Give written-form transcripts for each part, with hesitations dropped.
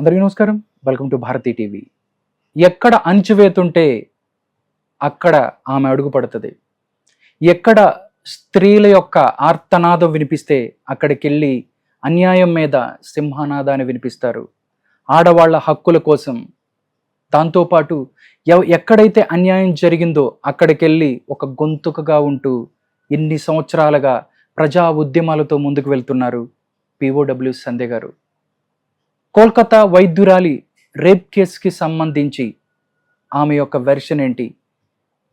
అందరికీ నమస్కారం. Welcome to Bharati TV. ఎక్కడ అణచివేతుంటే అక్కడ ఆమె అడుగు పడుతుంది. ఎక్కడ స్త్రీల యొక్క ఆర్తనాదం వినిపిస్తే అక్కడికెళ్ళి అన్యాయం మీద సింహనాదాన్ని వినిపిస్తారు. ఆడవాళ్ళ హక్కుల కోసం. దాంతోపాటు ఎక్కడైతే అన్యాయం జరిగిందో అక్కడికెళ్ళి ఒక గొంతుకగా ఉంటూ ఇన్ని సంవత్సరాలుగా ప్రజా ఉద్యమాలతో ముందుకు వెళ్తున్నారు POW సంధ్య గారు. కోల్కతా వైద్యురాలి రేప్ కేసుకి సంబంధించి ఆమె యొక్క వెర్షన్ ఏంటి,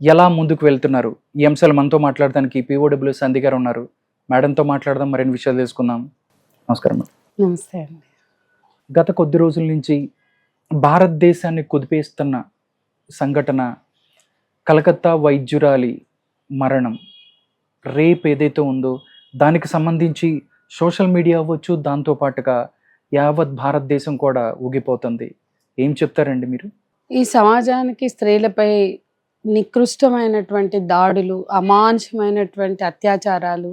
ఎలా ముందుకు వెళ్తున్నారు, ఈ అంశాలు మనతో మాట్లాడడానికి POW సంధ్య గారు ఉన్నారు. మేడంతో మాట్లాడదాం, మరిన్ని విషయాలు తెలుసుకుందాం. నమస్కారం మేడం. నమస్తే అండి. గత కొద్ది రోజుల నుంచి భారతదేశాన్ని కుదిపేస్తున్న సంఘటన కలకత్తా వైద్యురాలి మరణం. రేప్ ఏదైతే ఉందో దానికి సంబంధించి సోషల్ మీడియా అవ్వచ్చు, దాంతోపాటుగా యావత్ భారతదేశం కూడా ఊగిపోతుంది. ఏం చెప్తారండి మీరు? ఈ సమాజానికి స్త్రీలపై నికృష్టమైనటువంటి దాడులు, అమానుషమైనటువంటి అత్యాచారాలు,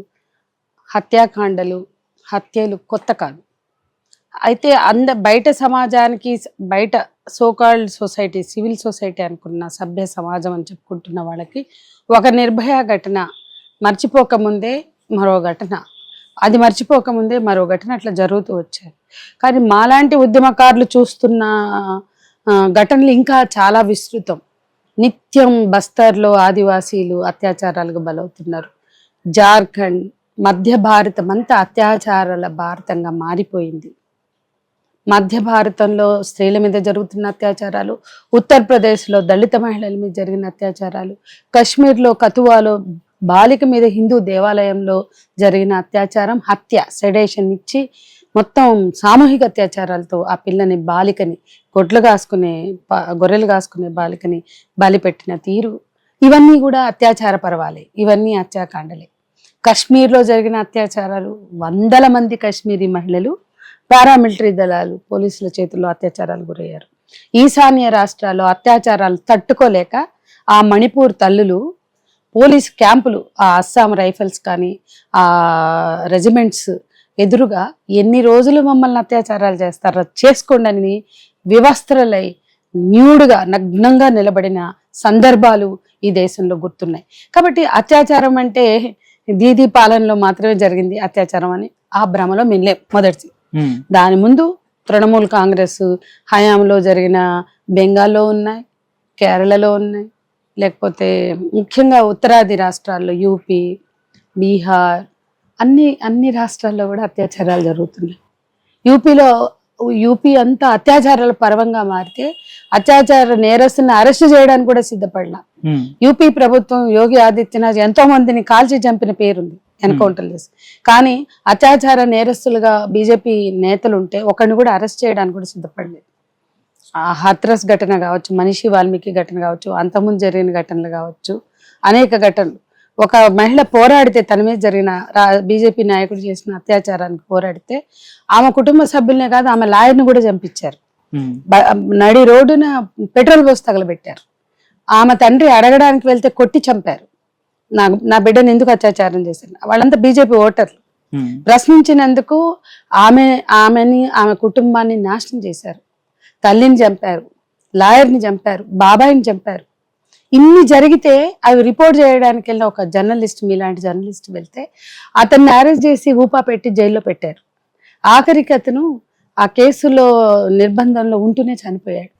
హత్యాకాండలు, హత్యలు కొత్త కాదు. అయితే బయట సమాజానికి, బయట సోకాల్డ్ సొసైటీ, సివిల్ సొసైటీ అనుకున్న సభ్య సమాజం అని చెప్పుకుంటున్న వాళ్ళకి ఒక నిర్భయ ఘటన మర్చిపోకముందే మరో ఘటన, అది మర్చిపోకముందే మరో ఘటన అట్లా జరుగుతూ వచ్చాయి. కానీ మాలాంటి ఉద్యమకారులు చూస్తున్న ఘటనలు ఇంకా చాలా విస్తృతం. నిత్యం బస్తర్లో ఆదివాసీలు అత్యాచారాలకు బలవుతున్నారు. జార్ఖండ్, మధ్య భారతం అంతా అత్యాచారాల భారతంగా మారిపోయింది. మధ్య భారతంలో స్త్రీల మీద జరుగుతున్న అత్యాచారాలు, ఉత్తరప్రదేశ్లో దళిత మహిళల మీద జరిగిన అత్యాచారాలు, కశ్మీర్లో కతువాలో బాలిక మీద హిందూ దేవాలయంలో జరిగిన అత్యాచారం, హత్య, సెడేషన్ ఇచ్చి మొత్తం సామూహిక అత్యాచారాలతో ఆ పిల్లని, బాలికని, గొర్రెలు కాసుకునే బాలికని బలిపెట్టిన తీరు, ఇవన్నీ కూడా అత్యాచార పర్వాలే, ఇవన్నీ హత్యాకాండలే. కశ్మీర్లో జరిగిన అత్యాచారాలు, వందల మంది కశ్మీరీ మహిళలు పారామిలిటరీ దళాలు, పోలీసుల చేతుల్లో అత్యాచారాలు గురయ్యారు. ఈశాన్య రాష్ట్రాల్లో అత్యాచారాలు తట్టుకోలేక ఆ మణిపూర్ తల్లులు పోలీస్ క్యాంపులు, ఆ అస్సాం రైఫల్స్ కానీ ఆ రెజిమెంట్స్ ఎదురుగా ఎన్ని రోజులు మమ్మల్ని అత్యాచారాలు చేస్తారో చేసుకోండి అని వివస్త్రలై న్యూడ్గా నగ్నంగా నిలబడిన సందర్భాలు ఈ దేశంలో గుర్తున్నాయి. కాబట్టి అత్యాచారం అంటే దీదీ పాలనలో మాత్రమే జరిగింది అత్యాచారం అని ఆ భ్రమలో మిన్లేం. మొదటి దాని ముందు తృణమూల్ కాంగ్రెస్ హయాంలో జరిగిన బెంగాల్లో ఉన్నాయి, కేరళలో ఉన్నాయి, లేకపోతే ముఖ్యంగా ఉత్తరాది రాష్ట్రాల్లో యూపీ, బీహార్, అన్ని రాష్ట్రాల్లో కూడా అత్యాచారాలు జరుగుతున్నాయి. యూపీ అంతా అత్యాచారాల పర్వంగా మారితే అత్యాచార నేరస్తుని అరెస్ట్ చేయడానికి కూడా సిద్ధపడలా. యూపీ ప్రభుత్వం యోగి ఆదిత్యనాథ్ ఎంతో మందిని కాల్చి చంపిన పేరుంది ఎన్కౌంటర్ చేసి. కానీ అత్యాచార నేరస్తులుగా బీజేపీ నేతలు ఉంటే ఒకరిని కూడా అరెస్ట్ చేయడానికి కూడా సిద్ధపడలేదు. హాథ్రస్ ఘటన కావచ్చు, మనిషి వాల్మీకి ఘటన కావచ్చు, అంతకుముందు జరిగిన ఘటనలు కావచ్చు, అనేక ఘటనలు. ఒక మహిళ పోరాడితే, తన మీద జరిగిన బీజేపీ నాయకుడు చేసిన అత్యాచారానికి పోరాడితే ఆమె కుటుంబ సభ్యులనే కాదు, ఆమె లాయర్ని కూడా చంపించారు. నడి రోడ్డున పెట్రోల్ పోసి తగలబెట్టారు. ఆమె తండ్రి అడగడానికి వెళ్తే కొట్టి చంపారు. నా బిడ్డను ఎందుకు అత్యాచారం చేశారు? వాళ్ళంతా బీజేపీ ఓటర్లు. ప్రశ్నించినందుకు ఆమె కుటుంబాన్ని నాశనం చేశారు. తల్లిని చంపారు, లాయర్ని చంపారు, బాబాయిని చంపారు. ఇన్ని జరిగితే అవి రిపోర్ట్ చేయడానికి వెళ్ళిన ఒక జర్నలిస్ట్, మీలాంటి జర్నలిస్ట్ వెళ్తే అతన్ని అరెస్ట్ చేసి ఊపా పెట్టి జైల్లో పెట్టారు. ఆఖరికి అతను ఆ కేసులో నిర్బంధంలో ఉంటూనే చనిపోయాడు.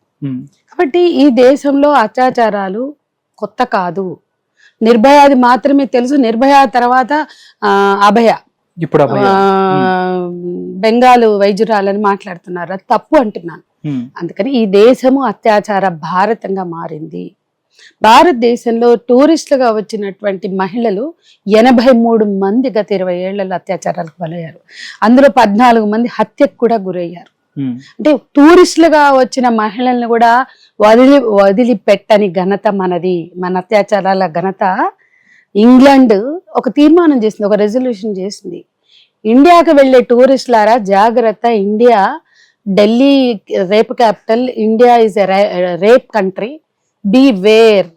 కాబట్టి ఈ దేశంలో అత్యాచారాలు కొత్త కాదు. నిర్భయాది మాత్రమే తెలుసు. నిర్భయ తర్వాత అభయ, ఇప్పుడు బెంగాల్ వైద్యురాలని మాట్లాడుతున్నారు. అది తప్పు అంటున్నాను. అందుకని ఈ దేశము అత్యాచార భారతంగా మారింది. భారతదేశంలో టూరిస్టులుగా వచ్చినటువంటి మహిళలు 83 మంది గత 20 ఏళ్లలో అత్యాచారాలకు బలయ్యారు. అందులో 14 మంది హత్యకు కూడా గురయ్యారు. అంటే టూరిస్టులుగా వచ్చిన మహిళల్ని కూడా వదిలిపెట్టని ఘనత మనది. మన అత్యాచారాల ఘనత. ఇంగ్లాండ్ ఒక తీర్మానం చేసింది, ఒక రెజల్యూషన్ చేసింది. ఇండియాకి వెళ్ళే టూరిస్టులారా జాగ్రత్త, India Delhi rape capital, India is a rape country, beware,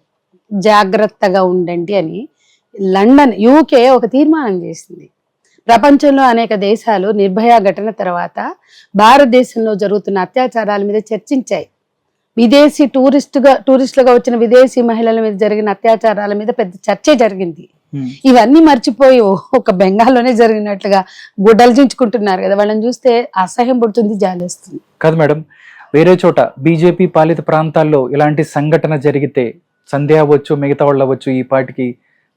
జాగ్రత్తగా ఉండండి అని లండన్, UK ఒక తీర్మానం చేసింది. ప్రపంచంలో అనేక దేశాలు నిర్భయ ఘటన తర్వాత భారతదేశంలో జరుగుతున్న అత్యాచారాల మీద చర్చించాయి. విదేశీ టూరిస్టులుగా వచ్చిన విదేశీ మహిళల మీద జరిగిన అత్యాచారాల మీద పెద్ద చర్చే జరిగింది. ఇవన్నీ మర్చిపోయి ఒక బెంగాల్లోనే జరిగినట్లుగా గుడ్డలు చించుకుంటున్నారు కదా. వాళ్ళని చూస్తే అసహ్యం పుడుతుంది, జాలేస్తుంది. కాదు మేడం, వేరే చోట బీజేపీ పాలిత ప్రాంతాల్లో ఇలాంటి సంఘటన జరిగితే సంధ్య అవ్వచ్చు, మిగతా వాళ్ళు అవ్వచ్చు, ఈ పాటికి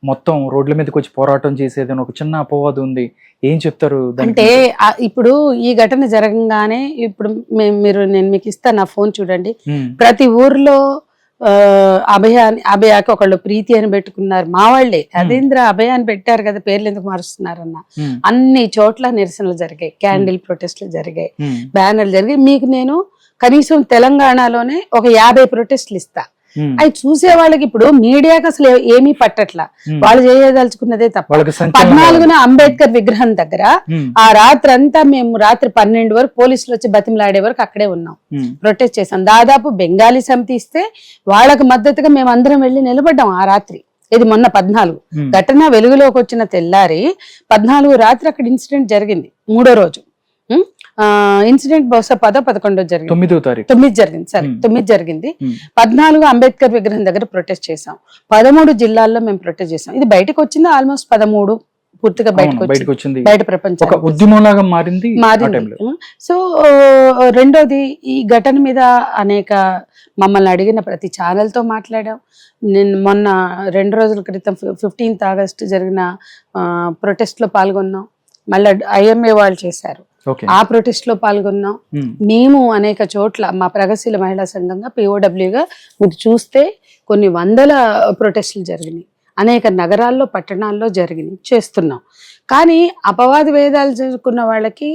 మొత్తం రోడ్ల మీదకి వచ్చి పోరాటం చేసేది అని ఒక చిన్న అపవాదు ఉంది. ఏం చెప్తారు అంటే? ఇప్పుడు ఈ ఘటన జరగంగానే ఇప్పుడు నేను మీకు ఇస్తాను నా ఫోన్ చూడండి. ప్రతి ఊర్లో అభయాకి ఒకళ్ళు ప్రీతి అని పెట్టుకున్నారు మా వాళ్ళే. అదేంద్ర అభయ అని పెట్టారు కదా, పేర్లు ఎందుకు మారుస్తున్నారన్న. అన్ని చోట్ల నిరసనలు జరిగాయి, క్యాండిల్ ప్రొటెస్ట్లు జరిగాయి, బ్యానర్లు జరిగాయి. మీకు నేను కనీసం తెలంగాణలోనే ఒక 50 ప్రొటెస్ట్లు ఇస్తా. అవి చూసే వాళ్ళకి ఇప్పుడు మీడియాకి అసలు ఏమీ పట్టట్లా. వాళ్ళు చేయదలుచుకున్నదే తప్ప. 14న అంబేద్కర్ విగ్రహం దగ్గర ఆ రాత్రి అంతా మేము రాత్రి 12 వరకు పోలీసులు వచ్చి బతిమలాడే వరకు అక్కడే ఉన్నాం, ప్రొటెస్ట్ చేసాం. దాదాపు బెంగాలీ సమితి ఇస్తే వాళ్ళకు మద్దతుగా మేము అందరం వెళ్ళి నిలబడ్డాం ఆ రాత్రి. ఇది మొన్న 14 ఘటన వెలుగులోకి వచ్చిన తెల్లారి 14 రాత్రి అక్కడ ఇన్సిడెంట్ జరిగింది. 3వ రోజు ఇన్సిడెంట్ బహుశా 10-11 జరిగింది, 9 జరిగింది. సరే 9 జరిగింది. 14 అంబేద్కర్ విగ్రహం దగ్గర ప్రొటెస్ట్ చేసాం. 13 జిల్లాల్లో మేము ప్రొటెస్ట్ చేసాం. ఇది బయటకు వచ్చింది ఆల్మోస్ట్ 13 పూర్తిగా బయటకు వచ్చింది, బయట ప్రపంచం మారింది. సో రెండోది, ఈ ఘటన మీద అనేక మమ్మల్ని అడిగిన ప్రతి ఛానల్ తో మాట్లాడాం. నేను మొన్న 2 రోజుల క్రితం 15th ఆగస్టు జరిగిన ప్రొటెస్ట్ లో పాల్గొన్నాం. మళ్ళీ IMA వాళ్ళు చేశారు, ఆ ప్రొటెస్ట్ లో పాల్గొన్నాం. మేము అనేక చోట్ల మా ప్రగతిశీల మహిళా సంఘంగా POWగా మీరు చూస్తే కొన్ని వందల ప్రొటెస్టులు జరిగినాయి, అనేక నగరాల్లో పట్టణాల్లో జరిగినాయి, చేస్తున్నాం. కానీ అపవాది వేదాలు చదువుకున్న వాళ్ళకి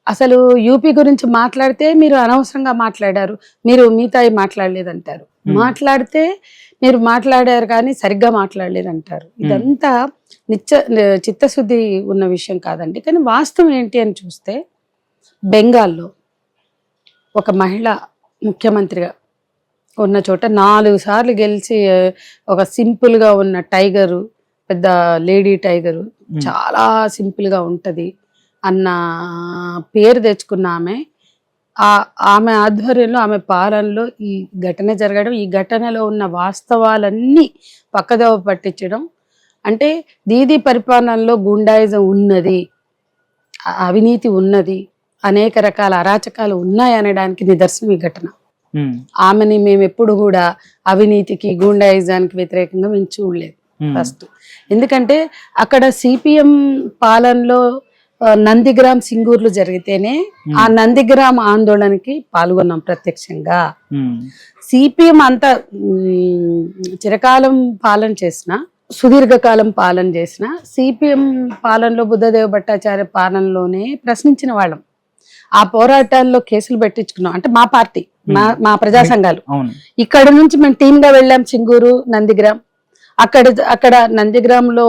అసలు యూపీ గురించి మాట్లాడితే మీరు అనవసరంగా మాట్లాడారు, మీరు మిగతాయి మాట్లాడలేదంటారు. మాట్లాడితే మీరు మాట్లాడారు కానీ సరిగ్గా మాట్లాడలేదంటారు. ఇదంతా చిత్తశుద్ధి ఉన్న విషయం కాదండి. కానీ వాస్తవం ఏంటి అని చూస్తే, బెంగాల్లో ఒక మహిళ ముఖ్యమంత్రిగా ఉన్న చోట 4 సార్లు గెలిచి ఒక సింపుల్ గా ఉన్న టైగరు, పెద్ద లేడీ టైగరు, చాలా సింపుల్ గా ఉంటది అన్న పేరు తెచ్చుకున్న ఆమె ఆధ్వర్యంలో, ఆమె పాలనలో ఈ ఘటన జరగడం, ఈ ఘటనలో ఉన్న వాస్తవాలన్నీ పక్కదోవ పట్టించడం, అంటే దీదీ పరిపాలనలో గుండాయిజం ఉన్నది, అవినీతి ఉన్నది, అనేక రకాల అరాచకాలు ఉన్నాయి అనడానికి నిదర్శనం ఈ ఘటన. ఆమెని మేము ఎప్పుడు కూడా అవినీతికి, గుండాయిజానికి వ్యతిరేకంగా మేము చూడలేదు ఫస్ట్. ఎందుకంటే అక్కడ CPM పాలనలో నందిగ్రామ్ సింగూర్లు జరిగితేనే ఆ నందిగ్రామ్ ఆందోళనకి పాల్గొన్నాం ప్రత్యక్షంగా. CPM అంతా చిరకాలం పాలన చేసిన, సుదీర్ఘకాలం పాలన చేసిన, CPM పాలనలో బుద్ధదేవ భట్టాచార్య పాలనలోనే ప్రశ్నించిన వాళ్ళం. ఆ పోరాటాల్లో కేసులు పెట్టించుకున్నాం. అంటే మా పార్టీ, మా ప్రజా సంఘాలు. ఇక్కడ నుంచి మేము టీమ్ గా వెళ్ళాం సింగూరు, నందిగ్రామ్. అక్కడ నందిగ్రామ్ లో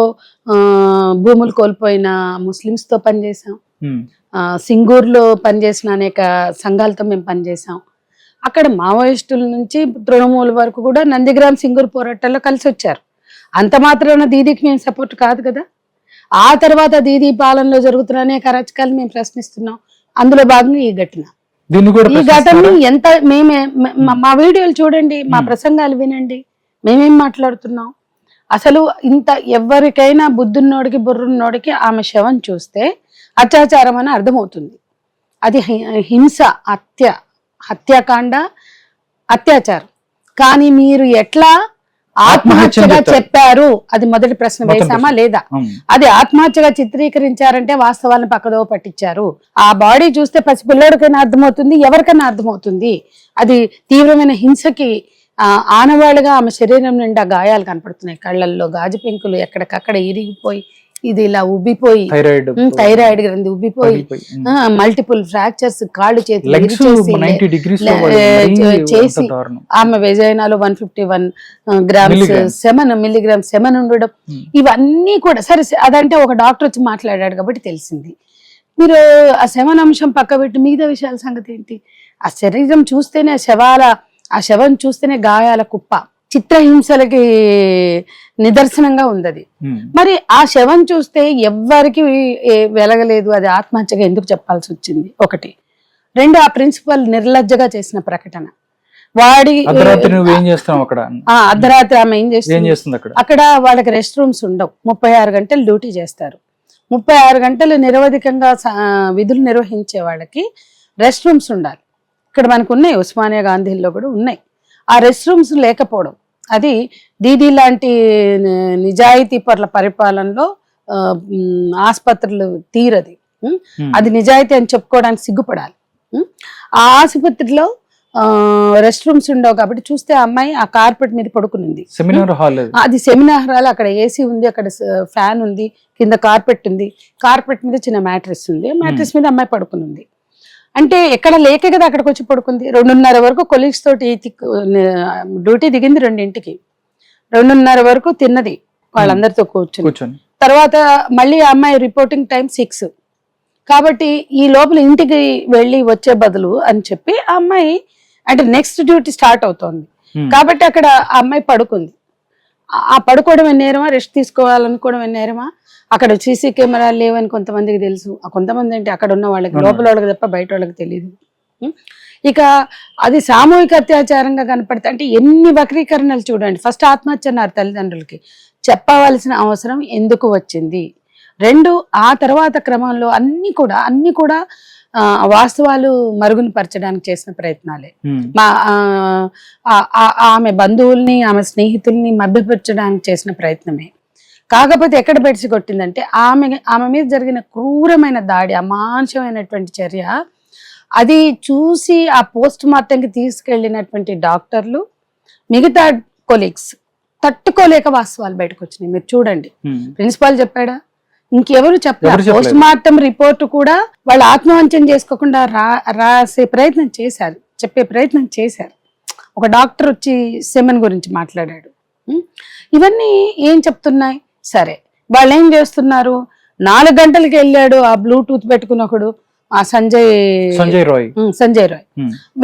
భూములు కోల్పోయిన ముస్లిమ్స్ తో పనిచేసాం. సింగూరులో పనిచేసిన అనేక సంఘాలతో మేము పనిచేసాం. అక్కడ మావోయిస్టుల నుంచి తృణమూల వరకు కూడా నందిగ్రామ్ సింగూరు పోరాటాల్లో కలిసి వచ్చారు. అంత మాత్రాన దీదీకి మేము సపోర్ట్ కాదు కదా. ఆ తర్వాత దీదీ పాలనలో జరుగుతున్న అనేక అరాచకాలు మేము ప్రశ్నిస్తున్నాం. అందులో భాగంగా ఈ ఘటన. ఈ ఘటనని ఎంత మా వీడియోలు చూడండి, మా ప్రసంగాలు వినండి, మేమేం మాట్లాడుతున్నాం. అసలు ఇంత ఎవరికైనా బుద్ధున్నోడికి బుర్రున్నోడికి ఆమె శవం చూస్తే అత్యాచారం అని అర్థమవుతుంది. అది హింస, హత్యాకాండ, అత్యాచారం. కానీ మీరు ఎట్లా ఆత్మహత్యగా చెప్పారు, అది మొదటి ప్రశ్న వేసామా లేదా? అది ఆత్మహత్యగా చిత్రీకరించారంటే వాస్తవాలను పక్కదోవ పట్టించారు. ఆ బాడీ చూస్తే పసిపిల్లడికైనా అర్థమవుతుంది, ఎవరికైనా అర్థమవుతుంది. అది తీవ్రమైన హింసకి ఆనవాళ్ళుగా ఆమె శరీరం నిండా గాయాలు కనపడుతున్నాయి. కళ్ళల్లో గాజు పెంకులు ఎక్కడికక్కడ ఇరిగిపోయి, ఇది ఇలా ఉబ్బిపోయి, థైరాయిడ్ గ్రంథి ఉబ్బిపోయి, మల్టిపుల్ ఫ్రాక్చర్స్, కాళ్ళు చేతులు చేసి, ఆమె వెజైనాలో 151 మిల్లీగ్రామ్స్ సెమన్ ఉండడం, ఇవన్నీ కూడా. సరే, అదంటే ఒక డాక్టర్ వచ్చి మాట్లాడాడు కాబట్టి తెలిసింది. మీరు ఆ సెమన్ అంశం పక్క పెట్టి మిగతా విషయాల సంగతి ఏంటి? ఆ శరీరం చూస్తేనే, ఆ శవం చూస్తేనే గాయాల కుప్ప. చిత్రహింసలకి నిదర్శనంగా ఉంది అది. మరి ఆ శవం చూస్తే ఎవ్వరికి వెలగలేదు, అది ఆత్మహత్యగా ఎందుకు చెప్పాల్సి వచ్చింది? ఒకటి. రెండు, ఆ ప్రిన్సిపల్ నిర్లజ్జగా చేసిన ప్రకటన. వాడి అర్ధరాత్రి ఆమె ఏం చేస్తుంది అక్కడ వాళ్ళకి రెస్ట్ రూమ్స్ ఉండవు, 36 గంటలు డ్యూటీ చేస్తారు. 36 గంటలు నిరవధికంగా విధులు నిర్వహించే వాళ్ళకి రెస్ట్ రూమ్స్ ఉండాలి. ఇక్కడ మనకు ఉన్నాయి, ఉస్మానియా గాంధీలో కూడా ఉన్నాయి. ఆ రెస్ట్ రూమ్స్ లేకపోవడం, అది దీదీ లాంటి నిజాయితీ పరుల పరిపాలనలో ఆసుపత్రులు తీరది. అది నిజాయితీ అని చెప్పుకోవడానికి సిగ్గుపడాలి. ఆ ఆసుపత్రిలో రెస్ట్ రూమ్స్ ఉండవు కాబట్టి చూస్తే ఆ అమ్మాయి ఆ కార్పెట్ మీద పడుకునింది. సెమినార్ హాల్, అది సెమినార్ హాల్. అక్కడ ఏసీ ఉంది, అక్కడ ఫ్యాన్ ఉంది, కింద కార్పెట్ ఉంది, కార్పెట్ మీద చిన్న మ్యాట్రెస్ ఉంది, మ్యాట్రెస్ మీద అమ్మాయి పడుకునింది. అంటే ఎక్కడ లేకే కదా అక్కడికి వచ్చి పడుకుంది. 2:30 వరకు కొలీగ్స్ తోటి డ్యూటీ దిగింది, 2ంటికి 2:30 వరకు తిన్నది వాళ్ళందరితో కూర్చొని. తర్వాత మళ్ళీ ఆ అమ్మాయి రిపోర్టింగ్ టైం 6. కాబట్టి ఈ లోపల ఇంటికి వెళ్ళి వచ్చే బదులు అని చెప్పి ఆ అమ్మాయి అంటే నెక్స్ట్ డ్యూటీ స్టార్ట్ అవుతోంది కాబట్టి అక్కడ ఆ అమ్మాయి పడుకుంది. ఆ పడుకోవడం నేరమా, రెస్ట్ తీసుకోవాలనుకోవడం నేరమా? అక్కడ సీసీ కెమెరాలు లేవని కొంతమందికి తెలుసు, కొంతమంది అంటే అక్కడ ఉన్న వాళ్ళకి, లోపల వాళ్ళకి తప్ప బయట వాళ్ళకి తెలియదు. ఇక అది సామూహిక అత్యాచారంగా కనపడితే అంటే ఎన్ని వక్రీకరణలు చూడండి. ఫస్ట్ ఆత్మహత్య అన్నారు తల్లిదండ్రులకి, చెప్పవలసిన అవసరం ఎందుకు వచ్చింది? 2, ఆ తర్వాత క్రమంలో అన్ని కూడా వాస్తవాలు మరుగున పరచడానికి చేసిన ప్రయత్నాలే. ఆమె బంధువుల్ని, ఆమె స్నేహితుల్ని మభ్యపరచడానికి చేసిన ప్రయత్నమే. కాకపోతే ఎక్కడ బెడిసి కొట్టిందంటే ఆమె మీద జరిగిన క్రూరమైన దాడి, అమానుషమైనటువంటి చర్య, అది చూసి ఆ పోస్ట్ మార్టంకి తీసుకెళ్లినటువంటి డాక్టర్లు, మిగతా కొలీగ్స్ తట్టుకోలేక వాస్తవాలు బయటకు వచ్చినాయి. మీరు చూడండి, ప్రిన్సిపాల్ చెప్పాడా? ఇంకెవరు చెప్పారు? పోస్ట్ మార్టం రిపోర్ట్ కూడా వాళ్ళు ఆత్మహత్యం చేసుకోకుండా రాసే ప్రయత్నం చేశారు, చెప్పే ప్రయత్నం చేశారు. ఒక డాక్టర్ వచ్చి సెమెన్ గురించి మాట్లాడాడు. ఇవన్నీ ఏం చెప్తున్నాయి? సరే, వాళ్ళు ఏం చేస్తున్నారు? 4 గంటలకి వెళ్ళాడు ఆ బ్లూటూత్ పెట్టుకున్నప్పుడు, ఆ సంజయ్ రాయ్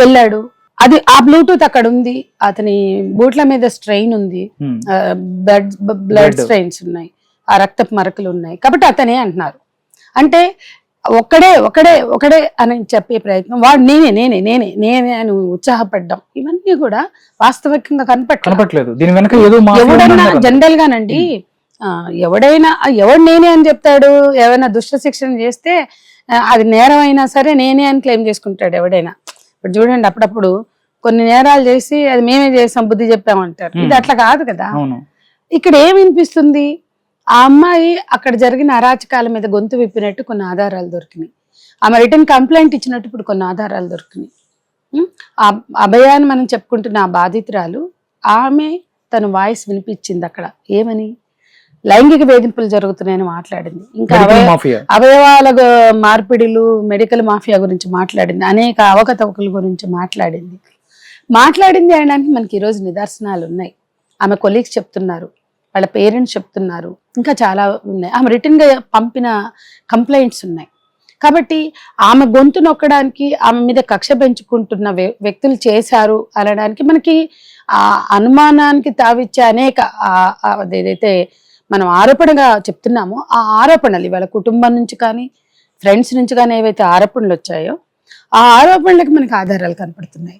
వెళ్ళాడు. అది ఆ బ్లూటూత్ అక్కడ ఉంది, అతని బూట్ల మీద స్ట్రెయిన్ ఉంది, బ్లడ్ స్ట్రెయిన్స్ ఉన్నాయి, ఆ రక్తపు మరకలు ఉన్నాయి, కాబట్టి అతనే అంటున్నారు. అంటే ఒకడే అని చెప్పే ప్రయత్నం, వాడు నేనే అని ఉత్సాహపడ్డం, ఇవన్నీ కూడా వాస్తవికంగా కనపట్లేదు. ఎవడన్నా జనరల్ గానండి, ఎవడు నేనే అని చెప్తాడు. ఏమైనా దుష్ట శిక్షణ చేస్తే అది నేరం అయినా సరే నేనే అని క్లెయిమ్ చేసుకుంటాడు ఎవడైనా. ఇప్పుడు చూడండి, అప్పుడప్పుడు కొన్ని నేరాలు చేసి అది మేమే చేసాం, బుద్ధి చెప్పామంటారు. ఇది అట్లా కాదు కదా. ఇక్కడ ఏం వినిపిస్తుంది? ఆ అమ్మాయి అక్కడ జరిగిన అరాచకాల మీద గొంతు విప్పినట్టు కొన్ని ఆధారాలు దొరికినాయి. ఆమె రిటర్న్ కంప్లైంట్ ఇచ్చినట్టు ఇప్పుడు కొన్ని ఆధారాలు దొరికినాయి. ఆ అభయాన్ని మనం చెప్పుకుంటున్న ఆ బాధితురాలు, ఆమె తన వాయిస్ వినిపించింది అక్కడ. ఏమని? లైంగిక వేధింపులు జరుగుతున్నాయని మాట్లాడింది. ఇంకా అవయవాల మార్పిడిలు, మెడికల్ మాఫియా గురించి మాట్లాడింది, అనేక అవకతవకల గురించి మాట్లాడింది అనడానికి మనకి ఈరోజు నిదర్శనాలు ఉన్నాయి. ఆమె కొలీగ్స్ చెప్తున్నారు, వాళ్ళ పేరెంట్స్ చెప్తున్నారు, ఇంకా చాలా ఉన్నాయి. ఆమె రిటర్న్ గా పంపిన కంప్లైంట్స్ ఉన్నాయి. కాబట్టి ఆమె గొంతు నొక్కడానికి, ఆమె మీద కక్ష పెంచుకుంటున్న వ్యక్తులు చేశారు అనడానికి మనకి ఆ అనుమానానికి తావిచ్చే అనేక ఏదైతే మనం ఆరోపణగా చెప్తున్నామో ఆ ఆరోపణలు, ఇవాళ కుటుంబం నుంచి కానీ ఫ్రెండ్స్ నుంచి కానీ ఏవైతే ఆరోపణలు వచ్చాయో ఆ ఆరోపణలకు మనకి ఆధారాలు కనపడుతున్నాయి.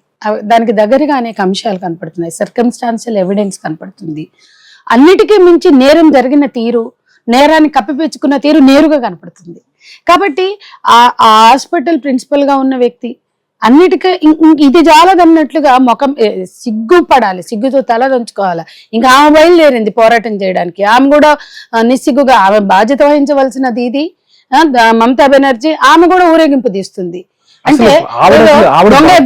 దానికి దగ్గరగా అనేక అంశాలు కనపడుతున్నాయి, సర్కమ్స్టాన్షియల్ ఎవిడెన్స్ కనపడుతుంది. అన్నిటికీ మించి నేరం జరిగిన తీరు, నేరాన్ని కప్పిపెచ్చుకున్న తీరు నేరుగా కనపడుతుంది. కాబట్టి ఆ హాస్పిటల్ ప్రిన్సిపల్ గా ఉన్న వ్యక్తి అన్నిటికీ ఇది జాలదన్నట్లుగా ముఖం సిగ్గుపడాలి, సిగ్గుతో తల దంచుకోవాలి. ఇంకా ఆమె బయలుదేరింది పోరాటం చేయడానికి. ఆమె కూడా నిస్సిగ్గుగా, ఆమె బాధ్యత వహించవలసినది ఇది మమతా బెనర్జీ, ఆమె కూడా ఊరేగింపు తీస్తుంది. అంటే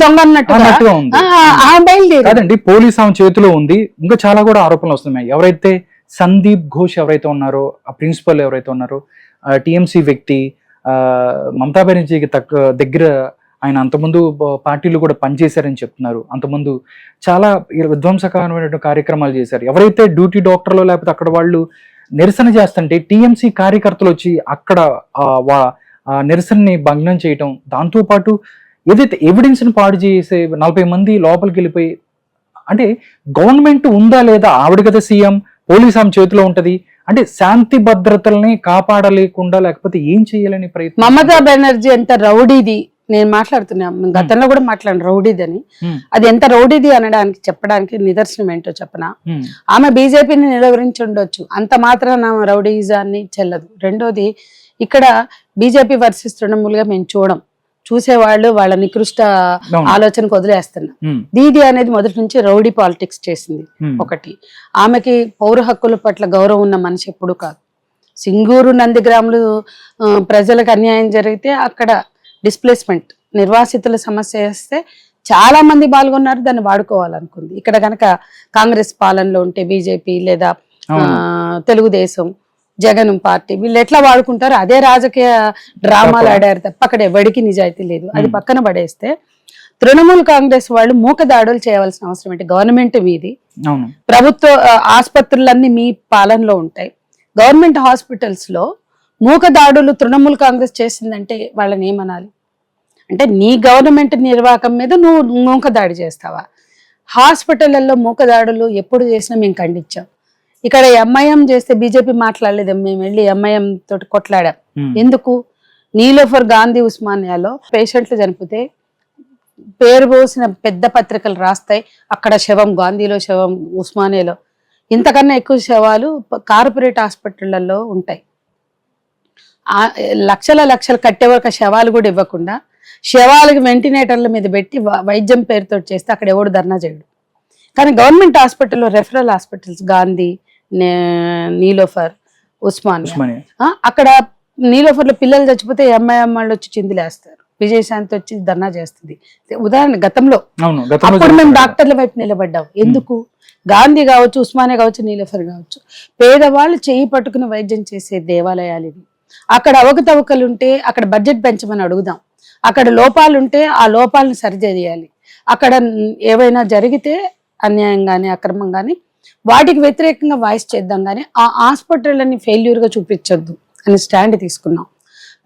దొంగ అన్నట్టుగా ఆమె బయలుదేరి కాదండి, పోలీస్ ఆమె చేతిలో ఉంది. ఇంకా చాలా కూడా ఆరోపణలు వస్తున్నాయి. ఎవరైతే సందీప్ ఘోష్ ఎవరైతే ఉన్నారో, ఆ ప్రిన్సిపల్ ఎవరైతే ఉన్నారో, టిఎంసి వ్యక్తి, మమతా బెనర్జీకి దగ్గర ఆయన అంతకుముందు పార్టీలు కూడా పనిచేశారని చెప్తున్నారు. అంతకుముందు చాలా విధ్వంసకరమైన కార్యక్రమాలు చేశారు. ఎవరైతే డ్యూటీ డాక్టర్లు లేకపోతే అక్కడ వాళ్ళు నిరసన చేస్తుంటే టిఎంసి కార్యకర్తలు వచ్చి అక్కడ నిరసనని భగ్నం చేయటం, దాంతోపాటు ఏదైతే ఎవిడెన్స్ ని పాడు చేసే 40 మంది లోపలికి వెళ్ళిపోయి అంటే గవర్నమెంట్ ఉందా లేదా, ఆవిడ కదా సీఎం, పోలీస్ ఆమె చేతిలో ఉంటది, అంటే శాంతి భద్రతల్ని కాపాడలేకుండా లేకపోతే ఏం చేయాలని ప్రయత్నం? మమతా బెనర్జీ ఎంత రౌడీది, నేను మాట్లాడుతున్నా గతంలో కూడా మాట్లాడిన రౌడీది అని, అది ఎంత రౌడీది అనడానికి చెప్పడానికి నిదర్శనం ఏంటో చెప్పనా? ఆమె బీజేపీని నిలవరించి ఉండొచ్చు, అంత మాత్రాన ఆమె రౌడీజాన్ని చెల్లదు. రెండోది, ఇక్కడ బీజేపీ వర్సెస్ తృణమూలుగా మేము చూసేవాళ్ళు వాళ్ళ నికృష్ట ఆలోచనకు వదిలేస్తున్నా. దీది అనేది మొదటి నుంచి రౌడీ పాలిటిక్స్ చేసింది. ఒకటి, ఆమెకి పౌర హక్కుల పట్ల గౌరవం ఉన్న మనిషి ఎప్పుడు కాదు. సింగూరు నందిగ్రాములు ప్రజలకు అన్యాయం జరిగితే అక్కడ డిస్ప్లేస్మెంట్, నిర్వాసితుల సమస్య వేస్తే చాలా మంది పాల్గొన్నారు, దాన్ని వాడుకోవాలనుకుంది. ఇక్కడ కనుక కాంగ్రెస్ పాలనలో ఉంటే బీజేపీ లేదా తెలుగుదేశం, జగన్ పార్టీ వీళ్ళు ఎట్లా వాడుకుంటారో అదే రాజకీయ డ్రామాలు ఆడారు తప్ప అక్కడ ఎవరికి నిజాయితీ లేదు. అది పక్కన పడేస్తే తృణమూల్ కాంగ్రెస్ వాళ్ళు మూకదాడులు చేయవలసిన అవసరం ఏంటి? గవర్నమెంట్ మీది, ప్రభుత్వ ఆసుపత్రులన్నీ మీ పాలనలో ఉంటాయి. గవర్నమెంట్ హాస్పిటల్స్ లో మూకదాడులు తృణమూల్ కాంగ్రెస్ చేసిందంటే వాళ్ళని ఏమనాలి? అంటే నీ గవర్నమెంట్ నిర్వాహకం మీద నువ్వు మూకదాడి చేస్తావా? హాస్పిటళ్లలో మూకదాడులు ఎప్పుడు చేసినా మేము ఖండించాం. ఇక్కడ ఎంఐఎం చేస్తే బీజేపీ మాట్లాడలేదు, మేము వెళ్ళి ఎంఐఎం తోటి కొట్లాడాం. ఎందుకు? నీలోఫర్ గాంధీ ఉస్మానియాలో పేషెంట్లు చనిపోతే పేరు పోసిన పెద్ద పత్రికలు రాస్తాయి, అక్కడ శవం, గాంధీలో శవం, ఉస్మానియాలో. ఇంతకన్నా ఎక్కువ శవాలు కార్పొరేట్ హాస్పిటళ్లలో ఉంటాయి. లక్షలు కట్టే వరకు శవాలు కూడా ఇవ్వకుండా శవాలకు వెంటిలేటర్ల మీద పెట్టి వైద్యం పేరుతో చేస్తే అక్కడ ఎవడు ధర్నా చేయడు. కానీ గవర్నమెంట్ హాస్పిటల్లో, రెఫరల్ హాస్పిటల్స్, గాంధీ, నీలోఫర్, ఉస్మానియా, అక్కడ నీలోఫర్లో పిల్లలు చచ్చిపోతే ఎంఐఎం వాళ్ళు వచ్చి చిందులేస్తారు, విజయశాంతి వచ్చి ధర్నా చేస్తుంది. ఉదాహరణ గతంలో అప్పుడు మేము డాక్టర్ల వైపు నిలబడ్డాం. ఎందుకు? గాంధీ కావచ్చు, ఉస్మానియా కావచ్చు, నీలోఫర్ కావచ్చు, పేదవాళ్ళు చేయి పట్టుకుని వైద్యం చేసే దేవాలయాలు ఇవి. అక్కడ అవకతవకలుంటే అక్కడ బడ్జెట్ పెంచమని అడుగుదాం, అక్కడ లోపాలుంటే ఆ లోపాలను సరిచేయాలి, అక్కడ ఏవైనా జరిగితే అన్యాయం కానీ అక్రమం కానీ వాటికి వ్యతిరేకంగా వాయిస్ చేద్దాం, కానీ ఆ హాస్పిటళ్ళని ఫెయిల్యూర్గా చూపించొద్దు అని స్టాండ్ తీసుకున్నాం.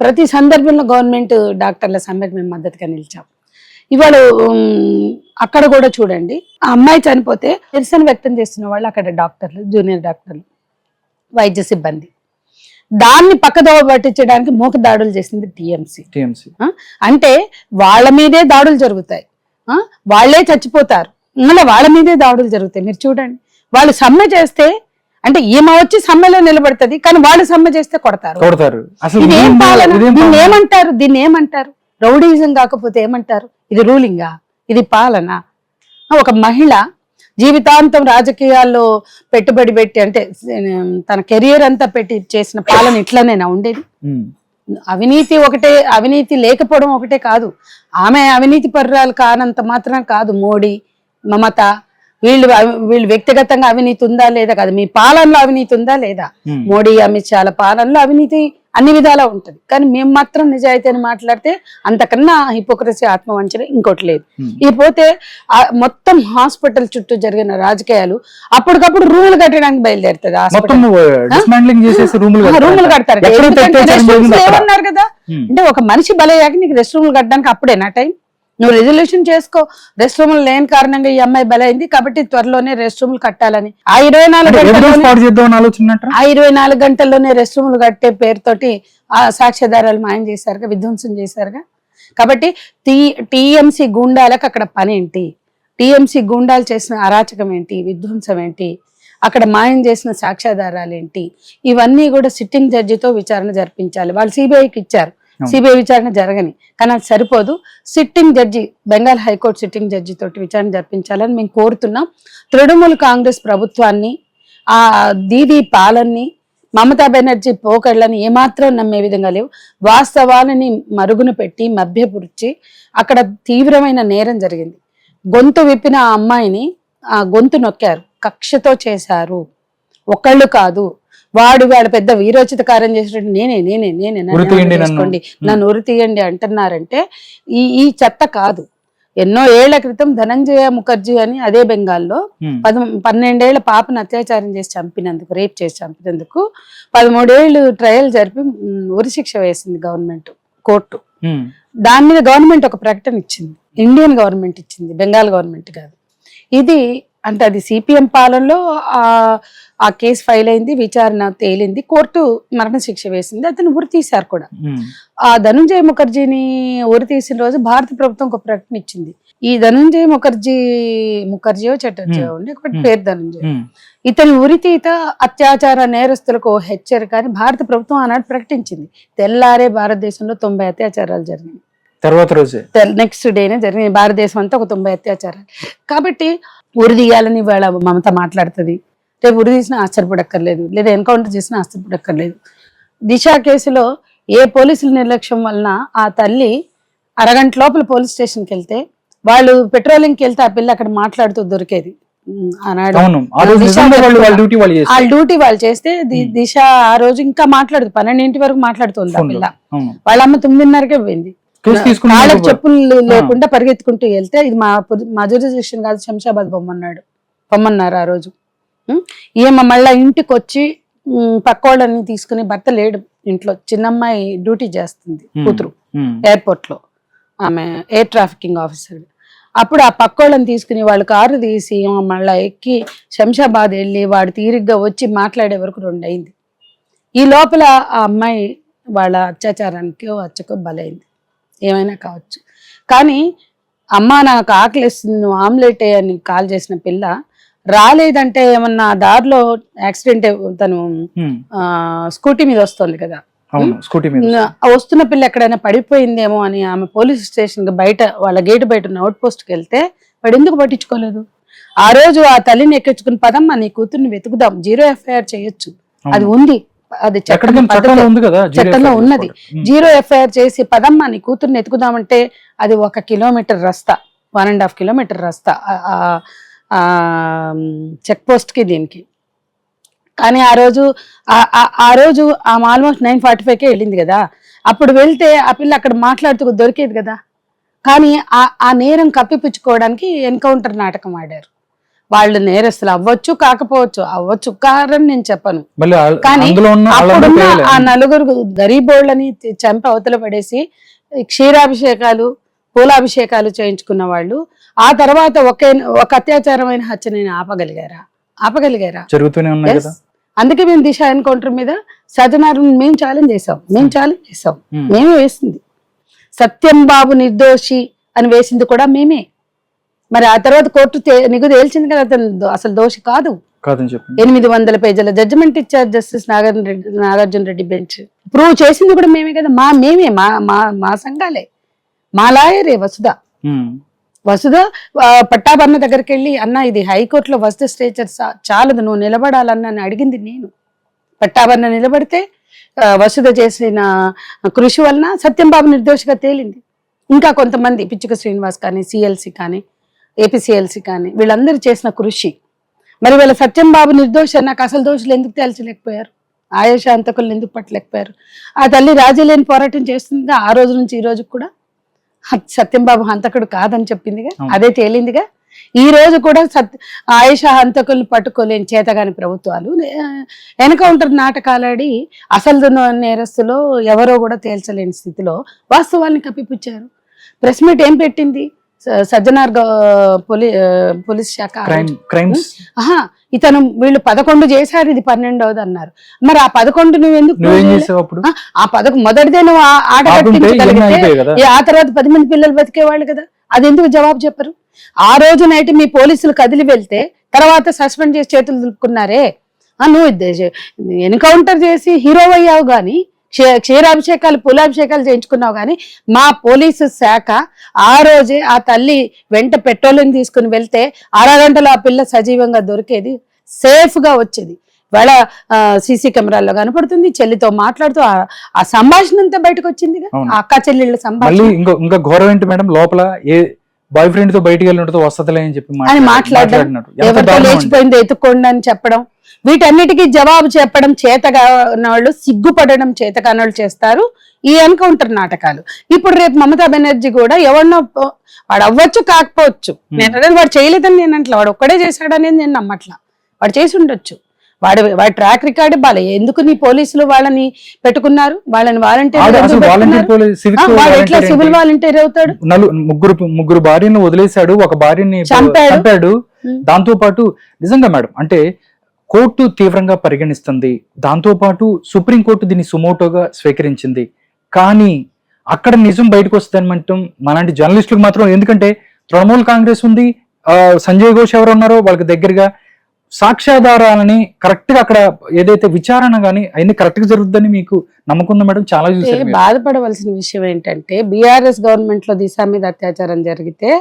ప్రతి సందర్భంలో గవర్నమెంట్ డాక్టర్ల సమ్మెకు మేము మద్దతుగా నిలిచాం. ఇవాళ అక్కడ కూడా చూడండి, ఆ అమ్మాయి చనిపోతే నిరసన వ్యక్తం చేస్తున్న వాళ్ళు అక్కడ డాక్టర్లు, జూనియర్ డాక్టర్లు, వైద్య సిబ్బంది. దాన్ని పక్కదోవ పట్టించడానికి మూక దాడులు చేసింది టీఎంసీ. అంటే వాళ్ళ మీదే దాడులు జరుగుతాయి, వాళ్ళే చచ్చిపోతారు, మళ్ళీ వాళ్ళ మీదే దాడులు జరుగుతాయి. మీరు చూడండి, వాళ్ళు సమ్మె చేస్తే అంటే ఈమె వచ్చి సమ్మెలో నిలబడుతుంది, కానీ వాళ్ళు సమ్మె చేస్తే కొడతారు. ఇదేం పాలన? దీన్ని ఏమంటారు? రౌడీజం కాకపోతే ఏమంటారు? ఇది రూలింగా? ఇది పాలన? ఒక మహిళ జీవితాంతం రాజకీయాల్లో పెట్టుబడి పెట్టి, అంటే తన కెరియర్ అంతా పెట్టి చేసిన పాలన ఇట్లనేనా ఉండేది? అవినీతి ఒకటే, అవినీతి లేకపోవడం ఒకటే కాదు, ఆమె అవినీతి పర్రాలు కానంత మాత్రం కాదు. మోడీ, మమత వీళ్ళు వ్యక్తిగతంగా అవినీతి ఉందా లేదా కాదు, మీ పాలనలో అవినీతి ఉందా లేదా? మోడీ, అమిత్ షాల పాలనలో అవినీతి అన్ని విధాలా ఉంటది, కానీ మేము మాత్రం నిజాయితీ అని మాట్లాడితే అంతకన్నా హిపోక్రసీ, ఆత్మవంచన ఇంకోటి లేదు. ఇది పోతే మొత్తం హాస్పిటల్ చుట్టూ జరిగిన రాజకీయాలు అప్పటికప్పుడు రూములు కట్టడానికి బయలుదేరుతుంది. రూములు కడతారు ఏమన్నారు కదా, అంటే ఒక మనిషి బలయ్యాక నీకు రెస్ట్ రూములు కట్టడానికి అప్పుడేనా టైం? నువ్వు రెజల్యూషన్ చేసుకో, రెస్ట్ రూములు లేని కారణంగా ఈ అమ్మాయి బలైంది కాబట్టి త్వరలోనే రెస్ట్ రూములు కట్టాలని. ఆ 24 గంటల్లోనే రెస్ట్ రూములు కట్టే పేరుతోటి ఆ సాక్ష్యాధారాలు మాయం చేశారుగా, విధ్వంసం చేశారుగా. కాబట్టి టీఎంసీ గూండాలకు అక్కడ పని ఏంటి? టీఎంసీ గూండాలు చేసిన అరాచకం ఏంటి, విధ్వంసం ఏంటి, అక్కడ మాయం చేసిన సాక్ష్యాధారాలు ఏంటి, ఇవన్నీ కూడా సిట్టింగ్ జడ్జితో విచారణ జరిపించాలి. వాళ్ళు సిబిఐకి ఇచ్చారు, సిబిఐ విచారణ జరగని, కానీ అది సరిపోదు. Sitting judge, Bengal high court sitting judge తోటి విచారణ జరిపించాలని మేము కోరుతున్నాం. తృణమూల్ కాంగ్రెస్ ప్రభుత్వాన్ని, ఆ దీదీ పాలనని, మమతా బెనర్జీ పోకళ్ళని ఏమాత్రం నమ్మే విధంగా లేవు. వాస్తవాలని మరుగున పెట్టి మభ్యపుర్చి అక్కడ తీవ్రమైన నేరం జరిగింది. గొంతు విప్పిన ఆ అమ్మాయిని ఆ గొంతు నొక్కారు, కక్షతో చేశారు, ఒకళ్ళు కాదు. వాడు పెద్ద వీరోచిత కార్యం చేసినట్టు నేనే చేసుకోండి, నన్ను ఉరి తీయండి అంటున్నారంటే ఈ చెత్త కాదు. ఎన్నో ఏళ్ల క్రితం ధనంజయ ముఖర్జీ అని అదే బెంగాల్లో 12 ఏళ్ల పాపను అత్యాచారం చేసి చంపినందుకు, రేప్ చేసి చంపినందుకు 13 ఏళ్లు ట్రయల్ జరిపి ఉరి శిక్ష వేసింది గవర్నమెంట్, కోర్టు. దాని మీద గవర్నమెంట్ ఒక ప్రకటన ఇచ్చింది, ఇండియన్ గవర్నమెంట్ ఇచ్చింది, బెంగాల్ గవర్నమెంట్ కాదు. ఇది అంటే అది సిపిఎం పాలనలో ఆ కేసు ఫైల్ అయింది, విచారణ తేలింది, కోర్టు మరణశిక్ష వేసింది, అతను ఉరి తీశారు కూడా. ఆ ధనుంజయ ముఖర్జీని ఉరి తీసిన రోజు భారత ప్రభుత్వం ఒక ప్రకటన ఇచ్చింది. ఈ ధనుంజయ ముఖర్జీయో చటర్జీయో ఉండి ఒకటి పేరు ధనుంజయ, ఇతని ఉరితీత అత్యాచార నేరస్తులకు హెచ్చరిక అని భారత ప్రభుత్వం ఆనాడు ప్రకటించింది. తెల్లారే భారతదేశంలో 90 అత్యాచారాలు జరిగినాయి. తర్వాత రోజే నెక్స్ట్ డేనే జరిగినాయి భారతదేశం అంతా, ఒక 90 అత్యాచారాలు. కాబట్టి ఉరి తీయాలని వాళ్ళ మమత మాట్లాడుతుంది. రేపు ఉరి తీసినా ఆశ్చర్యపడక్కర్లేదు, లేదా ఎన్కౌంటర్ చేసినా ఆశ్చర్యపడక్కర్లేదు. దిశ కేసులో ఏ పోలీసుల నిర్లక్ష్యం వలన ఆ తల్లి అరగంట లోపల పోలీస్ స్టేషన్కి వెళ్తే, వాళ్ళు పెట్రోలింగ్కి వెళ్తే ఆ పిల్ల అక్కడ మాట్లాడుతూ దొరికేది. ఆనాడు వాళ్ళ డ్యూటీ వాళ్ళు చేస్తే దిశ ఆ రోజు ఇంకా మాట్లాడుతూ 12 వరకు మాట్లాడుతుంది ఆ పిల్ల. వాళ్ళమ్మ 9:30కే పోయింది. వాళ్ళకి చెప్పులు లేకుండా పరిగెత్తుకుంటూ వెళ్తే, ఇది మా జ్యూరిస్డిక్షన్ కాదు, శంషాబాద్ పొమ్మన్నారు ఆ రోజు. ఈమె మళ్ళా ఇంటికి వచ్చి పక్కోళ్ళని తీసుకుని, భర్త లేడు ఇంట్లో, చిన్నమ్మాయి డ్యూటీ చేస్తుంది కూతురు ఎయిర్పోర్ట్ లో, ఆమె ఎయిర్ ట్రాఫికింగ్ ఆఫీసర్. అప్పుడు ఆ పక్కోళ్ళని తీసుకుని వాళ్ళు కారు తీసి మళ్ళా ఎక్కి శంషాబాద్ వెళ్ళి వాడు తీరిగ్గా వచ్చి మాట్లాడే వరకు 2 అయింది. ఈ లోపల ఆ అమ్మాయి వాళ్ళ అత్యాచారానికి హత్యకు బలైంది. ఏమైనా కావచ్చు, కానీ అమ్మ నాకు ఆకలిస్తుంది, నువ్వు ఆమ్లెట్ అని కాల్ చేసిన పిల్ల రాలేదంటే ఏమన్నా దారిలో యాక్సిడెంట్, తను స్కూటీ మీద వస్తుంది కదా, వస్తున్న పిల్ల ఎక్కడైనా పడిపోయిందేమో అని ఆమె పోలీస్ స్టేషన్ బయట వాళ్ళ గేట్ బయట ఉన్న అవుట్ పోస్ట్ కి వెళ్తే వాడు ఎందుకు పట్టించుకోలేదు? ఆ రోజు ఆ తల్లిని ఎక్కించుకుని, పదమ్మా నీ కూతుర్ని వెతుకుదాం, 0 FIR చేయొచ్చు, అది ఉంది, అది చట్టంలో ఉన్నది. 0 FIR చేసి పదమ్మా నీ కూతుర్ని ఎత్తుకుదామంటే అది 1 కిలోమీటర్ రస్తా, 1.5 కిలోమీటర్ రస్తా చెక్ పోస్ట్ కి దీనికి. కానీ ఆ రోజు ఆమె ఆల్మోస్ట్ 9:45కే వెళ్ళింది కదా, అప్పుడు వెళ్తే ఆ పిల్ల అక్కడ మాట్లాడుతూ దొరికేది కదా. కానీ ఆ నేరం కప్పిపుచ్చుకోవడానికి ఎన్కౌంటర్ నాటకం ఆడారు. వాళ్ళు నేరస్తులు అవ్వచ్చు, కాకపోవచ్చు, అవ్వచ్చు, కారణం నేను చెప్పను. కానీ అప్పుడున్న ఆ 4 గరీబోళ్ళని చంపి అవతల పడేసి క్షీరాభిషేకాలు, పూలాభిషేకాలు చేయించుకున్న వాళ్ళు ఆ తర్వాత ఒక అత్యాచారమైన హత్యని ఆపగలిగారా? జరుగుతూనే ఉన్నాయి కదా. అందుకే మేము దిశ ఎన్కౌంటర్ మీద సజ్జనార్ మేము ఛాలెంజ్ చేసాం, మేమే వేసింది. సత్యం బాబు నిర్దోషి అని వేసింది కూడా మేమే. మరి ఆ తర్వాత కోర్టు నిగు తేల్చింది కదా అతను అసలు దోషి కాదు. 800 పేజీల జడ్జిమెంట్ ఇచ్చారు justice Nagarjuna Reddy bench. Prove చేసింది కూడా మేమే కదా, మేమే మా సంఘాలే, మా లాయరే వసుధ పట్టాభరణ దగ్గరికి వెళ్ళి, అన్న ఇది హైకోర్టులో వసుధ స్టేచర్ చాలదు, నువ్వు నిలబడాలన్న అడిగింది నేను. పట్టాభరణ నిలబడితే వసుధ చేసిన కృషి వలన సత్యంబాబు నిర్దోషిగా తేలింది. ఇంకా కొంతమంది పిచ్చుక శ్రీనివాస్ కానీ, సిఎల్సి కానీ, ఏపీసీఎల్సి కానీ, వీళ్ళందరూ చేసిన కృషి. మరి వీళ్ళ సత్యంబాబు నిర్దోషి, నాకు అసలు దోషులు ఎందుకు తేల్చలేకపోయారు? ఆయేషా హంతకులను ఎందుకు పట్టలేకపోయారు? ఆ తల్లి రాజీ లేని పోరాటం చేస్తుందిగా, ఆ రోజు నుంచి ఈ రోజు కూడా సత్యంబాబు హంతకుడు కాదని చెప్పిందిగా, అదే తేలిందిగా. ఈ రోజు కూడా ఆయేషా హంతకులను పట్టుకోలేని చేతగాని ప్రభుత్వాలు ఎన్కౌంటర్ నాటకాలాడి అసలు నేరస్తులో ఎవరో కూడా తేల్చలేని స్థితిలో వాస్తవాల్ని కప్పిపుచ్చారు. ప్రెస్ మీట్ ఏం పెట్టింది సజ్జనార్ పోలీస్ శాఖ? ఇతను వీళ్ళు 11 చేశారు, ఇది 12వది అన్నారు. మరి ఆ 11 నువ్వు ఎందుకు? ఆ 11 మొదటిదే నువ్వు ఆట కట్టించగలిగితే ఆ తర్వాత 10 మంది పిల్లలు బతికేవాళ్ళు కదా, అది ఎందుకు జవాబు చెప్పరు? ఆ రోజు నైట్ మీ పోలీసులు కదిలి వెళ్తే తర్వాత సస్పెండ్ చేసి చేతులు దులుపుకున్నారే, నువ్వు ఎన్కౌంటర్ చేసి హీరో అయ్యావు గాని, క్షీరాభిషేకాలు పూలాభిషేకాలు చేయించుకున్నావు కానీ, మా పోలీసు శాఖ ఆ రోజే ఆ తల్లి వెంట పెట్రోలింగ్ తీసుకుని వెళ్తే అరగంటలో ఆ పిల్ల సజీవంగా దొరికేది, సేఫ్ గా వచ్చేది. వాళ్ళ సీసీ కెమెరాల్లో కనపడుతుంది, చెల్లితో మాట్లాడుతూ ఆ సంభాషణ అంతా బయటకు వచ్చింది, అక్క చెల్లెళ్ళ సంభాషణ. ఇంకా ఘోరం ఏంటి మేడం, లోపల ఏ బాయ్ ఫ్రెండ్ తో బయటికి వెళ్ళినట్టు వస్తలే అని చెప్పి అని మాట్లాడడం, ఎవరితో లేచిపోయిందో ఎత్తుకోండి అని చెప్పడం, వీటన్నిటికీ జవాబు చెప్పడం చేతగానోళ్ళు, సిగ్గుపడడం చేతగానోళ్ళు చేస్తారు ఈ ఎన్కౌంటర్ నాటకాలు. ఇప్పుడు రేపు మమతా బెనర్జీ కూడా ఎవరినో, వాడు అవ్వచ్చు కాకపోవచ్చు, నేను వాడు చేయలేదని నేను అంటలా, వాడు ఒక్కడే చేశాడనేది నేను నమ్మట్లా, వాడు చేసి ఉండొచ్చు. వాడి ట్రాక్ రికార్డు బాలే. ఎందుకు నీ పోలీసులు వాళ్ళని పెట్టుకున్నారు? వాళ్ళని వాలంటీర్ ఎట్లా సివిల్ వాలంటీర్ అవుతాడు? ముగ్గురు భార్యను వదిలేశాడు, ఒక భార్యని చంపాడు, దాంతో పాటు నిజంగా మేడం అంటే కోర్టు తీవ్రంగా పరిగణిస్తుంది, దాంతో పాటు సుప్రీంకోర్టు దీన్ని సుమోటోగా స్వీకరించింది. కానీ అక్కడ నిజం బయటకు వస్తుందని అంటాం మనలాంటి జర్నలిస్టులకు మాత్రం, ఎందుకంటే తృణమూల్ కాంగ్రెస్ ఉంది, సంజయ్ ఘోష్ ఎవరు ఉన్నారో వాళ్ళకి దగ్గరగా సాక్ష్యాధారాలని కరెక్ట్ గా అక్కడ ఏదైతే విచారణ గానీ అన్ని కరెక్ట్ గా జరుగుతుందని మీకు నమ్మకం ఉందా మేడం? చాలా చూసారు మీరు. బాధపడవలసిన విషయం ఏంటంటే బీఆర్ఎస్ గవర్నమెంట్ లో దిశ మీద అత్యాచారం జరిగితే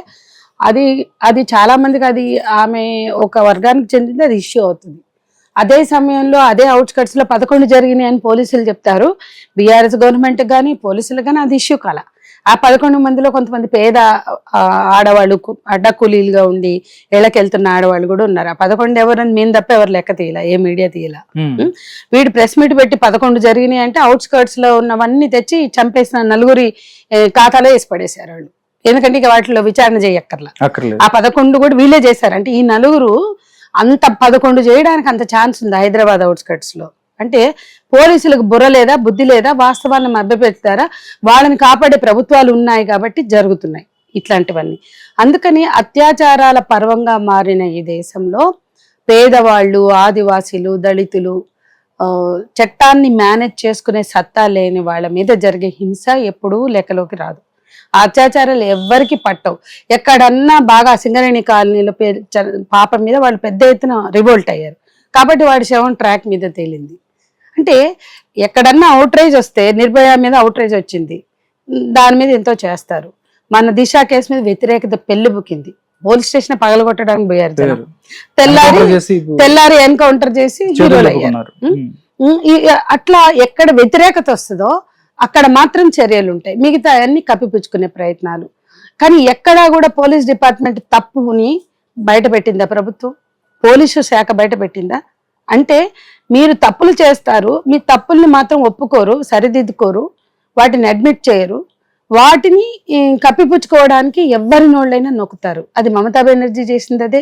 అది చాలా మందికి అది ఆమె ఒక వర్గానికి చెందింది, అది ఇష్యూ అవుతుంది. అదే సమయంలో అదే అవుట్స్కట్స్ లో 11 జరిగినాయి అని పోలీసులు చెప్తారు. బీఆర్ఎస్ గవర్నమెంట్ కానీ పోలీసులు కానీ అది ఇష్యూ కాల. ఆ 11 మందిలో కొంతమంది పేద ఆడవాళ్ళు అడ్డకూలీలుగా ఉండి ఇళ్ళకెళ్తున్న ఆడవాళ్ళు కూడా ఉన్నారు. ఆ 11 ఎవరని మేము తప్ప ఎవరు లెక్క తీయాల, ఏ మీడియా తీయాల. వీడు ప్రెస్ మీట్ పెట్టి 11 జరిగినాయి అంటే అవుట్స్కట్స్ లో ఉన్నవన్నీ తెచ్చి చంపేసిన నలుగురి ఖాతాలో వేసి పడేశారు వాళ్ళు. ఎందుకంటే ఇక వాటిలో విచారణ చేయక్కర్లా. ఆ 11 కూడా వీళ్ళే చేశారు. అంటే ఈ నలుగురు అంత 11 చేయడానికి అంత ఛాన్స్ ఉంది హైదరాబాద్ అవుట్స్కట్స్ లో. అంటే పోలీసులకు బుర్ర లేదా, బుద్ధి లేదా, వాస్తవాలను మభ్యపెడతారా? వాళ్ళని కాపాడే ప్రభుత్వాలు ఉన్నాయి కాబట్టి జరుగుతున్నాయి ఇట్లాంటివన్నీ. అందుకని అత్యాచారాల పర్వంగా మారిన ఈ దేశంలో పేదవాళ్ళు, ఆదివాసీలు, దళితులు, చట్టాన్ని మేనేజ్ చేసుకునే సత్తా లేని వాళ్ళ మీద జరిగే హింస ఎప్పుడూ లెక్కలోకి రాదు. అత్యాచారాలు ఎవ్వరికి పట్టవు. ఎక్కడన్నా బాగా సింగరేణి కాలనీలో పాప మీద వాళ్ళు పెద్ద ఎత్తున రివోల్ట్ అయ్యారు కాబట్టి వాడి శవం ట్రాక్ మీద తేలింది. అంటే ఎక్కడన్నా అవుట్రేజ్ వస్తే, నిర్భయ మీద అవుట్రేజ్ వచ్చింది, దాని మీద ఎంతో చేస్తారు. మన దిశ కేసు మీద వ్యతిరేకత పెళ్లిబుకింది, పోలీస్ స్టేషన్ పగలగొట్టడానికి పోయారు జనం. తెల్లారి ఎన్కౌంటర్ చేసి హీరోలు అయ్యారు. అట్లా ఎక్కడ వ్యతిరేకత వస్తుందో అక్కడ మాత్రం చర్యలు ఉంటాయి, మిగతా అన్ని కప్పిపుచ్చుకునే ప్రయత్నాలు. కానీ ఎక్కడా కూడా పోలీస్ డిపార్ట్మెంట్ తప్పుని బయట పెట్టిందా ప్రభుత్వం? పోలీసు శాఖ బయట పెట్టిందా? అంటే మీరు తప్పులు చేస్తారు, మీ తప్పుల్ని మాత్రం ఒప్పుకోరు, సరిదిద్దుకోరు, వాటిని అడ్మిట్ చేయరు, వాటిని కప్పిపుచ్చుకోవడానికి ఎవరి నోళ్ళైనా నొక్కుతారు. అది మమతా బెనర్జీ చేసింది అదే,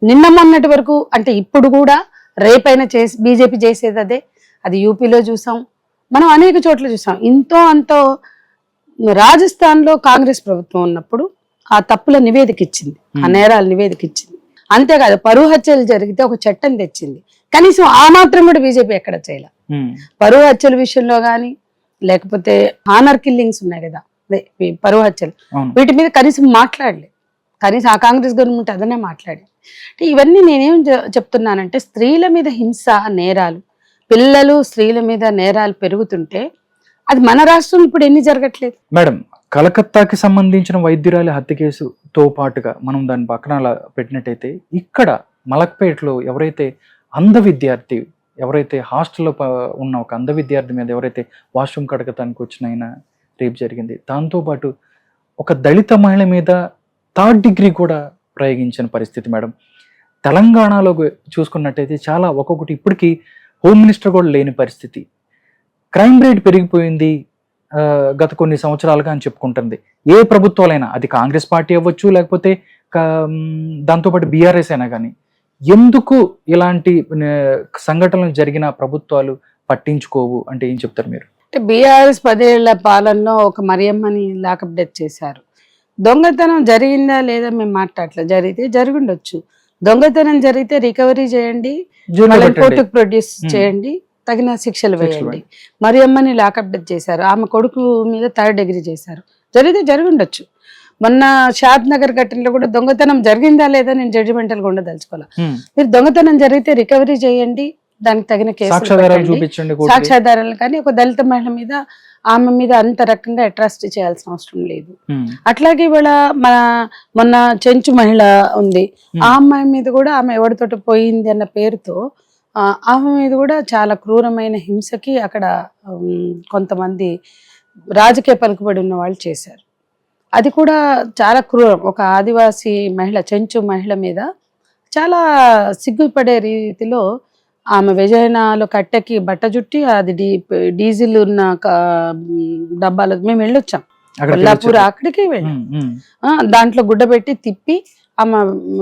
నిన్న మొన్నటి వరకు అంటే ఇప్పుడు కూడా రేపైనా చేసి బీజేపీ చేసేది అదే. అది యూపీలో చూసాం, మనం అనేక చోట్ల చూసాం. ఇంతో అంతో రాజస్థాన్ లో కాంగ్రెస్ ప్రభుత్వం ఉన్నప్పుడు ఆ తప్పుల నివేదిక ఇచ్చింది, ఆ నేరాల నివేదిక ఇచ్చింది. అంతేకాదు పరువు హత్యలు జరిగితే ఒక చట్టం తెచ్చింది. కనీసం ఆ మాత్రం కూడా బీజేపీ ఎక్కడ చేయాల. పరువు హత్యల విషయంలో గానీ, లేకపోతే హానర్ కిల్లింగ్స్ ఉన్నాయి కదా, పరువు హత్యలు, వీటి మీద కనీసం మాట్లాడలేదు. కనీసం ఆ కాంగ్రెస్ గవర్నమెంట్ అదనే మాట్లాడేది. అంటే ఇవన్నీ నేనేం చెప్తున్నానంటే, స్త్రీల మీద హింస, నేరాలు, పిల్లలు, స్త్రీల మీద నేరాలు పెరుగుతుంటే అది మన రాష్ట్రంలో ఇప్పుడు ఎన్ని జరగట్లేదు మేడం? కలకత్తాకి సంబంధించిన వైద్యురాలి హత్య కేసుతో పాటుగా మనం దాని పక్కన అలా పెట్టినట్టయితే, ఇక్కడ మలక్పేటలో ఎవరైతే అంధ విద్యార్థి, ఎవరైతే హాస్టల్లో ఉన్న ఒక అంధ విద్యార్థి మీద ఎవరైతే వాష్రూమ్ కడగటానికి వచ్చిన ఆయన రేపు జరిగింది. దాంతోపాటు ఒక దళిత మహిళ మీద 3rd డిగ్రీ కూడా ప్రయోగించిన పరిస్థితి మేడం. తెలంగాణలో చూసుకున్నట్టయితే చాలా ఒక్కొక్కటి ఇప్పటికీ హోమ్ మినిస్టర్ కూడా లేని పరిస్థితి. క్రైమ్ రేట్ పెరిగిపోయింది గత కొన్ని సంవత్సరాలుగా అని చెప్పుకుంటుంది. ఏ ప్రభుత్వాలైనా, అది కాంగ్రెస్ పార్టీ అవ్వచ్చు, లేకపోతే దాంతోపాటు బీఆర్ఎస్ అయినా కానీ, ఎందుకు ఇలాంటి సంఘటనలు జరిగిన ప్రభుత్వాలు పట్టించుకోవు అంటే ఏం చెప్తారు మీరు? అంటే బీఆర్ఎస్ 10 ఏళ్ల పాలనలో ఒక మరియమ్మని లాకప్ డెత్ చేశారు. దొంగతనం జరిగిందా లేదా మేము మాట్లాడలేదు, జరిగితే జరిగిండొచ్చు. దొంగతనం జరిగితే రికవరీ చేయండి, కోర్టుకు ప్రొడ్యూస్ చేయండి, తగిన శిక్షలు వేయండి. మరియమ్మని లాకప్ డెత్ చేశారు, ఆమె కొడుకు మీద 3rd డిగ్రీ చేశారు, జరిగితే జరిగిండొచ్చు. మొన్న షాద్ నగర్ ఘటనలో కూడా దొంగతనం జరిగిందా లేదా నేను జడ్జిమెంటల్ గా ఉండదలుచుకోవాలి. మీరు దొంగతనం జరిగితే రికవరీ చేయండి, దానికి తగిన కేసు సాక్ష్యాధారాలు. కానీ ఒక దళిత మహిళ మీద, ఆమె మీద అంత రకంగా అట్రాసిటీ చేయాల్సిన అవసరం లేదు. అట్లాగే ఇవాళ మొన్న చెంచు మహిళ ఉంది, ఆ అమ్మాయి మీద కూడా ఆమె ఎవరితోటి పోయింది అన్న పేరుతో ఆమె మీద కూడా చాలా క్రూరమైన హింసకి అక్కడ కొంతమంది రాజకీయ పలుకుబడి ఉన్న వాళ్ళు చేశారు. అది కూడా చాలా క్రూరం. ఒక ఆదివాసీ మహిళ, చెంచు మహిళ మీద చాలా సిగ్గుపడే రీతిలో ఆమె వెజైనాలో కట్టెకి బట్ట చుట్టి, అది డీజిల్ ఉన్న డబ్బాలు మేము వెళ్ళొచ్చాం, కొల్లాపూర్ అక్కడికి వెళ్ళాం, దాంట్లో గుడ్డ పెట్టి తిప్పి ఆమె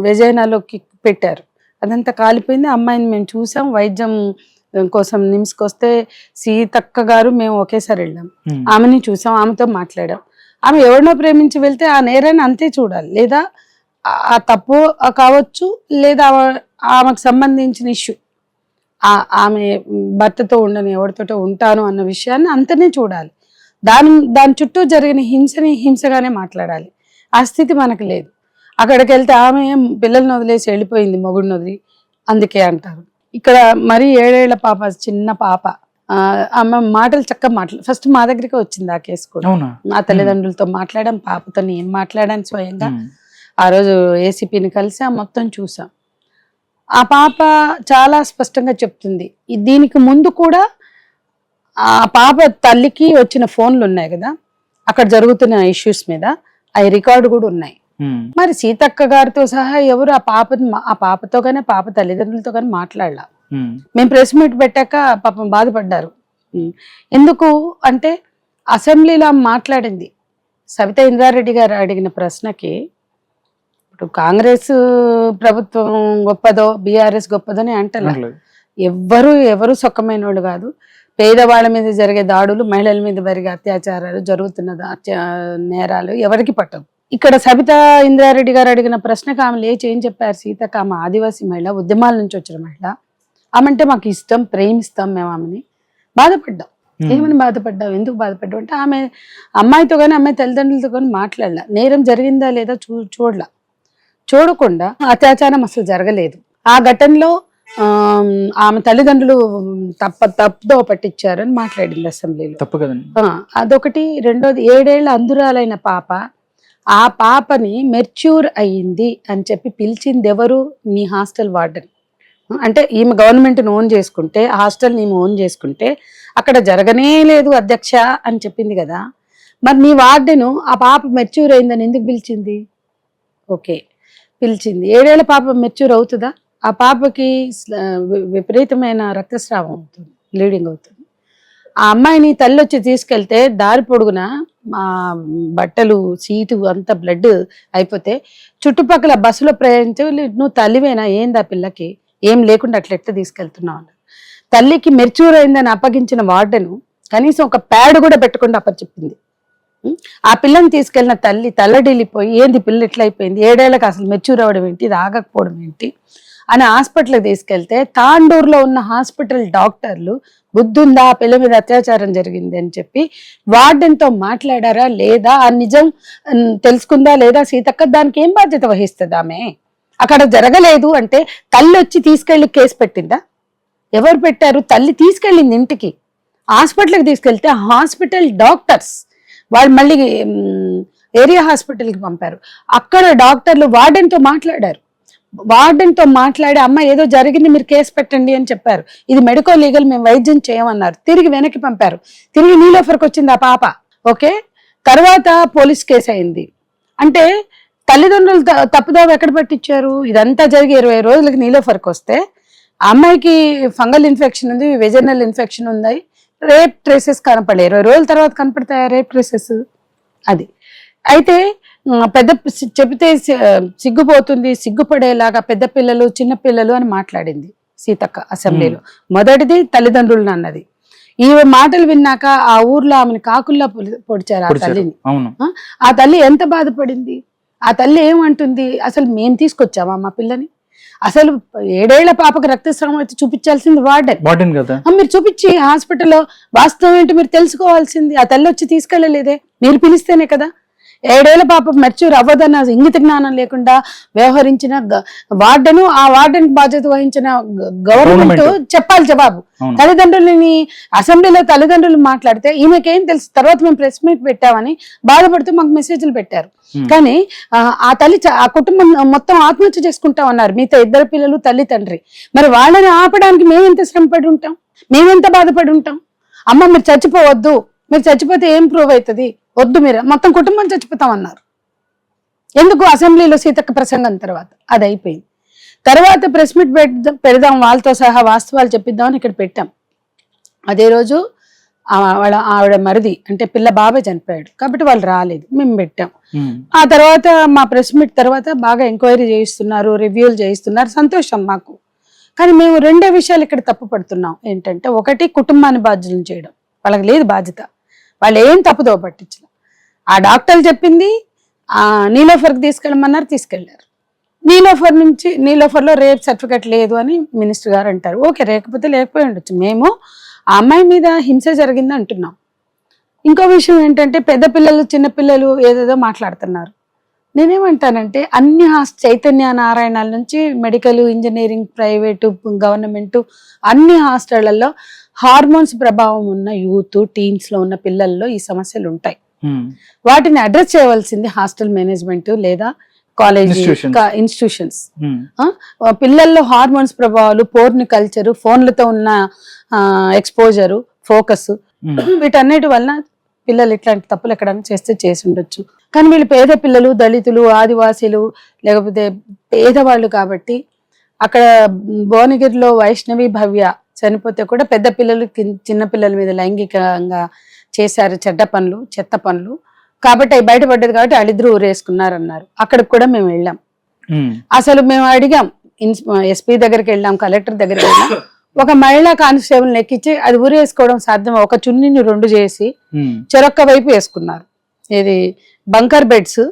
వెజైనాలోకి పెట్టారు. అదంతా కాలిపోయింది. అమ్మాయిని మేము చూసాం, వైద్యం కోసం నిమ్స్కి వస్తే సీతక్క గారు మేము ఒకేసారి వెళ్ళాం, ఆమెని చూసాం, ఆమెతో మాట్లాడాం. ఆమె ఎవరినో ప్రేమించి వెళ్తే ఆ నేరాన్ని అంతే చూడాలి, లేదా ఆ తప్పు కావచ్చు, లేదా ఆమెకు సంబంధించిన ఇష్యూ, ఆమె భర్తతో ఉండని ఎవరితోటో ఉంటాను అన్న విషయాన్ని అంతనే చూడాలి. దాని చుట్టూ జరిగిన హింసని హింసగానే మాట్లాడాలి. ఆ స్థితి మనకు లేదు. అక్కడికి వెళ్తే ఆమె పిల్లల్ని వదిలేసి వెళ్ళిపోయింది మొగుడిని వదిలి, అందుకే అంటారు. ఇక్కడ మరి 7 ఏళ్ల పాప, చిన్న పాప, ఆమె మాటలు చక్కగా ఫస్ట్ మా దగ్గరికి వచ్చింది ఆ కేసు కూడా. మా తల్లిదండ్రులతో మాట్లాడాం, పాపతో నేను మాట్లాడాను స్వయంగా. ఆ రోజు ఏసీపీని కలిసి మొత్తం చూసాం. ఆ పాప చాలా స్పష్టంగా చెప్తుంది. దీనికి ముందు కూడా ఆ పాప తల్లికి వచ్చిన ఫోన్లు ఉన్నాయి కదా, అక్కడ జరుగుతున్న ఇష్యూస్ మీద అవి రికార్డు కూడా ఉన్నాయి. మరి సీతక్క గారితో సహా ఎవరు ఆ పాపతో కానీ పాప తల్లిదండ్రులతో కానీ మాట్లాడలా. మేము ప్రెస్ మీట్ పెట్టాక పాపం బాధపడ్డారు. ఎందుకు అంటే అసెంబ్లీలో మాట్లాడింది. సబితా ఇంద్రారెడ్డి గారు అడిగిన ప్రశ్నకి, ఇప్పుడు కాంగ్రెస్ ప్రభుత్వం గొప్పదో బీఆర్ఎస్ గొప్పదని అంటలా. ఎవరు సొక్కమైన వాళ్ళు కాదు. పేదవాళ్ళ మీద జరిగే దాడులు, మహిళల మీద జరిగే అత్యాచారాలు, జరుగుతున్న నేరాలు ఎవరికి పట్టవు. ఇక్కడ సబితా ఇంద్రారెడ్డి గారు అడిగిన ప్రశ్నకు ఆమె లేచి ఏం చెప్పారు, సీతక్క ఆమె ఆదివాసీ మహిళ, ఉద్యమాల నుంచి వచ్చిన మహిళ, ఆమె అంటే మాకు ఇష్టం, ప్రేమిస్తాం మేము ఆమెని. బాధపడ్డాం. ఏమని బాధపడ్డావు, ఎందుకు బాధపడ్డావు అంటే ఆమె అమ్మాయితో కానీ అమ్మాయి తల్లిదండ్రులతో కానీ మాట్లాడలా. నేరం జరిగిందా లేదా చూడలా. చూడకుండా అత్యాచారం అసలు జరగలేదు. ఆ ఘటనలో ఆమె తల్లిదండ్రులు తప్పుదో పట్టించారని మాట్లాడింది అసెంబ్లీలో. తప్పు కదండి. అదొకటి. రెండోది, 7 ఏళ్ల అందురాలైన పాప, ఆ పాపని మెచ్యూర్ అయ్యింది అని చెప్పి పిలిచింది ఎవరు? నీ హాస్టల్ వార్డెన్. అంటే ఈమె గవర్నమెంట్ని ఓన్ చేసుకుంటే, హాస్టల్ని ఈమె ఓన్ చేసుకుంటే అక్కడ జరగనే లేదు అధ్యక్ష అని చెప్పింది కదా. మరి నీ వార్డెను ఆ పాప మెచ్యూర్ అయిందని ఎందుకు పిలిచింది? ఓకే, పిలిచింది. 7 ఏళ్ల పాప మెచ్యూర్ అవుతుందా? ఆ పాపకి విపరీతమైన రక్తస్రావం అవుతుంది, బ్లీడింగ్ అవుతుంది. ఆ అమ్మాయిని తల్లి వచ్చి తీసుకెళ్తే దారి పొడుగున బట్టలు, సీటు అంతా బ్లడ్ అయిపోతే చుట్టుపక్కల బస్సులో ప్రయాణించే నువ్వు తల్లివేనా, ఏంది ఆ పిల్లకి ఏం లేకుండా అట్లా ఎట్లా తీసుకెళ్తున్నావు అన్నారు. తల్లికి మెచ్యూర్ అయిందని అప్పగించిన వార్డెను కనీసం ఒక ప్యాడ్ కూడా పెట్టకుండా అప్పచెప్పింది. ఆ పిల్లని తీసుకెళ్లిన తల్లి తల్లడిల్లిపోయి, ఏంది పిల్ల ఎట్లా అయిపోయింది, 7 ఏళ్ళకి అసలు మెచ్యూర్ అవ్వడం ఏంటి, ఇది ఆగకపోవడం ఏంటి అని హాస్పిటల్కి తీసుకెళ్తే, తాండూరులో ఉన్న హాస్పిటల్ డాక్టర్లు బుద్ధుందా, పిల్ల మీద అత్యాచారం జరిగింది అని చెప్పి వార్డెన్తో మాట్లాడారా లేదా, ఆ నిజం తెలుసుకుందా లేదా సీతక్క? దానికి ఏం బాధ్యత వహిస్తుంది ఆమె? అక్కడ జరగలేదు అంటే తల్లి వచ్చి తీసుకెళ్లి కేసు పెట్టిందా? ఎవరు పెట్టారు? తల్లి తీసుకెళ్ళింది ఇంటికి, హాస్పిటల్కి తీసుకెళ్తే హాస్పిటల్ డాక్టర్స్ వాళ్ళు మళ్ళీ ఏరియా హాస్పిటల్కి పంపారు. అక్కడ డాక్టర్లు వార్డెన్తో మాట్లాడారు. వార్డెన్తో మాట్లాడి అమ్మ ఏదో జరిగింది, మీరు కేసు పెట్టండి అని చెప్పారు. ఇది మెడికో లీగల్, మేము వైద్యం చేయమన్నారు. తిరిగి వెనక్కి పంపారు. తిరిగి నీలోఫర్కి వచ్చింది ఆ పాప. ఓకే, తర్వాత పోలీస్ కేసు అయింది. అంటే తల్లిదండ్రులు తప్పుదోవ ఎక్కడ పట్టించారు? ఇదంతా జరిగి 20 రోజులకి నీలోఫర్కి వస్తే అమ్మాయికి ఫంగల్ ఇన్ఫెక్షన్ ఉంది, వెజనల్ ఇన్ఫెక్షన్ ఉంది, రేప్ ట్రేసెస్ కనపడలే. 20 రోజుల తర్వాత కనపడతాయా రేప్ ట్రేసెస్? అది అయితే పెద్ద చెబితే సిగ్గుపోతుంది, సిగ్గుపడేలాగా పెద్ద పిల్లలు చిన్న పిల్లలు అని మాట్లాడింది సీతక్క అసెంబ్లీలో. మొదటిది తల్లిదండ్రులను అన్నది. ఈ మాటలు విన్నాక ఆ ఊర్లో ఆమెను కాకుల్లా పొడిచారు ఆ తల్లిని. ఆ తల్లి ఎంత బాధపడింది? ఆ తల్లి ఏమంటుంది, అసలు మేము తీసుకొచ్చామా మా పిల్లని? అసలు 7 ఏళ్ల పాపకు రక్తస్రావం అయితే చూపించాల్సింది వార్డెన్ కదా. మీరు చూపించి హాస్పిటల్లో వాస్తవం ఏంటి మీరు తెలుసుకోవాల్సింది. ఆ తల్లి వచ్చి తీసుకెళ్లలేదే, మీరు పిలిస్తేనే కదా. 7 ఏళ్ల పాప మెచ్యూర్ అవ్వదన్న ఇంగిత జ్ఞానం లేకుండా వ్యవహరించిన వార్డెను, ఆ వార్డెన్ బాధ్యత వహించిన గవర్నమెంట్ చెప్పాలి జవాబు. తల్లిదండ్రులని అసెంబ్లీలో తల్లిదండ్రులు మాట్లాడితే ఈమెకేం తెలుసు, తర్వాత మేము ప్రెస్ మీట్ పెట్టామని బాధపడుతూ మాకు మెసేజ్లు పెట్టారు. కానీ ఆ తల్లి ఆ కుటుంబం మొత్తం ఆత్మహత్య చేసుకుంటామన్నారు, మిగతా 2 పిల్లలు తల్లి తండ్రి. మరి వాళ్ళని ఆపడానికి మేమెంత శ్రమపడి ఉంటాం, మేమెంత బాధపడి ఉంటాం. అమ్మ మీరు చచ్చిపోవద్దు, మీరు చచ్చిపోతే ఏం ప్రూవ్ అవుతుంది, వద్దు మీరు మొత్తం కుటుంబం చచ్చిపోతామన్నారు. ఎందుకు? అసెంబ్లీలో సీతక్క ప్రసంగం తర్వాత అది అయిపోయింది. తర్వాత ప్రెస్ మీట్ పెడదాం వాళ్ళతో సహా వాస్తవాలు చెప్పిద్దామని ఇక్కడ పెట్టాం. అదే రోజు ఆవిడ మరిది అంటే పిల్ల బాబాయ్ చనిపోయాడు కాబట్టి వాళ్ళు రాలేదు, మేము పెట్టాం. ఆ తర్వాత మా ప్రెస్ మీట్ తర్వాత బాగా ఎంక్వైరీ చేయిస్తున్నారు, రివ్యూలు చేయిస్తున్నారు, సంతోషం మాకు. కానీ మేము 2 విషయాలు ఇక్కడ తప్పు పడుతున్నాం. ఏంటంటే, ఒకటి కుటుంబాన్ని బాధ్యులను చేయడం, వాళ్ళకి లేదు బాధ్యత, వాళ్ళు ఏం తప్పుదో పట్టించిన. ఆ డాక్టర్లు చెప్పింది నీలోఫర్కి తీసుకెళ్ళమన్నారు, తీసుకెళ్లారు. నీలోఫర్లో రేప్ సర్టిఫికేట్ లేదు అని మినిస్టర్ గారు అంటారు. ఓకే, లేకపోయి ఉండొచ్చు. మేము ఆ అమ్మాయి మీద హింస జరిగింది అంటున్నాం. ఇంకో విషయం ఏంటంటే పెద్ద పిల్లలు చిన్న పిల్లలు ఏదేదో మాట్లాడుతున్నారు. నేనేమంటానంటే అన్ని చైతన్య నారాయణాల నుంచి మెడికల్, ఇంజనీరింగ్, ప్రైవేటు, గవర్నమెంట్ అన్ని హాస్టళ్లలో హార్మోన్స్ ప్రభావం ఉన్న యూత్, టీన్స్ లో ఉన్న పిల్లల్లో ఈ సమస్యలు ఉంటాయి. వాటిని అడ్రస్ చేయవలసింది హాస్టల్ మేనేజ్మెంట్ లేదా కాలేజ్ ఇన్స్టిట్యూషన్స్. పిల్లల్లో హార్మోన్స్ ప్రభావాలు, పోర్న్ కల్చరు, ఫోన్లతో ఉన్న ఎక్స్పోజరు, ఫోకస్, వీటన్నిటి వలన పిల్లలు ఇట్లాంటి తప్పులు ఎక్కడైనా చేసి ఉండొచ్చు. కానీ వీళ్ళు పేద పిల్లలు, దళితులు, ఆదివాసీలు, లేకపోతే పేదవాళ్ళు కాబట్టి అక్కడ భువనగిరిలో వైష్ణవి భవ్య చనిపోతే కూడా పెద్ద పిల్లలు చిన్న పిల్లల మీద లైంగికంగా చేశారు చెడ్డ పనులు, చెత్త పనులు, కాబట్టి అవి బయటపడ్డది కాబట్టి వాళ్ళిద్దరూ ఊరేసుకున్నారన్నారు. అక్కడికి కూడా మేము వెళ్ళాం. అసలు మేము అడిగాం, ఎస్పీ దగ్గరికి వెళ్ళాం, కలెక్టర్ దగ్గరికి వెళ్ళాం. ఒక మహిళా కానిస్టేబుల్ ఎక్కించి అది ఊరేసుకోవడం సాధ్యం, ఒక చున్నీని 2 చేసి చెరొక్క వైపు వేసుకున్నారు. ఇది బంకర్ బెడ్స్,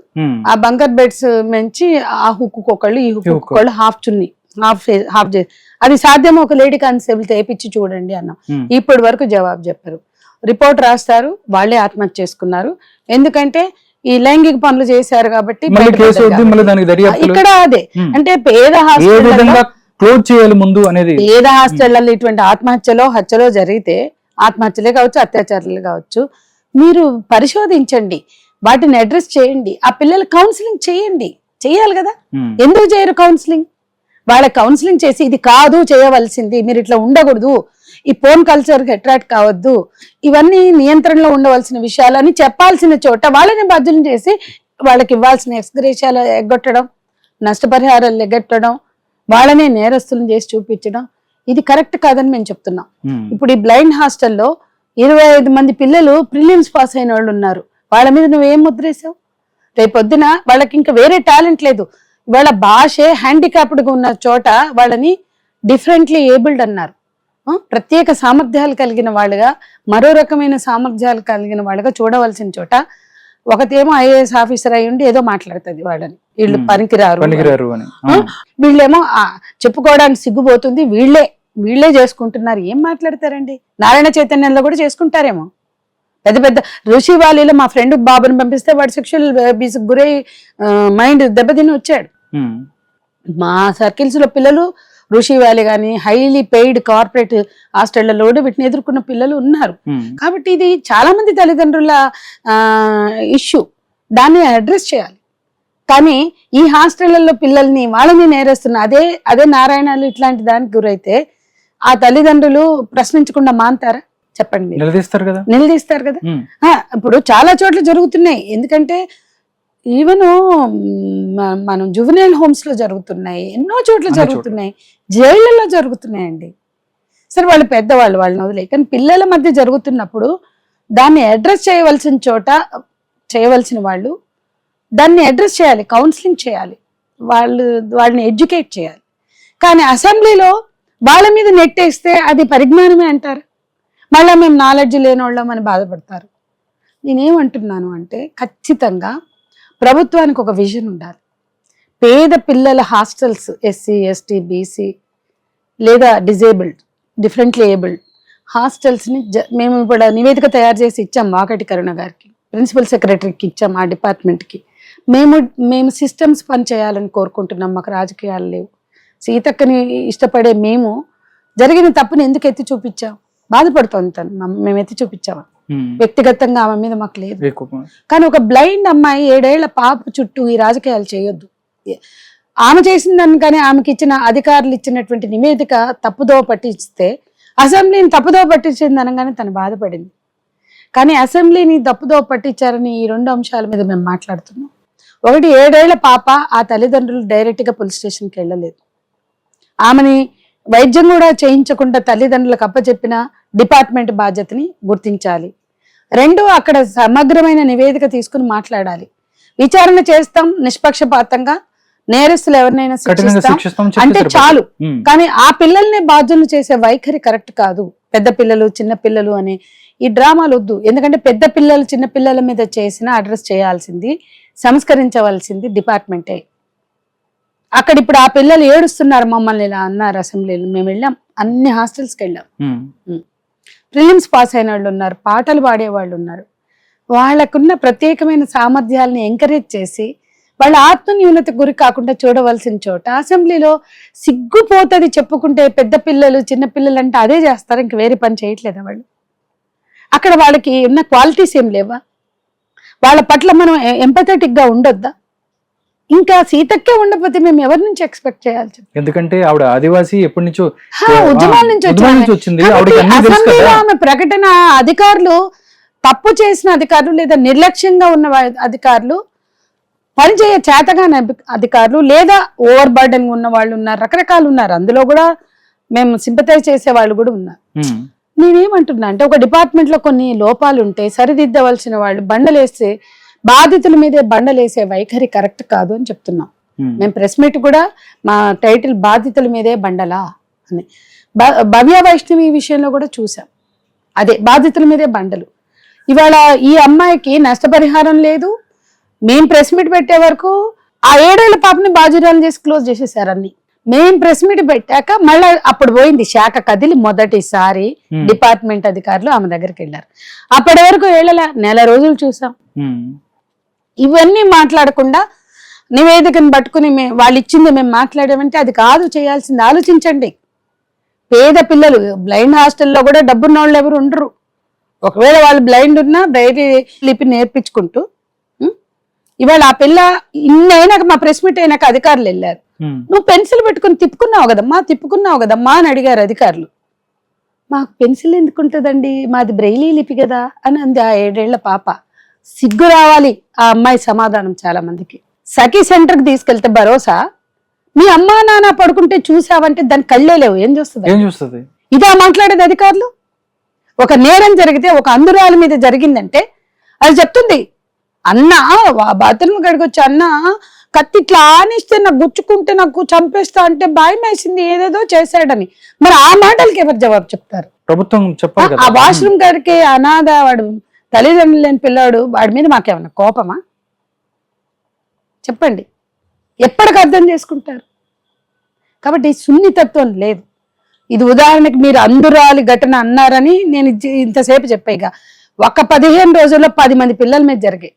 ఆ బంకర్ బెడ్స్ మంచి ఆ హుక్కు ఒకళ్ళు, ఈ హుక్కు ఒకళ్ళు, హాఫ్ చున్నీ, హాఫ్ చేసి అది సాధ్యం, ఒక లేడీ కానిస్టేబుల్ తెప్పించి చూడండి అన్నాం. ఇప్పటి వరకు జవాబు చెప్పారు. రిపోర్ట్ రాస్తారు, వాళ్ళే ఆత్మహత్య చేసుకున్నారు. ఎందుకంటే ఈ లైంగిక పనులు చేశారు కాబట్టి. ఇక్కడ అదే అంటే పేద హాస్టళ్లలో ఇటువంటి హత్యలో జరిగితే, ఆత్మహత్యలే కావచ్చు, అత్యాచారాలు కావచ్చు, మీరు పరిశోధించండి, వాటిని అడ్రస్ చేయండి. ఆ పిల్లలు కౌన్సిలింగ్ చేయాలి కదా. ఎందుకు చేయరు కౌన్సిలింగ్? వాళ్ళ కౌన్సిలింగ్ చేసి ఇది కాదు చేయవలసింది, మీరు ఇట్లా ఉండకూడదు, ఈ పోన్ కల్చర్కి అట్రాక్ట్ కావద్దు, ఇవన్నీ నియంత్రణలో ఉండవలసిన విషయాలని చెప్పాల్సిన చోట వాళ్ళని బాధ్యులను చేసి వాళ్ళకి ఇవ్వాల్సిన ఎక్స్గ్రేషాలు ఎగ్గొట్టడం, నష్టపరిహారాలు ఎగ్గొట్టడం, వాళ్ళనే నేరస్తులను చేసి చూపించడం, ఇది కరెక్ట్ కాదని మేము చెప్తున్నాం. ఇప్పుడు ఈ బ్లైండ్ హాస్టల్లో 25 మంది పిల్లలు ప్రిలిమ్స్ పాస్ అయిన వాళ్ళు ఉన్నారు. వాళ్ళ మీద నువ్వేం ముద్రేసావు? రేపొద్దున వాళ్ళకి ఇంకా వేరే టాలెంట్ లేదు. వాళ్ళ భాషే హ్యాండిక్యాప్డ్గా ఉన్న చోట వాళ్ళని డిఫరెంట్లీ ఏబుల్డ్ అన్నారు. ప్రత్యేక సామర్థ్యాలు కలిగిన వాళ్ళుగా, మరో రకమైన సామర్థ్యాలు కలిగిన వాళ్ళుగా చూడవలసిన చోట ఒకతేమో ఐఏఎస్ ఆఫీసర్ అయి ఉండి ఏదో మాట్లాడుతుంది వాళ్ళని, వీళ్ళు పనికిరారు, వీళ్ళేమో చెప్పుకోవడానికి సిగ్గుపోతుంది, వీళ్ళే చేసుకుంటున్నారు. ఏం మాట్లాడతారండి? నారాయణ చైతన్యంలో కూడా చేసుకుంటారేమో. పెద్ద పెద్ద ఋషి వాలీలో మా ఫ్రెండ్ బాబుని పంపిస్తే వాడు సెక్షువల్ గురై మైండ్ దెబ్బతిని వచ్చాడు. మా సర్కిల్స్ లో పిల్లలు ఋషి వ్యాలీ కానీ హైలీ పెయిడ్ కార్పొరేట్ హాస్టళ్లలో కూడా వీటిని ఎదుర్కొన్న పిల్లలు ఉన్నారు. కాబట్టి ఇది చాలా మంది తల్లిదండ్రుల ఇష్యూ, దాన్ని అడ్రస్ చేయాలి. కానీ ఈ హాస్టళ్లలో పిల్లల్ని వాళ్ళని నేరేస్తున్న అదే నారాయణాలు ఇట్లాంటి దానికి గురైతే ఆ తల్లిదండ్రులు ప్రశ్నించకుండా మాంతారా? చెప్పండి. నిలదీస్తారు కదా. ఇప్పుడు చాలా చోట్ల జరుగుతున్నాయి. ఎందుకంటే ఈవెన్ మనం జువెనైల్ హోమ్స్ లో జరుగుతున్నాయి, ఎన్నో చోట్ల జరుగుతున్నాయి, జైళ్లలో జరుగుతున్నాయండి. సరే వాళ్ళు పెద్దవాళ్ళు, వాళ్ళని వదిలే, కానీ పిల్లల మధ్య జరుగుతున్నప్పుడు దాన్ని అడ్రస్ చేయవలసిన చోట చేయవలసిన వాళ్ళు దాన్ని అడ్రస్ చేయాలి, కౌన్సిలింగ్ చేయాలి, వాళ్ళని ఎడ్యుకేట్ చేయాలి. కానీ అసెంబ్లీలో వాళ్ళ మీద నెట్టేస్తే అది పరిజ్ఞానమే అంటారు. మళ్ళీ మేము నాలెడ్జ్ లేని వాళ్ళం అని బాధపడతారు. నేనేమంటున్నాను అంటే ఖచ్చితంగా ప్రభుత్వానికి ఒక విజన్ ఉండాలి. పేద పిల్లల హాస్టల్స్, ఎస్సీ, ఎస్టీ, బీసీ లేదా డిఫరెంట్లీ ఏబుల్డ్ హాస్టల్స్ని మేము ఇప్పుడు నివేదిక తయారు చేసి ఇచ్చాం వాకటి కరుణ గారికి, ప్రిన్సిపల్ సెక్రటరీకి ఇచ్చాం, ఆ డిపార్ట్మెంట్కి. మేము సిస్టమ్స్ పని చేయాలని కోరుకుంటున్నాం. మాకు రాజకీయాలు లేవు. సీతక్కని ఇష్టపడే మేము జరిగిన తప్పుని ఎందుకు ఎత్తి చూపించాం? బాధపడుతోంది తను, మేము ఎత్తి చూపించామా? వ్యక్తిగతంగా ఆమె మీద మాకు లేదు. కానీ ఒక బ్లైండ్ అమ్మాయి 7 ఏళ్ల పాప చుట్టూ ఈ రాజకీయాలు చేయొద్దు. ఆమె చేసిందని కానీ ఆమెకి ఇచ్చిన అధికారులు ఇచ్చినటువంటి నివేదిక తప్పుదోవ పట్టిస్తే అసెంబ్లీని తప్పుదోవ పట్టించింది అనగానే తను బాధపడింది. కానీ అసెంబ్లీని తప్పుదోవ పట్టించారని ఈ 2 అంశాల మీద మేము మాట్లాడుతున్నాం. ఒకటి, 7 ఏళ్ల పాప, ఆ తల్లిదండ్రులు డైరెక్ట్గా పోలీస్ స్టేషన్కి వెళ్ళలేదు. ఆమెని వైద్యం కూడా చేయించకుండా తల్లిదండ్రులకు అప్పచెప్పిన డిపార్ట్మెంట్ బాధ్యతని గుర్తించాలి. 2, అక్కడ సమగ్రమైన నివేదిక తీసుకుని మాట్లాడాలి. విచారణ చేస్తాం నిష్పక్షపాతంగా, నేరస్తులు ఎవరినైనా శిక్షిస్తాం అంటే చాలు. కానీ ఆ పిల్లల్ని బాధ్యులు చేసే వైఖరి కరెక్ట్ కాదు. పెద్ద పిల్లలు, చిన్న పిల్లలు అనే ఈ డ్రామాలు వద్దు. ఎందుకంటే పెద్ద పిల్లలు, చిన్న పిల్లల మీద చేసిన అడ్రస్ చేయాల్సింది, సంస్కరించవలసింది డిపార్ట్మెంటే. అక్కడ ఇప్పుడు ఆ పిల్లలు ఏడుస్తున్నారు, మమ్మల్ని ఇలా అన్నారు అసెంబ్లీలో. మేము వెళ్ళాం, అన్ని హాస్టల్స్కి వెళ్ళాం. ప్రిలిమ్స్ పాస్ అయిన వాళ్ళు ఉన్నారు, పాటలు పాడే వాళ్ళు ఉన్నారు. వాళ్ళకున్న ప్రత్యేకమైన సామర్థ్యాలని ఎంకరేజ్ చేసి వాళ్ళ ఆత్మన్యూనతకు గురి కాకుండా చూడవలసిన చోట అసెంబ్లీలో సిగ్గుపోతుంది చెప్పుకుంటే. పెద్ద పిల్లలు చిన్న పిల్లలు అంటే అదే చేస్తారు, ఇంక వేరే పని చేయట్లేదా వాళ్ళు? అక్కడ వాళ్ళకి ఉన్న క్వాలిటీస్ ఏం లేవా? వాళ్ళ పట్ల మనం ఎంపథెటిక్ గా ఉండొద్దా? ఇంకా సీతక్కే ఉండకపోతే మేము ఎవరి నుంచి ఎక్స్పెక్ట్ చేయాలి చెప్పు? ఎందుకంటే ఆవిడ ఆదివాసీ ఎప్పటి నుంచో ఉద్యమాల నుంచి వచ్చింది. అసెంబ్లీలో ఆమె ప్రకటన అధికారులు, తప్పు చేసిన అధికారులు లేదా నిర్లక్ష్యంగా ఉన్న అధికారులు, పనిచేయ చేతగాని అధికారులు, లేదా ఓవర్ బర్డెన్ ఉన్న వాళ్ళు ఉన్నారు, రకరకాలు ఉన్నారు. అందులో కూడా మేము సింపథైజ్ చేసే వాళ్ళు కూడా ఉన్నారు. నేనేమంటున్నా అంటే ఒక డిపార్ట్మెంట్ లో కొన్ని లోపాలు ఉంటే సరిదిద్దవలసిన వాళ్ళు బండలేస్తే బాధితుల మీదే బండలేసే వైఖరి కరెక్ట్ కాదు అని చెప్తున్నాం. మేము ప్రెస్ మీట్ కూడా మా టైటిల్ బాధితుల మీదే బండలా అని. భవ్య వైష్ణవి విషయంలో కూడా చూసాం, అదే బాధితుల మీదే బండలు. ఇవాళ ఈ అమ్మాయికి నష్టపరిహారం లేదు. మేము ప్రెస్ మీట్ పెట్టే వరకు ఆ 7 ఏళ్ల పాపని బాజురాలు చేసి క్లోజ్ చేసేసారు అన్ని. మేం ప్రెస్ మీట్ పెట్టాక మళ్ళీ అప్పుడు పోయింది శాఖ కదిలి, మొదటిసారి డిపార్ట్మెంట్ అధికారులు ఆమె దగ్గరికి వెళ్ళారు. అప్పటి వరకు వెళ్ళలా, నెల రోజులు చూసాం. ఇవన్నీ మాట్లాడకుండా నివేదికను పట్టుకుని వాళ్ళు ఇచ్చింది మేము మాట్లాడామంటే అది కాదు చేయాల్సింది. ఆలోచించండి, పేద పిల్లలు బ్లైండ్ హాస్టల్లో కూడా డబ్బున్న వాళ్ళు ఎవరు ఉండరు. ఒకవేళ వాళ్ళు బ్లైండ్ ఉన్నా బ్రైరీ లిపి నేర్పించుకుంటూ, ఇవాళ ఆ పిల్ల ఇన్నైనాక మా ప్రెస్ మీట్ అయినాక అధికారులు వెళ్ళారు. నువ్వు పెన్సిల్ పెట్టుకుని తిప్పుకున్నావు కదమ్మా అని అడిగారు అధికారులు. మాకు పెన్సిల్ ఎందుకు ఉంటుందండి, మాది బ్రెయిలీ లిపి కదా అని అంది ఆ 7 ఏళ్ల పాప. సిగ్గు రావాలి ఆ అమ్మాయి సమాధానం. చాలా మందికి సఖీ సెంటర్ కి తీసుకెళ్తే భరోసా, మీ అమ్మా నాన్న పడుకుంటే చూసావంటే దానికి కళ్ళే లేవు, ఏం చూస్తుంది? ఇదా మాట్లాడేది అధికారులు? ఒక నేరం జరిగితే, ఒక అందురాల మీద జరిగిందంటే అది చెప్తుంది. అన్న బాత్రూమ్ గడికి వచ్చి అన్న కత్తి ఇట్లా ఆనిస్తే నాకు గుచ్చుకుంటే నాకు చంపేస్తా అంటే భయం వేసింది, ఏదేదో చేశాడని. మరి ఆ మాటలకి ఎవరు జవాబు చెప్తారు? ప్రభుత్వం చెప్పాలి. ఆ వాష్రూమ్ గారికి అనాథ, వాడు తల్లిదండ్రులు లేని పిల్లాడు, వాడి మీద మాకేమన్నా కోపమా? చెప్పండి, ఎప్పటికి అర్థం చేసుకుంటారు? కాబట్టి సున్నితత్వం లేదు. ఇది ఉదాహరణకి మీరు అందురాలి ఘటన అన్నారని నేను ఇంతసేపు చెప్పాయిగా, ఒక 15 రోజుల్లో 10 మంది పిల్లల మీద జరిగాయి.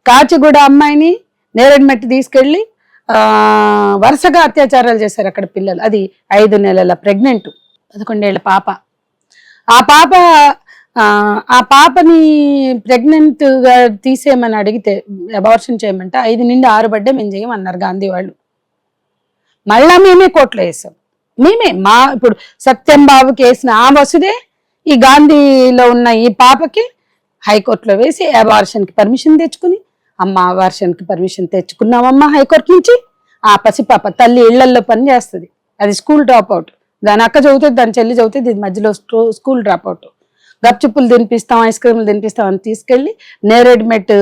కాచిగూడ అమ్మాయిని నేరేడుమెట్టు తీసుకెళ్లి వరుసగా అత్యాచారాలు చేశారు అక్కడ పిల్లలు. అది 5 నెలల ప్రెగ్నెంట్ 11 ఏళ్ల పాప. ఆ పాపని ప్రెగ్నెంట్ గా తీసేయమని అడిగితే, అబార్షన్ చేయమంటే 5 నుండి 6 బడ్డే మేము చేయమన్నారు గాంధీ వాళ్ళు. మళ్ళా మేమే కోర్టులో వేసాం. మా ఇప్పుడు సత్యం బాబుకి వేసిన ఆ వసుదే ఈ గాంధీలో ఉన్న ఈ పాపకి హైకోర్టులో వేసి అబార్షన్ కి పర్మిషన్ తెచ్చుకుని, అమ్మ అబార్షన్ కి పర్మిషన్ తెచ్చుకున్నామమ్మా హైకోర్టు నుంచి. ఆ పసిపాప తల్లి ఇళ్లల్లో పని చేస్తుంది, అది స్కూల్ డ్రాప్ అవుట్. దాని అక్క చదువుతుంది, దాని చెల్లి చదువుతుంది, ఇది మధ్యలో స్కూల్ డ్రాప్ అవుట్. గప్చుప్పులు తినిపిస్తాం, ఐస్ క్రీములు తినిపిస్తాం అని తీసుకెళ్లి నేరేడ్మెట్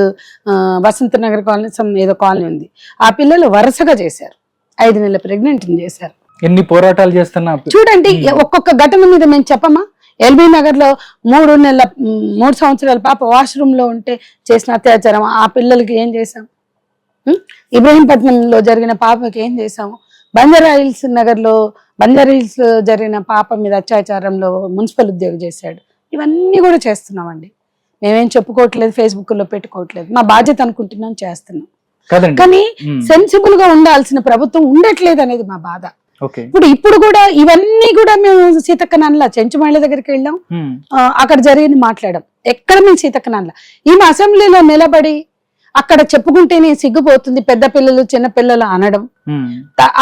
వసంత నగర్ కాలనీ ఏదో కాలనీ ఉంది, ఆ పిల్లలు వరుసగా చేశారు. 5 నెలల ప్రెగ్నెంట్ చేశారు. ఎన్ని పోరాటాలు చేస్తున్నా చూడండి. ఒక్కొక్క ఘటన మీద మేము చెప్పమా? ఎల్బీ నగర్ లో 3 సంవత్సరాల పాప వాష్రూమ్ లో ఉంటే చేసిన అత్యాచారం, ఆ పిల్లలకి ఏం చేశాం? ఇబ్రహీంపట్నంలో జరిగిన పాపకి ఏం చేశాము? బంజారాహిల్స్ జరిగిన పాప మీద అత్యాచారంలో మున్సిపల్ ఉద్యోగం చేశాడు. ఇవన్నీ కూడా చేస్తున్నామండి. మేమేం చెప్పుకోవట్లేదు, ఫేస్బుక్ లో పెట్టుకోవట్లేదు, మా బాధ్యత అనుకుంటున్నాం, చేస్తున్నాం. కానీ సెన్సిబుల్ గా ఉండాల్సిన ప్రభుత్వం ఉండట్లేదు అనేది మా బాధ. ఇప్పుడు కూడా ఇవన్నీ కూడా మేము సీతక్క నాన్నలా చెంచు మహిళ దగ్గరికి వెళ్ళాం, అక్కడ జరిగింది మాట్లాడాం. ఎక్కడ మేము సీతక్క నాన్నలా ఈమె అసెంబ్లీలో నిలబడి అక్కడ చెప్పుకుంటేనే సిగ్గుపోతుంది. పెద్ద పిల్లలు చిన్న పిల్లలు అనడం,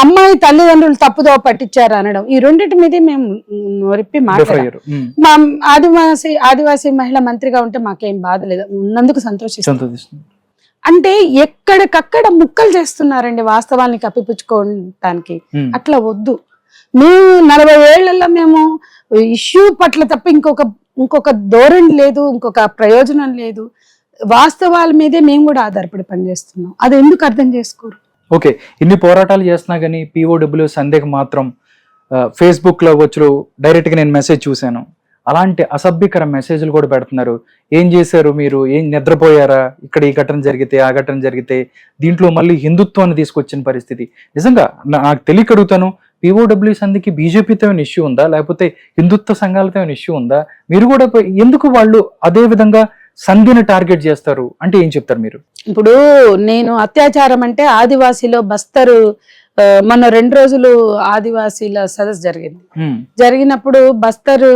అమ్మాయి తల్లిదండ్రులు తప్పుదోవ పట్టించారు అనడం, ఈ రెండింటి మీదే మేము నొరిప్పి మాట్లాడారు. మా ఆదివాసీ మహిళా మంత్రిగా ఉంటే మాకేం బాధ లేదు, ఉన్నందుకు సంతోషిస్తాం. అంటే ఎక్కడికక్కడ ముక్కలు చేస్తున్నారండి వాస్తవాన్ని కప్పిపుచ్చుకోవటానికి. అట్లా వద్దు. మేము 40 ఏళ్లలో మేము ఇష్యూ పట్ల తప్ప ఇంకొక ధోరణి లేదు, ఇంకొక ప్రయోజనం లేదు. వాస్తవాల మీదే మేము కూడా ఆధారపడి పనిచేస్తున్నాం. అది ఎందుకు అర్థం చేసుకోరు? ఓకే, ఇన్ని పోరాటాలు చేస్తున్నా కానీ POW సందేహం మాత్రం ఫేస్బుక్ లో వచ్చు డైరెక్ట్ గా నేను మెసేజ్ చూశాను. అలాంటి అసభ్యకర మెసేజ్లు కూడా పెడుతున్నారు. ఏం చేశారు మీరు, ఏం నిద్రపోయారా, ఇక్కడ ఈ ఘటన జరిగితే ఆ ఘటన జరిగితే, దీంట్లో మళ్ళీ హిందుత్వాన్ని తీసుకొచ్చిన పరిస్థితి. నిజంగా నాకు తెలియక అడుగుతాను, పిఓడబ్ల్యూ సంధికి బీజేపీతో ఏమైనా ఇష్యూ ఉందా, లేకపోతే హిందుత్వ సంఘాలతో ఏమైనా ఇష్యూ ఉందా? మీరు కూడా ఎందుకు వాళ్ళు అదే విధంగా సంధిని టార్గెట్ చేస్తారు అంటే ఏం చెప్తారు మీరు? ఇప్పుడు నేను అత్యాచారం అంటే ఆదివాసీలో బస్తరు మొన్న 2 రోజులు ఆదివాసీల సదస్సు జరిగింది. జరిగినప్పుడు బస్తరు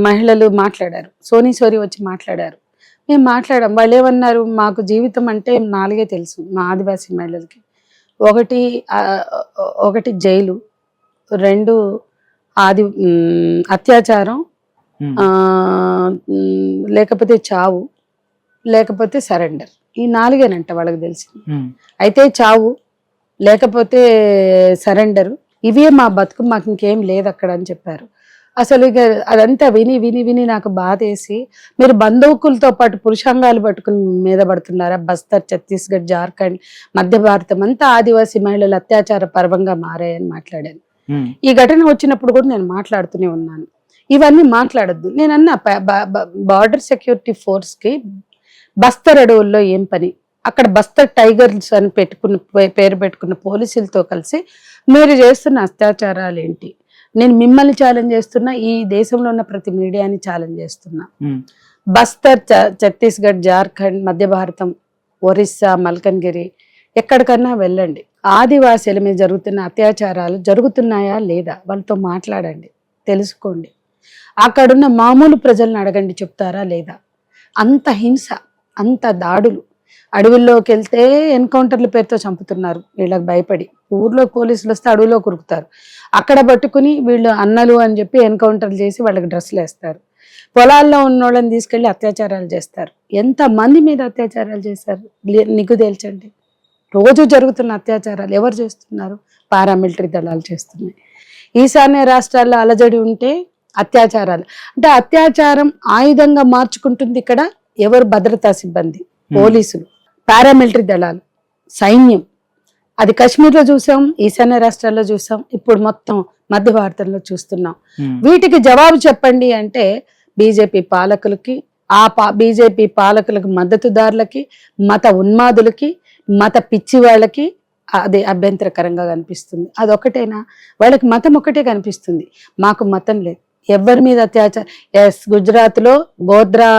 మహిళలు మాట్లాడారు, సోనీశ్వరి వచ్చి మాట్లాడారు. మేము మాట్లాడాం. వాళ్ళు ఏమన్నారు, మాకు జీవితం అంటే 4 తెలుసు మా ఆదివాసీ మహిళలకి. ఒకటి జైలు, 2 అత్యాచారం, లేకపోతే చావు, లేకపోతే సరెండర్. ఈ 4 వాళ్ళకి తెలిసింది. అయితే చావు లేకపోతే సరెండరు, ఇవే మా బతుకు, మాకు ఇంకేం లేదు అక్కడ అని చెప్పారు. అసలు ఇక అదంతా విని విని విని నాకు బాధేసి, మీరు బంధువులతో పాటు పురుషాంగాలు పట్టుకుని మీద పడుతున్నారా? బస్తర్, ఛత్తీస్గఢ్, జార్ఖండ్, మధ్య భారతం అంతా ఆదివాసీ మహిళలు అత్యాచార పర్వంగా మారాయని మాట్లాడాను. ఈ ఘటన వచ్చినప్పుడు కూడా నేను మాట్లాడుతూనే ఉన్నాను, ఇవన్నీ మాట్లాడొద్దు. నేను అన్న బార్డర్ సెక్యూరిటీ ఫోర్స్ కి బస్తర్ అడవుల్లో ఏం పని, అక్కడ బస్తర్ టైగర్స్ అని పేరు పెట్టుకున్న పోలీసులతో కలిసి మీరు చేస్తున్న అత్యాచారాలు ఏంటి? నేను మిమ్మల్ని ఛాలెంజ్ చేస్తున్నా, ఈ దేశంలో ఉన్న ప్రతి మీడియాని ఛాలెంజ్ చేస్తున్నా. బస్తర్, ఛత్తీస్గఢ్, జార్ఖండ్, మధ్య భారతం, ఒరిస్సా, మల్కన్గిరి ఎక్కడికన్నా వెళ్ళండి. ఆదివాసీల మీద జరుగుతున్న అత్యాచారాలు జరుగుతున్నాయా లేదా వాళ్ళతో మాట్లాడండి, తెలుసుకోండి. అక్కడున్న మామూలు ప్రజలను అడగండి, చెప్తారా లేదా? అంత హింస, అంత దాడులు. అడవుల్లోకి వెళ్తే ఎన్కౌంటర్ల పేరుతో చంపుతున్నారు వీళ్ళకి భయపడి. ఊర్లో పోలీసులు వస్తే అడవిలో కురుకుతారు, అక్కడ పట్టుకుని వీళ్ళు అన్నలు అని చెప్పి ఎన్కౌంటర్లు చేసి వాళ్ళకి డ్రెస్సులు వేస్తారు. పొలాల్లో ఉన్న వాళ్ళని తీసుకెళ్లి అత్యాచారాలు చేస్తారు. ఎంతమంది మీద అత్యాచారాలు చేశారు నీకు తేల్చండి. రోజు జరుగుతున్న అత్యాచారాలు ఎవరు చేస్తున్నారు? పారామిలిటరీ దళాలు చేస్తున్నాయి. ఈశాన్య రాష్ట్రాల్లో అలజడి ఉంటే అత్యాచారాలు అంటే అత్యాచారం ఆయుధంగా మార్చుకుంటుంది ఇక్కడ ఎవరు? భద్రతా సిబ్బంది, పోలీసులు, పారామిలిటరీ దళాలు, సైన్యం. అది కాశ్మీర్లో చూసాం, ఈశాన్య రాష్ట్రాల్లో చూసాం, ఇప్పుడు మొత్తం మధ్య భారతంలో చూస్తున్నాం. వీటికి జవాబు చెప్పండి అంటే బీజేపీ పాలకులకి, బీజేపీ పాలకులకు మద్దతుదారులకి, మత ఉన్మాదులకి, మత పిచ్చి వాళ్ళకి అది అభ్యంతరకరంగా కనిపిస్తుంది. అదొకటేనా? వాళ్ళకి మతం ఒకటే కనిపిస్తుంది, మాకు మతం లేదు. ఎవరి మీద అత్యాచారం? గుజరాత్లో గోద్రా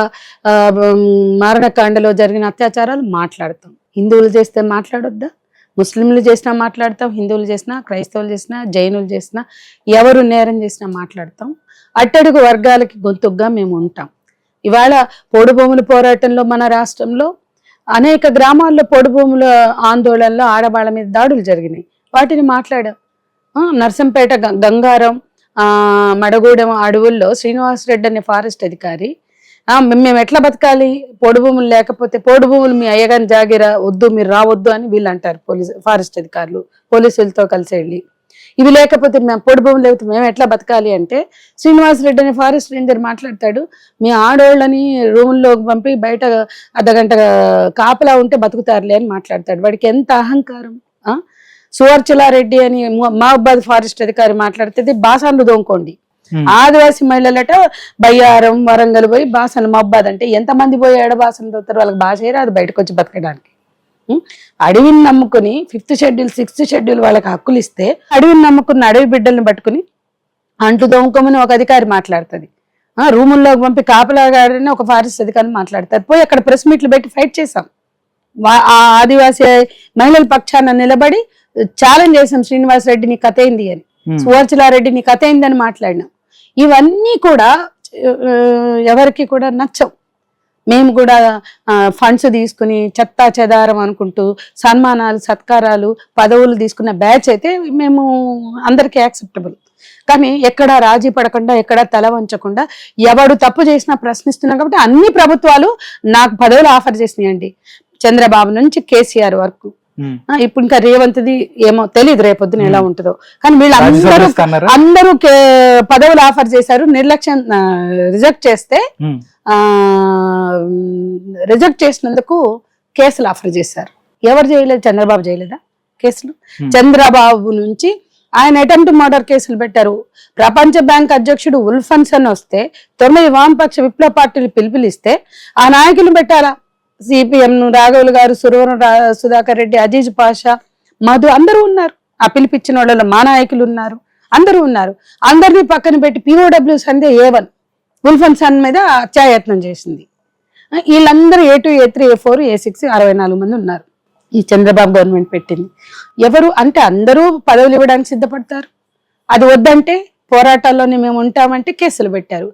మారణకాండలో జరిగిన అత్యాచారాలు మాట్లాడతాం. హిందువులు చేస్తే మాట్లాడొద్దా? ముస్లింలు చేసినా మాట్లాడతాం, హిందువులు చేసినా, క్రైస్తవులు చేసినా, జైనులు చేసినా, ఎవరు నేరం చేసినా మాట్లాడతాం. అట్టడుగు వర్గాలకి గొంతుగ్గా మేము ఉంటాం. ఇవాళ పోడు భూముల పోరాటంలో మన రాష్ట్రంలో అనేక గ్రామాల్లో పొడు భూముల ఆందోళనలో ఆడవాళ్ళ మీద దాడులు జరిగినాయి, వాటిని మాట్లాడాం. నర్సంపేట, గంగారం, మడగూడెం అడవుల్లో శ్రీనివాసరెడ్డి అనే ఫారెస్ట్ అధికారి, మేము ఎట్లా బతకాలి, పొడు భూములు లేకపోతే, పొడు భూములు మీ అయ్యగాని జాగిరా, వద్దు మీరు రావద్దు అని వీళ్ళు అంటారు. ఫారెస్ట్ అధికారులు పోలీసులతో కలిసి వెళ్ళి, ఇవి లేకపోతే మేము పొడి భూములు లేకపోతే మేము ఎట్లా బతకాలి అంటే శ్రీనివాసరెడ్డి అనే ఫారెస్ట్ రేంజర్ మాట్లాడతాడు, మీ ఆడోళ్ళని రూముల్లోకి పంపి బయట అర్ధగంట కాపలా ఉంటే బతుకుతారులే అని మాట్లాడతాడు. వాడికి ఎంత అహంకారం. సువర్చలారెడ్డి అని మహబాద్ ఫారెస్ట్ అధికారి మాట్లాడితే బాసాన్లు దోముకోండి, ఆదివాసీ మహిళలట బయ్యారం, వరంగల్ పోయి బాసన్లు, మహబాద్ అంటే ఎంతమంది పోయి బాసన్లు దోతారు? వాళ్ళకి భాష అది బయటకు వచ్చి బతకడానికి. అడవిని నమ్ముకుని 5th షెడ్యూల్ 6th షెడ్యూల్ వాళ్ళకి హక్కులు ఇస్తే, అడవిని నమ్ముకున్న అడవి బిడ్డల్ని పట్టుకుని అంటు దోముకోమని ఒక అధికారి మాట్లాడుతుంది, రూముల్లోకి పంపి కాపలాగాడని ఒక ఫారెస్ట్ అధికారి మాట్లాడతారు. పోయి అక్కడ ప్రెస్ మీట్లు పెట్టి ఫైట్ చేసాం. ఆ ఆదివాసీ మహిళల పక్షాన నిలబడి ఛాలెంజ్ చేసాం, శ్రీనివాసరెడ్డి నీ కథ ఏంది అని, సువర్చలారెడ్డి నీ కథ ఏందని మాట్లాడినాం. ఇవన్నీ కూడా ఎవరికి కూడా నచ్చవు. మేము కూడా ఫండ్స్ తీసుకుని చెత్తా చెదారం అనుకుంటూ సన్మానాలు, సత్కారాలు, పదవులు తీసుకున్న బ్యాచ్ అయితే మేము అందరికీ యాక్సెప్టబుల్. కానీ ఎక్కడా రాజీ పడకుండా, ఎక్కడా తల వంచకుండా, ఎవడు తప్పు చేసినా ప్రశ్నిస్తున్నాం. కాబట్టి అన్ని ప్రభుత్వాలు నాకు పదవులు ఆఫర్ చేసినాయండి, చంద్రబాబు నుంచి కేసీఆర్ వరకు. ఇప్పుడు ఇంకా రేవంత్ది ఏమో తెలియదు రేపొద్దున ఎలా ఉంటుందో. కానీ వీళ్ళు అందరూ పదవులు ఆఫర్ చేశారు. నిర్లక్ష్యం రిజెక్ట్ చేస్తే రిజెక్ట్ చేసినందుకు కేసులు ఆఫర్ చేశారు. ఎవరు చేయలేదు? చంద్రబాబు చేయలేదా కేసులు? చంద్రబాబు నుంచి ఆయన అటెంప్ట్ మర్డర్ కేసులు పెట్టారు. ప్రపంచ బ్యాంక్ అధ్యక్షుడు ఉల్ఫన్స్ అని వస్తే 9 వామపక్ష విప్లవ పార్టీలు పిలుపులిస్తే ఆ నాయకులు పెట్టారా? సిపిఎం రాఘవులు గారు, సురవరం సుధాకర్ రెడ్డి, అజీజ్ పాషా, మధు అందరూ ఉన్నారు. ఆ పిలిపించిన వాళ్ళలో మా నాయకులు ఉన్నారు, అందరూ ఉన్నారు. అందరినీ పక్కన పెట్టి POW సంధ్య A1 ఉల్ఫన్స్ అన్ మీద హత్యాయత్నం చేసింది. వీళ్ళందరూ A2, A3, A4, A6 64 మంది ఉన్నారు. ఈ చంద్రబాబు గవర్నమెంట్ పెట్టింది. ఎవరు అంటే అందరూ పదవులు ఇవ్వడానికి సిద్ధపడతారు. అది వద్దంటే పోరాటాల్లోనే మేము ఉంటామంటే కేసులు పెట్టారు.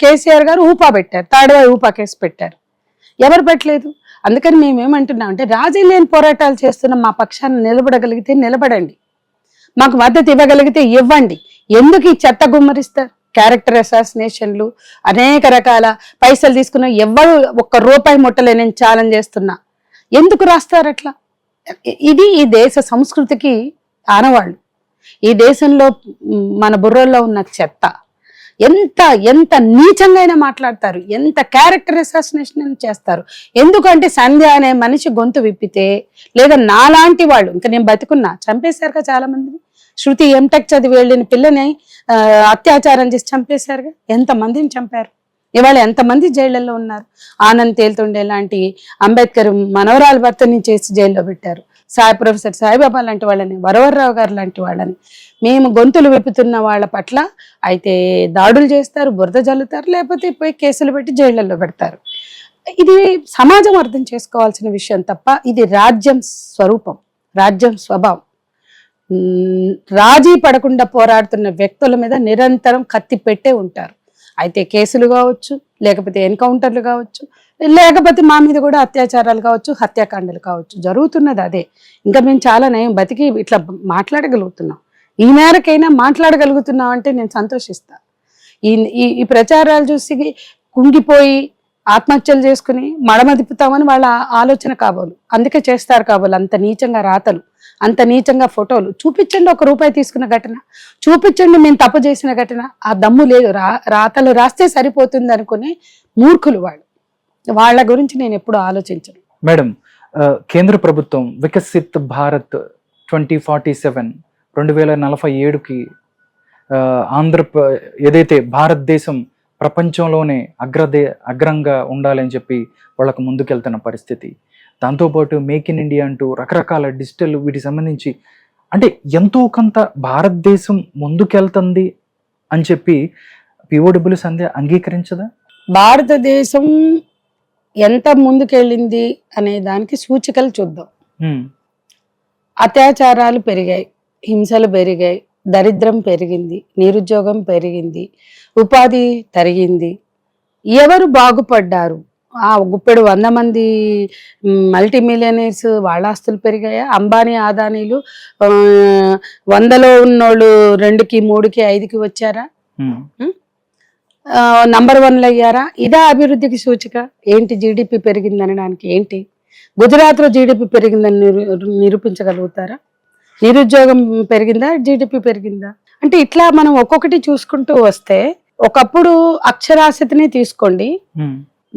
కేసీఆర్ గారు ఊపా పెట్టారు, తాడవాయి ఊపా కేసు పెట్టారు. ఎవరు పెట్టలేదు. అందుకని మేమేమంటున్నాం అంటే రాజీ లేని పోరాటాలు చేస్తున్న మా పక్షాన్ని నిలబడగలిగితే నిలబడండి, మాకు మద్దతు ఇవ్వగలిగితే ఇవ్వండి. ఎందుకు ఈ చెత్త గుమ్మరిస్తారు? క్యారెక్టర్ అసాసినేషన్లు, అనేక రకాల పైసలు తీసుకున్న ఎవరు ఒక్క రూపాయి ముట్టలేని ఛాలెంజ్ చేస్తున్నా ఎందుకు రాస్తారు అట్లా? ఇది ఈ దేశ సంస్కృతికి ఆనవాళ్ళు. ఈ దేశంలో మన బుర్రల్లో ఉన్న చెత్త. ఎంత ఎంత నీచంగా మాట్లాడతారు, ఎంత క్యారెక్టర్ అసాసినేషన్ చేస్తారు. ఎందుకంటే సంధ్య అనే మనిషి గొంతు విప్పితే, లేదా నాలాంటి వాళ్ళు, ఇంకా నేను బతికున్నా, చంపేశారుగా చాలా మందిని. శృతి ఎంటెక్ చదివి వెళ్ళిన పిల్లని అత్యాచారం చేసి చంపేశారుగా. ఎంతమందిని చంపారు. ఇవాళ ఎంతమంది జైళ్లలో ఉన్నారు. ఆనంద్ తేలుతుండే లాంటి, అంబేద్కర్ మనవరాల భర్తని చేసి జైల్లో పెట్టారు. ప్రొఫెసర్ సాయిబాబా లాంటి వాళ్ళని, వరవర్రావు గారు లాంటి వాళ్ళని. మేము గొంతులు విప్పుతున్న వాళ్ళ పట్ల అయితే దాడులు చేస్తారు, బురద జల్లుతారు, లేకపోతే పోయి కేసులు పెట్టి జైళ్లలో పెడతారు. ఇది సమాజం అర్థం చేసుకోవాల్సిన విషయం తప్ప ఇది రాజ్యం స్వరూపం, రాజ్యం స్వభావం. రాజీ పడకుండా పోరాడుతున్న వ్యక్తుల మీద నిరంతరం కత్తి పెట్టే ఉంటారు. అయితే కేసులు కావచ్చు, లేకపోతే ఎన్కౌంటర్లు కావచ్చు, లేకపోతే మా మీద కూడా అత్యాచారాలు కావచ్చు, హత్యాకాండలు కావచ్చు. జరుగుతున్నది అదే. ఇంకా మేము చాలా నయం బతికి ఇట్లా మాట్లాడగలుగుతున్నాం. ఈ మేరకైనా మాట్లాడగలుగుతున్నాం అంటే నేను సంతోషిస్తా. ఈ ప్రచారాలు చూసి కుంగిపోయి ఆత్మహత్యలు చేసుకుని మడమ తిప్పుతామని వాళ్ళ ఆలోచన కాబోలు. అందుకే చేస్తారు కాబోలు అంత నీచంగా రాతలు, అంత నీచంగా ఫోటోలు. చూపించండి ఒక రూపాయి తీసుకున్న ఘటన, చూపించండి మేము తప్పు చేసిన ఘటన. ఆ దమ్ము లేదు. రాతలు రాస్తే సరిపోతుంది అనుకునే మూర్ఖులు వాళ్ళు. వాళ్ళ గురించి నేను ఎప్పుడు ఆలోచించను. మేడం, కేంద్ర ప్రభుత్వం వికసిత్ భారత్ 2047 2047కి ఏదైతే భారతదేశం ప్రపంచంలోనే అగ్రంగా ఉండాలని చెప్పి వాళ్ళకు ముందుకెళ్తున్న పరిస్థితి, దాంతోపాటు మేక్ ఇన్ ఇండియా అంటూ రకరకాల డిజిటల్ వీటికి సంబంధించి అంటే ఎంతో కొంత భారతదేశం ముందుకెళ్తుంది అని చెప్పి POW సంధ్య అంగీకరించదా? భారతదేశం ఎంత ముందుకెళ్ళింది అనే దానికి సూచికలు చూద్దాం. అత్యాచారాలు పెరిగాయి, హింసలు పెరిగాయి, దరిద్రం పెరిగింది, నిరుద్యోగం పెరిగింది, ఉపాధి తరిగింది. ఎవరు బాగుపడ్డారు? గుప్పెడు 100 మంది మల్టీమిలియనర్స్ వాళ్ళ ఆస్తులు పెరిగాయా? అంబానీ అదానీలు 100లో ఉన్నోళ్ళు 2కి 3కి 5కి వచ్చారా? నంబర్ 1 అయ్యారా? ఇదా అభివృద్ధికి సూచిక? ఏంటి GDP పెరిగిందనడానికి ఏంటి? గుజరాత్లో GDP పెరిగిందని నిరూపించగలుగుతారా? నిరుద్యోగం పెరిగిందా, GDP పెరిగిందా? అంటే ఇట్లా మనం ఒక్కొక్కటి చూసుకుంటూ వస్తే, ఒకప్పుడు అక్షరాస్యతని తీసుకోండి,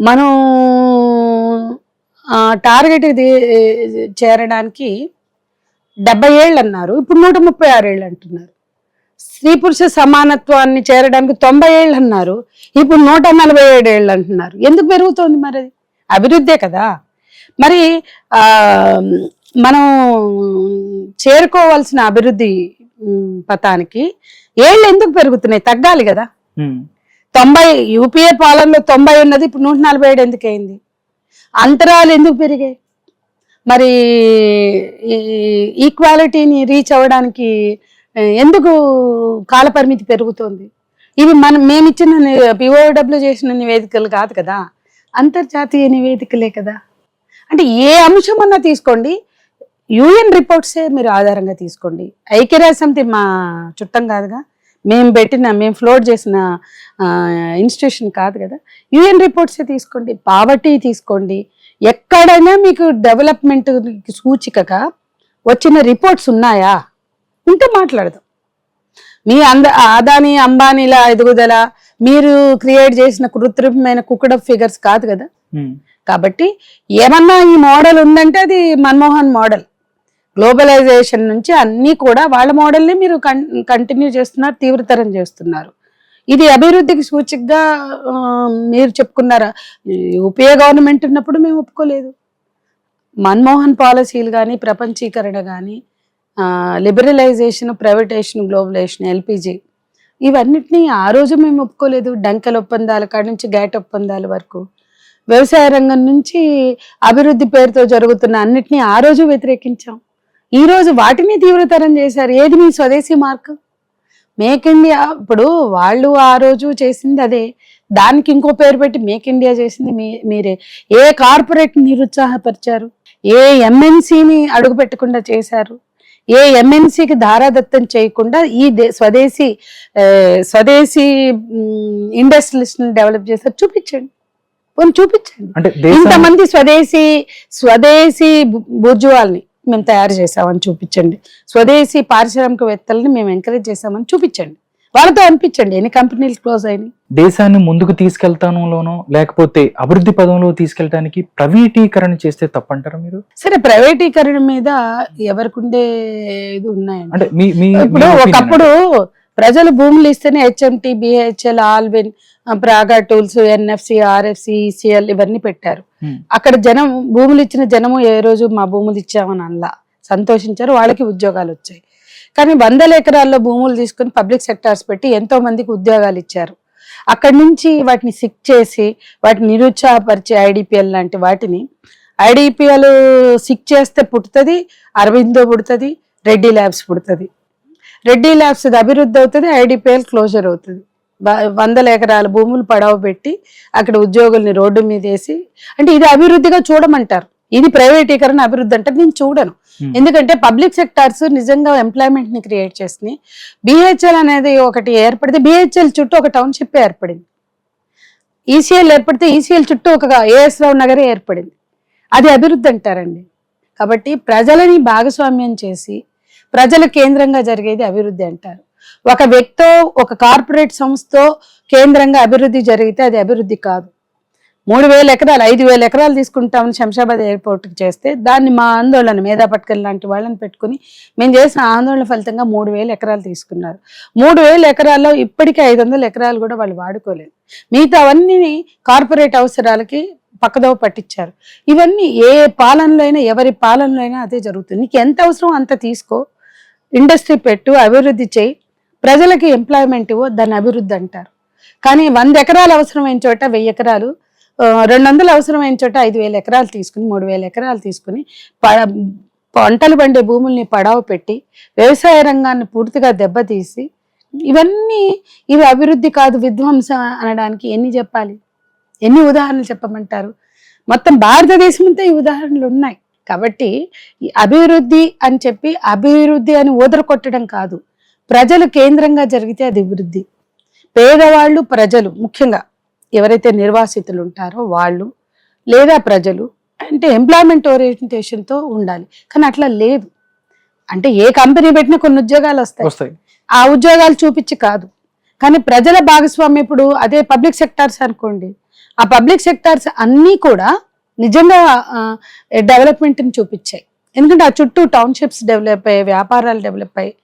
మనం టార్గెట్ చేరడానికి 70 ఏళ్ళు అన్నారు, ఇప్పుడు 136 ఏళ్ళు అంటున్నారు. స్త్రీ పురుష సమానత్వాన్ని చేరడానికి 90 ఏళ్ళు అన్నారు, ఇప్పుడు 147 ఏళ్ళు అంటున్నారు. ఎందుకు పెరుగుతోంది? మరి అది అభివృద్ధే కదా. మరి మనం చేరుకోవాల్సిన అభివృద్ధి పథానికి ఏళ్ళు ఎందుకు పెరుగుతున్నాయి? తగ్గాలి కదా. 90 UPA పాలనలో 90 ఉన్నది, ఇప్పుడు 147 ఎందుకు అయింది? అంతరాలు ఎందుకు పెరిగాయి? మరి ఈక్వాలిటీని రీచ్ అవ్వడానికి ఎందుకు కాలపరిమితి పెరుగుతోంది? ఇవి మేమిచ్చిన POW చేసిన నివేదికలు కాదు కదా, అంతర్జాతీయ నివేదికలే కదా. అంటే ఏ అంశం అన్నా తీసుకోండి, UN రిపోర్ట్సే మీరు ఆధారంగా తీసుకోండి. ఐక్యరాజ్య సమితి మా చుట్టం కాదుగా, మేము ఫ్లోట్ చేసిన ఇన్స్టిట్యూషన్ కాదు కదా. UN రిపోర్ట్సే తీసుకోండి, పావర్టీ తీసుకోండి, ఎక్కడైనా మీకు డెవలప్మెంట్ సూచికగా వచ్చిన రిపోర్ట్స్ ఉన్నాయా? ఉంటే మాట్లాడదాం. మీ అదానీ అంబానీల ఎదుగుదల మీరు క్రియేట్ చేసిన కృత్రిమమైన కుక్డ్ ఫిగర్స్ కాదు కదా. కాబట్టి ఏమన్నా ఈ మోడల్ ఉందంటే అది మన్మోహన్ మోడల్. గ్లోబలైజేషన్ నుంచి అన్నీ కూడా వాళ్ళ మోడల్ని మీరు కంటిన్యూ చేస్తున్నారు, తీవ్రతరం చేస్తున్నారు. ఇది అభివృద్ధికి సూచికగా మీరు చెప్పుకున్నారా? యూపీఏ గవర్నమెంట్ ఉన్నప్పుడు మేము ఒప్పుకోలేదు. మన్మోహన్ పాలసీలు కానీ, ప్రపంచీకరణ కానీ, లిబరలైజేషన్, ప్రైవేటైజేషన్, గ్లోబలైజేషన్, ఎల్పిజి, ఇవన్నిటినీ ఆ రోజు మేము ఒప్పుకోలేదు. డంకెల్ ఒప్పందాల కాడ నుంచి గ్యాట్ ఒప్పందాల వరకు, వ్యవసాయ రంగం నుంచి అభివృద్ధి పేరుతో జరుగుతున్న అన్నిటినీ ఆ రోజు వ్యతిరేకించాం. ఈ రోజు వాటిని తీవ్రతరం చేశారు. ఏది మీ స్వదేశీ మార్గం? మేక్ ఇండియా, ఇప్పుడు వాళ్ళు ఆ రోజు చేసింది అదే, దానికి ఇంకో పేరు పెట్టి మేక్ ఇండియా చేసింది మీరే. ఏ కార్పొరేట్ నిరుత్సాహపరిచారు? ఏ ఎంఎన్సీని అడుగు పెట్టకుండా చేశారు? ఏ ఎంఎన్సీకి ధారాదత్తం చేయకుండా ఈ స్వదేశీ ఇండస్ట్రీస్ డెవలప్ చేశారు? చూపించండి, చూపించండి. అంటే ఇంతమంది స్వదేశీ బుర్జువాల్ని మేము తయారు చేసామని చూపించండి. స్వదేశీ పారిశ్రామికవేత్తలని మేము ఎంకరేజ్ చేసామని చూపించండి. వాళ్ళతో అనిపించండి ఎన్ని కంపెనీలు క్లోజ్ అయినాయి. దేశాన్ని ముందుకు తీసుకెళ్తానులోనో లేకపోతే అభివృద్ధి పదంలో తీసుకెళ్ళడానికి ప్రైవేటీకరణ చేస్తే తప్పంటారా మీరు? సరే, ప్రైవేటీకరణ మీద ఎవరికి ఉండే ఇది ఉన్నాయండి. అంటే ఇప్పుడు ఒకప్పుడు ప్రజలు భూములు ఇస్తేనే HMT, BHEL, Allwyn, Praga Tools, NFC, RFC, ECL ఇవన్నీ పెట్టారు. అక్కడ జనం, భూములు ఇచ్చిన జనము ఏ రోజు మా భూములు ఇచ్చామని అనలా, సంతోషించారు, వాళ్ళకి ఉద్యోగాలు వచ్చాయి. కానీ 100 ఎకరాల్లో భూములు తీసుకుని పబ్లిక్ సెక్టార్స్ పెట్టి ఎంతో మందికి ఉద్యోగాలు ఇచ్చారు. అక్కడి నుంచి వాటిని సిక్ చేసి వాటిని నిరుత్సాహపరిచే ఐడిపిఎల్ లాంటి వాటిని, ఐడిపిఎల్ సిక్ చేస్తే పుడుతుంది, అరవిందో పుడుతుంది, రెడ్డి ల్యాబ్స్ పుడుతుంది. రెడ్డి ల్యాబ్స్ అభివృద్ధి అవుతుంది, ఐడిపిఎల్ క్లోజర్ అవుతుంది. 100 ఎకరాల భూములు పడవ పెట్టి అక్కడ ఉద్యోగుల్ని రోడ్డు మీద వేసి, అంటే ఇది అభివృద్ధిగా చూడమంటారు. ఇది ప్రైవేటీకరణ అభివృద్ధి అంటే నేను చూడను. ఎందుకంటే పబ్లిక్ సెక్టార్స్ నిజంగా ఎంప్లాయ్మెంట్ ని క్రియేట్ చేసి, బిహెచ్ఎల్ అనేది ఒకటి ఏర్పడితే బిహెచ్ఎల్ చుట్టూ ఒక టౌన్షిప్ ఏర్పడింది. ఈసీఎల్ ఏర్పడితే ఈసీఎల్ చుట్టూ ఒక ఏఎస్ రావు నగరే ఏర్పడింది. అది అభివృద్ధి అంటారండి. కాబట్టి ప్రజలని భాగస్వామ్యం చేసి ప్రజల కేంద్రంగా జరిగేది అభివృద్ధి అంటారు. ఒక వ్యక్తో, ఒక కార్పొరేట్ సంస్థతో కేంద్రంగా అభివృద్ధి జరిగితే అది అభివృద్ధి కాదు. 3000 ఎకరాలు, 5000 ఎకరాలు తీసుకుంటామని శంషాబాద్ ఎయిర్పోర్ట్కి చేస్తే దాన్ని మా ఆందోళన, మేధా పట్కర్ లాంటి వాళ్ళని పెట్టుకుని మేము చేసిన ఆందోళన ఫలితంగా 3000 ఎకరాలు తీసుకున్నారు. 3000 ఎకరాల్లో ఇప్పటికే 500 ఎకరాలు కూడా వాళ్ళు వాడుకోలేదు. మిగతా అవన్నీ కార్పొరేట్ అవసరాలకి పక్కదోవ పట్టించారు. ఇవన్నీ ఏ పాలనలో అయినా, ఎవరి పాలనలో అయినా అదే జరుగుతుంది. నీకు ఎంత అవసరం అంత తీసుకో, ఇండస్ట్రీ పెట్టు, అభివృద్ధి చేయి, ప్రజలకి ఎంప్లాయ్మెంట్ ఇవ్వ, దాన్ని అభివృద్ధి అంటారు. కానీ 100 ఎకరాలు అవసరమైన చోట 1000 ఎకరాలు, 200 అవసరమైన చోట 5000 ఎకరాలు తీసుకుని, 3000 ఎకరాలు తీసుకుని పంటలు పండే భూముల్ని పడావ పెట్టి వ్యవసాయ రంగాన్ని పూర్తిగా దెబ్బతీసి, ఇవి అభివృద్ధి కాదు, విధ్వంసం అనడానికి ఎన్ని చెప్పాలి? ఎన్ని ఉదాహరణలు చెప్పమంటారు? మొత్తం భారతదేశం అంతా ఈ ఉదాహరణలు ఉన్నాయి. కాబట్టి ఈ అభివృద్ధి అని చెప్పి అభివృద్ధి అని ఊదరకొట్టడం కాదు. ప్రజలు కేంద్రంగా జరిగితే అది అభివృద్ధి. పేదవాళ్ళు, ప్రజలు, ముఖ్యంగా ఎవరైతే నిర్వాసితులు ఉంటారో వాళ్ళు లేదా ప్రజలు అంటే ఎంప్లాయ్మెంట్ ఓరియంటేషన్తో ఉండాలి. కానీ అట్లా లేదు. అంటే ఏ కంపెనీ పెట్టినా కొన్ని ఉద్యోగాలు వస్తాయి, ఆ ఉద్యోగాలు చూపించి కాదు. కానీ ప్రజల భాగస్వామ్యం, ఇప్పుడు అదే పబ్లిక్ సెక్టార్స్ అనుకోండి, ఆ పబ్లిక్ సెక్టార్స్ అన్నీ కూడా నిజంగా డెవలప్మెంట్ని చూపించాయి. ఎందుకంటే ఆ చుట్టూ టౌన్షిప్స్ డెవలప్ అయ్యాయి, వ్యాపారాలు డెవలప్ అయ్యాయి.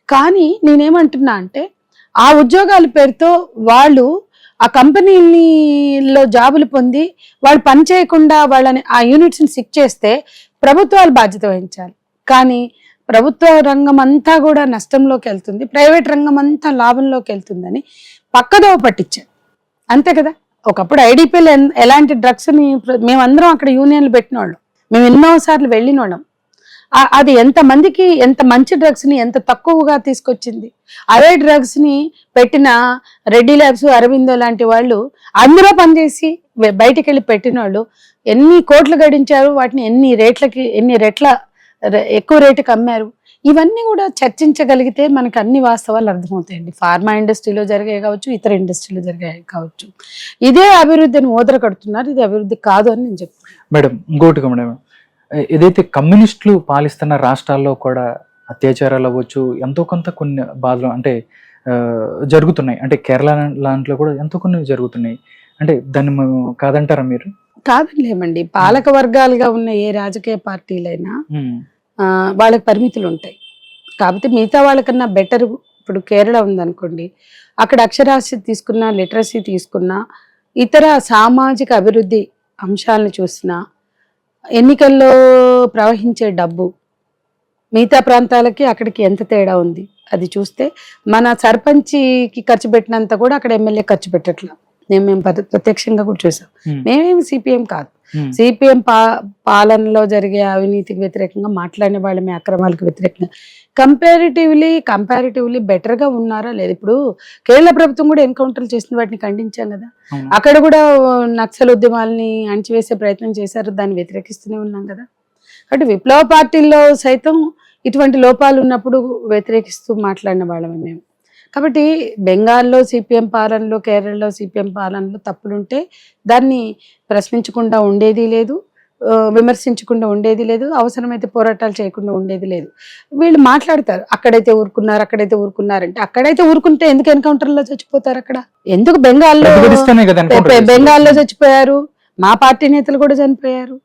కానీ నేనేమంటున్నా అంటే ఆ ఉద్యోగాల పేరుతో వాళ్ళు ఆ కంపెనీలో జాబులు పొంది వాళ్ళు పని చేయకుండా వాళ్ళని ఆ యూనిట్స్ని సిక్ చేస్తే ప్రభుత్వాలు బాధ్యత వహించాలి. కానీ ప్రభుత్వ రంగం అంతా కూడా నష్టంలోకి వెళ్తుంది, ప్రైవేట్ రంగం అంతా లాభంలోకి వెళ్తుందని పక్కదోవ పట్టించారు. అంతే కదా. ఒకప్పుడు ఐడిపిఎల్ ఎలాంటి డ్రగ్స్ని, మేమందరం అక్కడ యూనియన్లు పెట్టిన వాళ్ళం, మేము ఎన్నోసార్లు వెళ్ళిన వాళ్ళం. అది ఎంతమందికి ఎంత మంచి డ్రగ్స్ని ఎంత తక్కువగా తీసుకొచ్చింది. అదే డ్రగ్స్ని పెట్టిన రెడ్డి ల్యాబ్స్, అరవిందో లాంటి వాళ్ళు అందులో పనిచేసి బయటికి వెళ్ళి పెట్టిన వాళ్ళు ఎన్ని కోట్లు గడించారు, వాటిని ఎన్ని రెట్ల ఎక్కువ రేటుకి అమ్మారు. ఇవన్నీ కూడా చర్చించగలిగితే మనకు అన్ని వాస్తవాలు అర్థమవుతాయండి. ఫార్మా ఇండస్ట్రీలో జరిగాయి కావచ్చు, ఇతర ఇండస్ట్రీలో జరిగాయి కావచ్చు. ఇదే అభివృద్ధిని ఓదర కడుతున్నారు. ఇది అభివృద్ధి కాదు అని నేను చెప్తాను. మేడం, ఇంకోటి మేడం, ఏదైతే కమ్యూనిస్టులు పాలిస్తున్న రాష్ట్రాల్లో కూడా అత్యాచారాలు అవ్వచ్చు, ఎంతో కొంత కొన్ని బాధలు అంటే జరుగుతున్నాయి. అంటే కేరళ లాంటిలో కూడా ఎంతో కొన్ని జరుగుతున్నాయి. అంటే దాన్ని కాదంటారా మీరు? కాదనిలేమండి. పాలక వర్గాలుగా ఉన్న ఏ రాజకీయ పార్టీలైనా వాళ్ళకి పరిమితులు ఉంటాయి. కాకపోతే మిగతా వాళ్ళకన్నా బెటర్ ఇప్పుడు కేరళ ఉందనుకోండి, అక్కడ అక్షరాస్యత తీసుకున్నా, లిటరసీ తీసుకున్నా, ఇతర సామాజిక అభివృద్ధి అంశాలను చూసినా, ఎన్నికల్లో ప్రవహించే డబ్బు మిగతా ప్రాంతాలకి అక్కడికి ఎంత తేడా ఉంది అది చూస్తే, మన సర్పంచ్కి ఖర్చు పెట్టినంత కూడా అక్కడ ఎమ్మెల్యే ఖర్చు పెట్టట్లా. మేము ప్రత్యక్షంగా కూడా చూసాం. మేమేమి సిపిఎం కాదు. సిపిఎం పాలనలో జరిగే అవినీతికి వ్యతిరేకంగా మాట్లాడిన వాళ్ళమే, అక్రమాలకు వ్యతిరేకంగా కంపారిటివ్లీ బెటర్ గా ఉన్నారా లేదు. ఇప్పుడు కేరళ ప్రభుత్వం కూడా ఎన్కౌంటర్లు చేసిన వాటిని ఖండించాం కదా. అక్కడ కూడా నక్సల్ ఉద్యమాలని అణచివేసే ప్రయత్నం చేశారు, దాన్ని వ్యతిరేకిస్తూనే ఉన్నాం కదా. కాబట్టి విప్లవ పార్టీల్లో సైతం ఇటువంటి లోపాలు ఉన్నప్పుడు వ్యతిరేకిస్తూ మాట్లాడిన వాళ్ళమే మేము. కాబట్టి బెంగాల్లో సిపిఎం పాలనలో, కేరళలో సిపిఎం పాలనలో తప్పులుంటే దాన్ని ప్రశ్నించకుండా ఉండేది లేదు, విమర్శించకుండా ఉండేది లేదు, అవసరమైతే పోరాటాలు చేయకుండా ఉండేది లేదు. వీళ్ళు మాట్లాడతారు అక్కడైతే ఊరుకున్నారంటే, అక్కడైతే ఊరుకుంటే ఎందుకు ఎన్కౌంటర్లో చచ్చిపోతారు? అక్కడ ఎందుకు బెంగాల్లో చచ్చిపోయారు, మా పార్టీ నేతలు కూడా చనిపోయారు,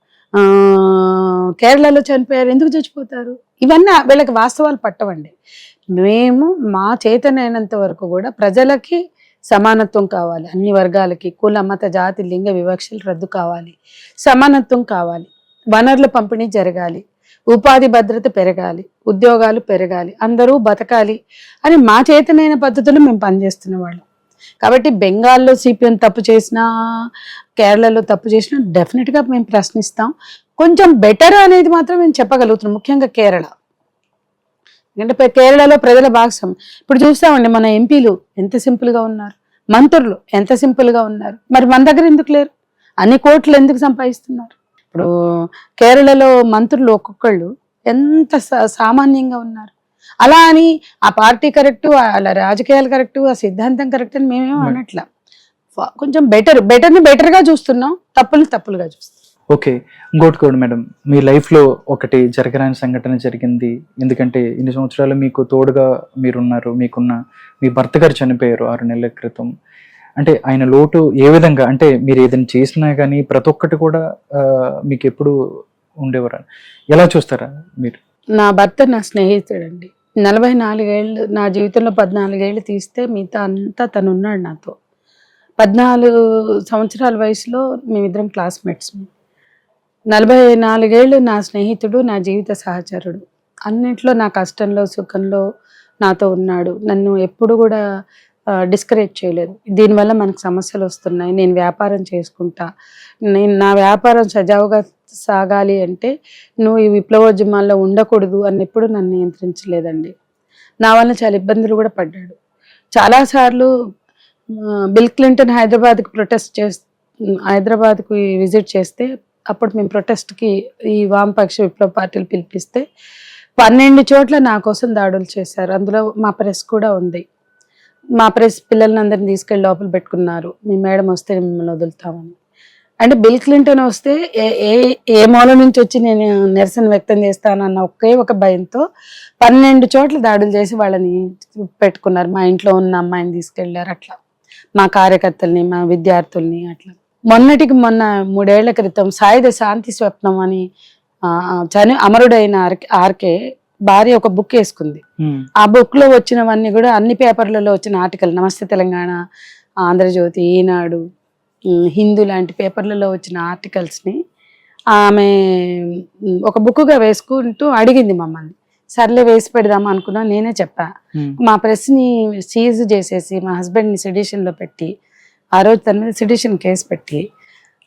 కేరళలో చనిపోయారు, ఎందుకు చచ్చిపోతారు? ఇవన్నీ వీళ్ళకి వాస్తవాలు పట్టవండి. మేము మా చేతనైనంత వరకు కూడా ప్రజలకి సమానత్వం కావాలి, అన్ని వర్గాలకి, కుల మత జాతి లింగ వివక్షలు రద్దు కావాలి, సమానత్వం కావాలి, వనరుల పంపిణీ జరగాలి, ఉపాధి భద్రత పెరగాలి, ఉద్యోగాలు పెరగాలి, అందరూ బతకాలి అని మా చేతనైన పద్ధతులు మేము పనిచేస్తున్న వాళ్ళం. కాబట్టి బెంగాల్లో సిపిఎం తప్పు చేసినా, కేరళలో తప్పు చేసినా డెఫినెట్గా మేము ప్రశ్నిస్తాం. కొంచెం బెటర్ అనేది మాత్రం మేము చెప్పగలుగుతున్నాం, ముఖ్యంగా కేరళ. ఎందుకంటే కేరళలో ప్రజల భాగస్వామ్యం ఇప్పుడు చూస్తామండి. మన ఎంపీలు ఎంత సింపుల్గా ఉన్నారు, మంత్రులు ఎంత సింపుల్గా ఉన్నారు, మరి మన దగ్గర ఎందుకు లేరు? అన్ని కోట్లు ఎందుకు సంపాదిస్తున్నారు? ఇప్పుడు కేరళలో మంత్రులు ఒక్కొక్కళ్ళు ఎంత సామాన్యంగా ఉన్నారు. అలా అని ఆ పార్టీ కరెక్టు, అలా రాజకీయాలు కరెక్టు, ఆ సిద్ధాంతం కరెక్ట్ అని మేమేమో అనట్లా. కొంచెం బెటర్ని బెటర్గా చూస్తున్నాం, తప్పులుగా చూస్తున్నాం. ఓకే, ఇంకోటి మేడం, మీ లైఫ్లో ఒకటి జరగరాని సంఘటన జరిగింది. ఎందుకంటే ఇన్ని సంవత్సరాలు మీకు తోడుగా మీరున్నారు, మీ భర్త గారు చనిపోయారు 6 నెలల క్రితం. అంటే ఆయన లోటు ఏ విధంగా, అంటే మీరు ఏదైనా చేసినా కానీ ప్రతి ఒక్కటి కూడా మీకు ఎప్పుడు ఉండేవారు, ఎలా చూస్తారా మీరు? నా భర్త నా స్నేహితుడండి. 44 ఏళ్ళు నా జీవితంలో 14 ఏళ్ళు తీస్తే మిగతా అంతా తను ఉన్నాడు నాతో. 14 సంవత్సరాల వయసులో మేమిద్దరం క్లాస్మేట్స్. 44 ఏళ్ళు నా స్నేహితుడు, నా జీవిత సహచరుడు. అన్నిట్లో నా కష్టంలో సుఖంలో నాతో ఉన్నాడు. నన్ను ఎప్పుడు కూడా డిస్కరేజ్ చేయలేదు. దీనివల్ల మనకు సమస్యలు వస్తున్నాయి, నేను వ్యాపారం చేసుకుంటా, నా వ్యాపారం సజావుగా సాగాలి అంటే నువ్వు ఈ విప్లవోద్యమాల్లో ఉండకూడదు అని ఎప్పుడు నన్ను నియంత్రించలేదండి. నా వల్ల చాలా ఇబ్బందులు కూడా పడ్డాడు. చాలాసార్లు బిల్ క్లింటన్ హైదరాబాద్కు విజిట్ చేస్తే, అప్పుడు మేము ప్రొటెస్ట్కి ఈ వామపక్ష విప్లవ పార్టీలు పిలిపిస్తే 12 చోట్ల నా కోసం దాడులు చేశారు. అందులో మా ప్రెస్ కూడా ఉంది. మా ప్రెస్ పిల్లల్ని అందరిని తీసుకెళ్ళి లోపల పెట్టుకున్నారు, మీ మేడం వస్తే మిమ్మల్ని వదులుతామని. అంటే బిల్ క్లింటన్ వస్తే ఏ మూల నుంచి వచ్చి నేను నిరసన వ్యక్తం చేస్తానన్న ఒక భయంతో 12 చోట్ల దాడులు చేసి వాళ్ళని పెట్టుకున్నారు. మా ఇంట్లో ఉన్న అమ్మాయిని తీసుకెళ్లారు, అట్లా మా కార్యకర్తల్ని, మా విద్యార్థుల్ని అట్లా. మొన్న 3 ఏళ్ల క్రితం సాయుధ శాంతి స్వప్నం అని అమరుడైన ఆర్కే భార్య ఒక బుక్ వేసుకుంది. ఆ బుక్ లో వచ్చినవన్నీ కూడా అన్ని పేపర్లలో వచ్చిన ఆర్టికల్, నమస్తే తెలంగాణ, ఆంధ్రజ్యోతి, ఈనాడు, హిందూ లాంటి పేపర్లలో వచ్చిన ఆర్టికల్స్ ని ఆమె ఒక బుక్గా వేసుకుంటూ అడిగింది మమ్మల్ని. సర్లే వేసి పెడదామా అనుకున్నా. నేనే చెప్పా, మా ప్రెస్ ని సీజ్ చేసేసి మా హస్బెండ్ ని సెడిషన్ లో పెట్టి, ఆ రోజు తన మీద సెడిషన్ కేసు పెట్టి,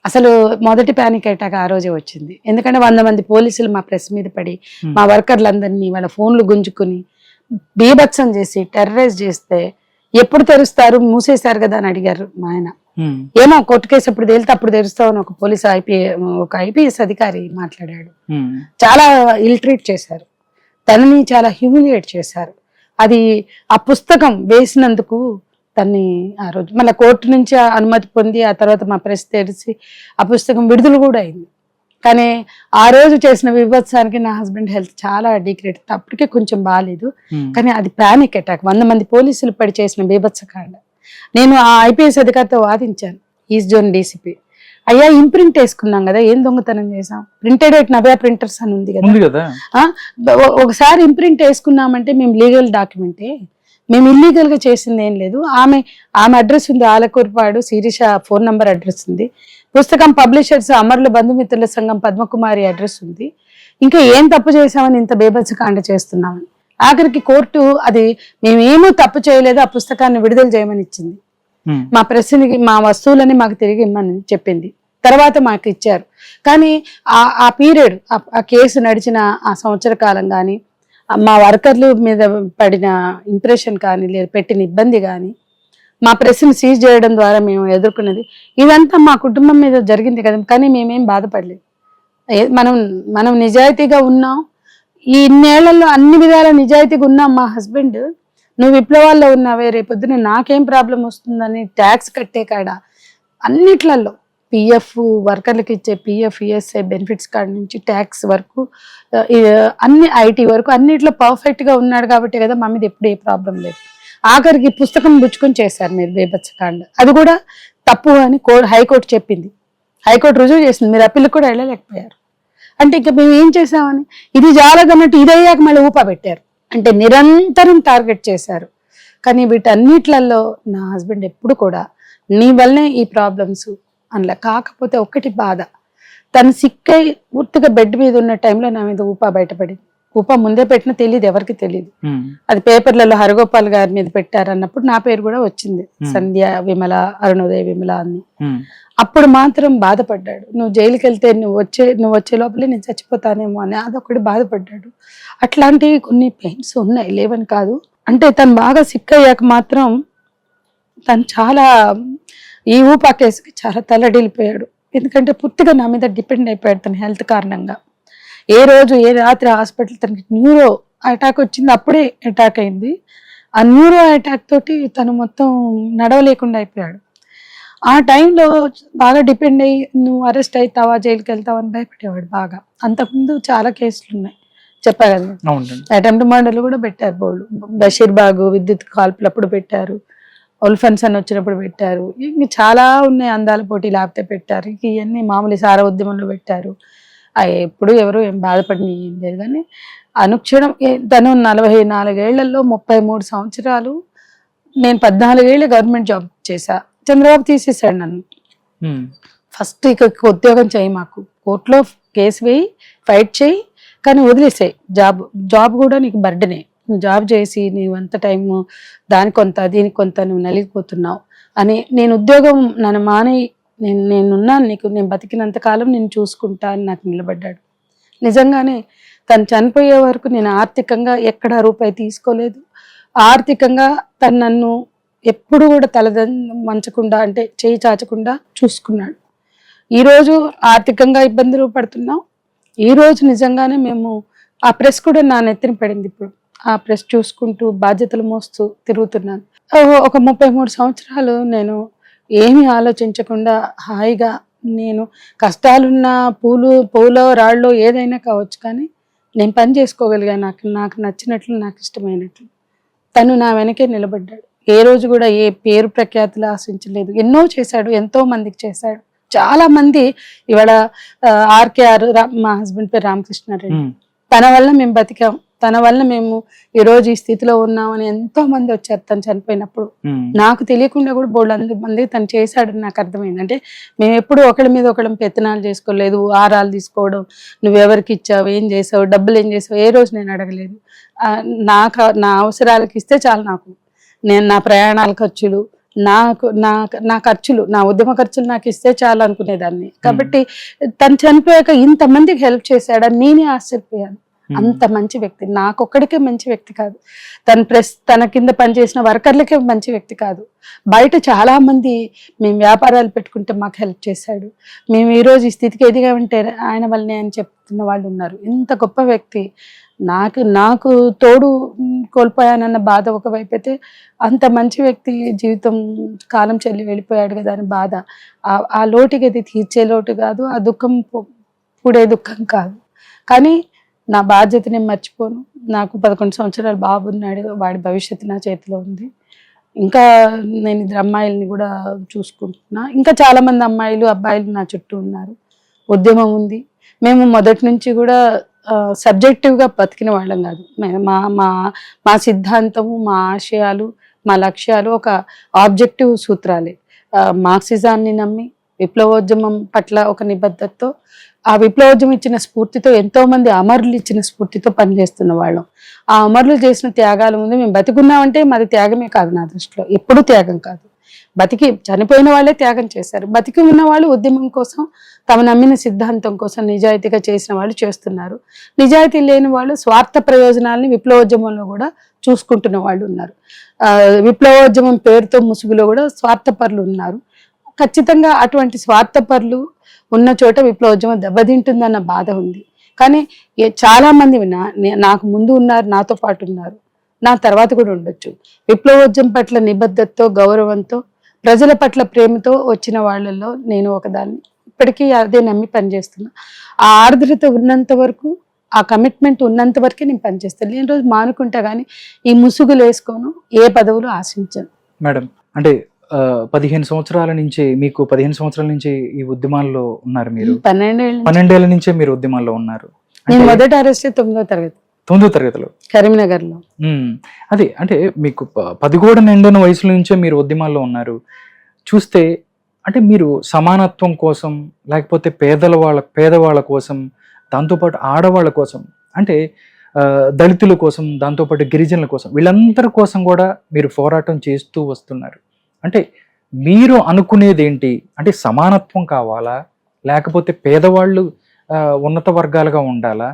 అసలు మొదటి ప్యానిక్ అటాక్ ఆ రోజే వచ్చింది. ఎందుకంటే 100 మంది పోలీసులు మా ప్రెస్ మీద పడి మా వర్కర్లందరినీ వాళ్ళ ఫోన్లు గుంజుకుని బీభత్సం చేసి టెర్రరైజ్ చేస్తే, ఎప్పుడు తెరుస్తారు, మూసేశారు కదా అని అడిగారు మా ఆయన. ఏమో కోర్టు కేసు ఎప్పుడు తేలితే అప్పుడు తెరుస్తామని ఒక ఐపీఎస్ అధికారి మాట్లాడాడు. చాలా ఇల్ ట్రీట్ చేశారు, తనని చాలా హ్యూమిలియేట్ చేశారు. అది ఆ పుస్తకం వేసినందుకు తన్ని ఆ రోజు మళ్ళీ కోర్టు నుంచి అనుమతి పొంది, ఆ తర్వాత మా ప్రెస్ తెరిచి ఆ పుస్తకం విడుదల కూడా అయింది. కానీ ఆ రోజు చేసిన విభత్సానికి నా హస్బెండ్ హెల్త్ చాలా డిగ్రేడ్. అప్పటికే కొంచెం బాగాలేదు, కానీ అది పానిక్ అటాక్. 100 మంది పోలీసులు పడి చేసిన బీభత్సకాండ. నేను ఆ ఐపీఎస్ అధికారితో వాదించాను, ఈస్ట్ జోన్ డీసీపీ. అయ్యా ఇంప్రింట్ వేసుకున్నాం కదా, ఏం దొంగతనం చేసాం? ప్రింటెడ్ ఎట్ నవ్య ప్రింటర్స్ అని ఉంది కదా. ఉంది కదా. ఒకసారి ఇంప్రింట్ వేసుకున్నామంటే మేము లీగల్ డాక్యుమెంటే, మేము ఇల్లీగల్ గా చేసింది ఏం లేదు. ఆమె అడ్రస్ ఉంది, ఆలకూరుపాడు, శిరీష ఫోన్ నంబర్ అడ్రస్ ఉంది, పుస్తకం పబ్లిషర్స్ అమరుల బంధుమిత్రుల సంఘం పద్మకుమారి అడ్రస్ ఉంది. ఇంకా ఏం తప్పు చేసామని ఇంత బేభత్సకాండ చేస్తున్నామని. ఆఖరికి కోర్టు అది మేమేమీ తప్పు చేయలేదు, ఆ పుస్తకాన్ని విడుదల చేయమని ఇచ్చింది. మా ప్రెస్ని, మా వస్తువులని మాకు తిరిగి ఇమ్మని చెప్పింది. తర్వాత మాకు ఇచ్చారు. కానీ ఆ పీరియడ్, ఆ కేసు నడిచిన ఆ సంవత్సర కాలం కానీ, మా వర్కర్లు మీద పడిన ఇంప్రెషన్ కానీ, లేదా పెట్టిన ఇబ్బంది కానీ, మా ప్రెస్ని సీజ్ చేయడం ద్వారా మేము ఎదుర్కొన్నది, ఇదంతా మా కుటుంబం మీద జరిగింది కదా. కానీ మేమేం బాధపడలేదు. మనం నిజాయితీగా ఉన్నాం. ఈ ఇన్నేళ్లలో అన్ని విధాల నిజాయితీగా ఉన్నాం. మా హస్బెండ్, నువ్వు విప్లవాల్లో ఉన్నావే, రేపొద్దున నాకేం ప్రాబ్లం వస్తుందని ట్యాక్స్ కట్టే కాడ అన్నిట్లలో పిఎఫ్, వర్కర్లకు ఇచ్చే పిఎఫ్, ఈఎస్ఐ బెనిఫిట్స్ కార్డ్ నుంచి ట్యాక్స్ వరకు, అన్ని ఐటీ వరకు అన్నిట్లో పర్ఫెక్ట్గా ఉన్నాడు కాబట్టి కదా మా మీద ఎప్పుడు ఏ ప్రాబ్లం లేదు. ఆఖరికి పుస్తకం పుచ్చుకొని చేశారు మీరు బేభత్సకాండ. అది కూడా తప్పు అని హైకోర్టు చెప్పింది. హైకోర్టు రుజువు చేసింది. మీరు అప్పీలకు కూడా వెళ్ళలేకపోయారు. అంటే ఇంకా మేము ఏం చేసామని, ఇది జాలగన్నట్టు ఇదయ్యాక మళ్ళీ ఊపా పెట్టారు. అంటే నిరంతరం టార్గెట్ చేశారు. కానీ వీటన్నిట్లలో నా హస్బెండ్ ఎప్పుడు కూడా నీ వల్లనే ఈ ప్రాబ్లమ్స్ అనలే. కాకపోతే ఒక్కటి బాధ, తను సిక్కై పూర్తిగా బెడ్ మీద ఉన్న టైంలో నా మీద ఊపా బయటపడింది. ఊపా ముందే పెట్టినా తెలియదు, ఎవరికి తెలియదు. అది పేపర్లలో హరగోపాల్ గారి మీద పెట్టారన్నప్పుడు నా పేరు కూడా వచ్చింది, సంధ్య విమల, అరుణోదయ విమల అని. అప్పుడు మాత్రం బాధపడ్డాడు. నువ్వు జైలుకి వెళ్తే నువ్వు వచ్చే లోపలే నేను చచ్చిపోతానేమో అని అదొకటి బాధపడ్డాడు. అట్లాంటివి కొన్ని పెయిన్స్ ఉన్నాయి, లేవని కాదు. అంటే తను బాగా సిక్ అయ్యాక మాత్రం తను చాలా ఈ ఊపా కేసుకి చాలా తల్లడిల్లిపోయాడు. ఎందుకంటే పూర్తిగా నా మీద డిపెండ్ అయిపోయాడు తన హెల్త్ కారణంగా. ఏ రోజు ఏ రాత్రి హాస్పిటల్, తనకి న్యూరో అటాక్ వచ్చింది, అప్పుడే అటాక్ అయింది. ఆ న్యూరో అటాక్ తోటి తను మొత్తం నడవలేకుండా అయిపోయాడు. ఆ టైంలో బాగా డిపెండ్ అయ్యి నువ్వు అరెస్ట్ అవుతావా, జైలుకి వెళ్తావా అని భయపడేవాడు బాగా. అంతకుముందు చాలా కేసులు ఉన్నాయి, చెప్పా కదా. అటెంప్ట్ మర్డర్లు కూడా పెట్టారు బోల్డ్. బషీర్ బాగు విద్యుత్ కాల్పులప్పుడు పెట్టారు, ఉల్ఫన్స్ అని వచ్చినప్పుడు పెట్టారు, ఇంక చాలా ఉన్నాయి. అందాల పోటీ లేకపోతే పెట్టారు, ఇంక ఇవన్నీ మామూలు సారా ఉద్యమంలో పెట్టారు. ఎప్పుడు ఎవరు ఏం బాధపడిన ఏం లేదు. కానీ అనుక్షణం తను 44 ఏళ్లలో 33 సంవత్సరాలు, నేను 14 ఏళ్ళు గవర్నమెంట్ జాబ్ చేశా. చంద్రబాబు తీసేశాడు నన్ను. ఫస్ట్ ఇక ఉద్యోగం చేయి, మాకు కోర్టులో కేసు వేయి, ఫైట్ చేయి, కానీ వదిలేసాయి జాబ్ కూడా నీకు బర్డనే. నువ్వు జాబ్ చేసి నీవంత టైము దానికి కొంత దీనికి కొంత నువ్వు నలిగిపోతున్నావు అని, నేను ఉద్యోగం నన్ను మానే, నేనున్నాను నీకు, నేను బతికినంత కాలం నేను చూసుకుంటా అని నాకు నిలబడ్డాడు. నిజంగానే తను చనిపోయే వరకు నేను ఆర్థికంగా ఎక్కడా రూపాయి తీసుకోలేదు. ఆర్థికంగా తను నన్ను ఎప్పుడు కూడా మంచకుండా, అంటే చేయి చాచకుండా చూసుకున్నాడు. ఈరోజు ఆర్థికంగా ఇబ్బందులు పడుతున్నాం. ఈరోజు నిజంగానే మేము ఆ ప్రెస్ కూడా నా నెత్తిన పడింది. ఇప్పుడు ఆ ప్రెస్ చూసుకుంటూ బాధ్యతలు మోస్తూ తిరుగుతున్నాను. ఒక 33 సంవత్సరాలు నేను ఏమీ ఆలోచించకుండా హాయిగా, నేను కష్టాలున్న పూలో రాళ్ళో ఏదైనా కావచ్చు, కానీ నేను పని చేసుకోగలిగా, నాకు నచ్చినట్లు, నాకు ఇష్టమైనట్లు. తను నా వెనకే నిలబడ్డాడు. ఏ రోజు కూడా ఏ పేరు ప్రఖ్యాతులు ఆశించలేదు. ఎన్నో చేశాడు, ఎంతో మందికి చేశాడు. చాలా మంది ఇవాళ ఆర్కేఆర్, మా హస్బెండ్ పేరు రామకృష్ణారెడ్డి, తన వల్ల మేము బతికాం, తన వల్ల మేము ఈ రోజు ఈ స్థితిలో ఉన్నామని ఎంతో మంది వచ్చారు. తను చనిపోయినప్పుడు నాకు తెలియకుండా కూడా బోల్డ్ మంది తను చేశాడని నాకు అర్థమైంది. అంటే మేము ఎప్పుడు ఒకళ్ళ మీద ఒకళ్ళం పెత్తనాలు చేసుకోలేదు, ఆరాలు తీసుకోవడం, నువ్వెవరికి ఇచ్చావు, ఏం చేసావు, డబ్బులు ఏం చేసావు ఏ రోజు నేను అడగలేదు. నా అవసరాలకు ఇస్తే చాలు. నేను నా ప్రయాణాల ఖర్చులు, నా ఖర్చులు, నా ఉద్యమ ఖర్చులు నాకు ఇస్తే చాలు అనుకునేదాన్ని. కాబట్టి తను చనిపోయాక ఇంతమందికి హెల్ప్ చేశాడని నేనే ఆశ్చర్యపోయాను. అంత మంచి వ్యక్తి, నాకొక్కడికే మంచి వ్యక్తి కాదు, తన కింద పనిచేసిన వర్కర్లకే మంచి వ్యక్తి కాదు, బయట చాలా మంది మేము వ్యాపారాలు పెట్టుకుంటే మాకు హెల్ప్ చేశాడు. మేము ఈరోజు ఈ స్థితికి ఎదిగామంటే ఆయన వల్లనే అని చెప్తున్న వాళ్ళు ఉన్నారు. ఇంత గొప్ప వ్యక్తి. నాకు తోడు కోల్పోయానన్న బాధ ఒకవైపు అయితే, అంత మంచి వ్యక్తి జీవితం కాలం చెల్లి వెళ్ళిపోయాడు కదా అని బాధ. ఆ లోటుకి అది తీర్చే లోటు కాదు, ఆ దుఃఖం పూడే దుఃఖం కాదు. కానీ నా బాధ్యత నేను మర్చిపోను. నాకు 11 సంవత్సరాలు బాబు ఉన్నాడు, వాడి భవిష్యత్తు నా చేతిలో ఉంది. ఇంకా నేను 2 అమ్మాయిల్ని కూడా చూసుకుంటున్నా. ఇంకా చాలా మంది అమ్మాయిలు అబ్బాయిలు నా చుట్టూ ఉన్నారు. ఉద్యమం ఉంది. మేము మొదటి నుంచి కూడా సబ్జెక్టివ్గా బతికిన వాళ్ళం కాదు. మా మా మా సిద్ధాంతము, మా ఆశయాలు, మా లక్ష్యాలు ఒక ఆబ్జెక్టివ్ సూత్రాలే. మార్క్సిజాన్ని నమ్మి విప్లవోద్యమం పట్ల ఒక నిబద్ధతతో, ఆ విప్లవోద్యమం ఇచ్చిన స్ఫూర్తితో, ఎంతో మంది అమరులు ఇచ్చిన స్ఫూర్తితో పనిచేస్తున్న వాళ్ళం. ఆ అమరులు చేసిన త్యాగాల ముందు మేము బతికున్నామంటే మాది త్యాగమే కాదు. నా దృష్టిలో ఎప్పుడూ త్యాగం కాదు. బతికి చనిపోయిన వాళ్ళే త్యాగం చేశారు. బతికి ఉన్న వాళ్ళు ఉద్యమం కోసం, తమ నమ్మిన సిద్ధాంతం కోసం నిజాయితీగా చేసిన వాళ్ళు చేస్తున్నారు. నిజాయితీ లేని వాళ్ళు స్వార్థ ప్రయోజనాలని విప్లవోద్యమంలో కూడా చూసుకుంటున్న వాళ్ళు ఉన్నారు. విప్లవోద్యమం పేరుతో ముసుగులో కూడా స్వార్థపరులు ఉన్నారు. ఖచ్చితంగా అటువంటి స్వార్థపరులు ఉన్న చోట విప్లవోద్యమం దెబ్బతింటుందన్న బాధ ఉంది. కానీ చాలా మంది నాకు ముందు ఉన్నారు, నాతో పాటు ఉన్నారు, నా తర్వాత కూడా ఉండొచ్చు. విప్లవోద్యమం పట్ల నిబద్ధతతో, గౌరవంతో, ప్రజల పట్ల ప్రేమతో వచ్చిన వాళ్ళల్లో నేను ఒకదాన్ని. ఇప్పటికీ అదే నమ్మి పనిచేస్తున్నా. ఆ ఆర్ద్రత ఉన్నంత వరకు, ఆ కమిట్మెంట్ ఉన్నంత వరకే నేను పనిచేస్తాను. నేను రోజు మానుకుంటా కానీ ఈ ముసుగులు వేసుకోను, ఏ పదవులు ఆశించను. మేడం, అంటే 15 సంవత్సరాల నుంచి, మీకు 15 సంవత్సరాల నుంచి ఈ ఉద్యమాల్లో ఉన్నారు మీరు. 12 ఏళ్ల నుంచే మీరు ఉద్యమాల్లో ఉన్నారు. నేను మొదట అరెస్ట్ 9వ తరగతిలో కరీంనగర్ లో. అదే, అంటే మీకు 10 కూడా నిండిన వయసు నుంచే మీరు ఉద్యమాల్లో ఉన్నారు. చూస్తే అంటే మీరు సమానత్వం కోసం, లేకపోతే పేదవాళ్ళ కోసం, దాంతోపాటు ఆడవాళ్ళ కోసం, అంటే దళితుల కోసం, దాంతోపాటు గిరిజనుల కోసం, వీళ్ళందరి కోసం కూడా మీరు పోరాటం చేస్తూ వస్తున్నారు. అంటే మీరు అనుకునేది ఏంటి? అంటే సమానత్వం కావాలా, లేకపోతే పేదవాళ్ళు ఉన్నత వర్గాలుగా ఉండాలా,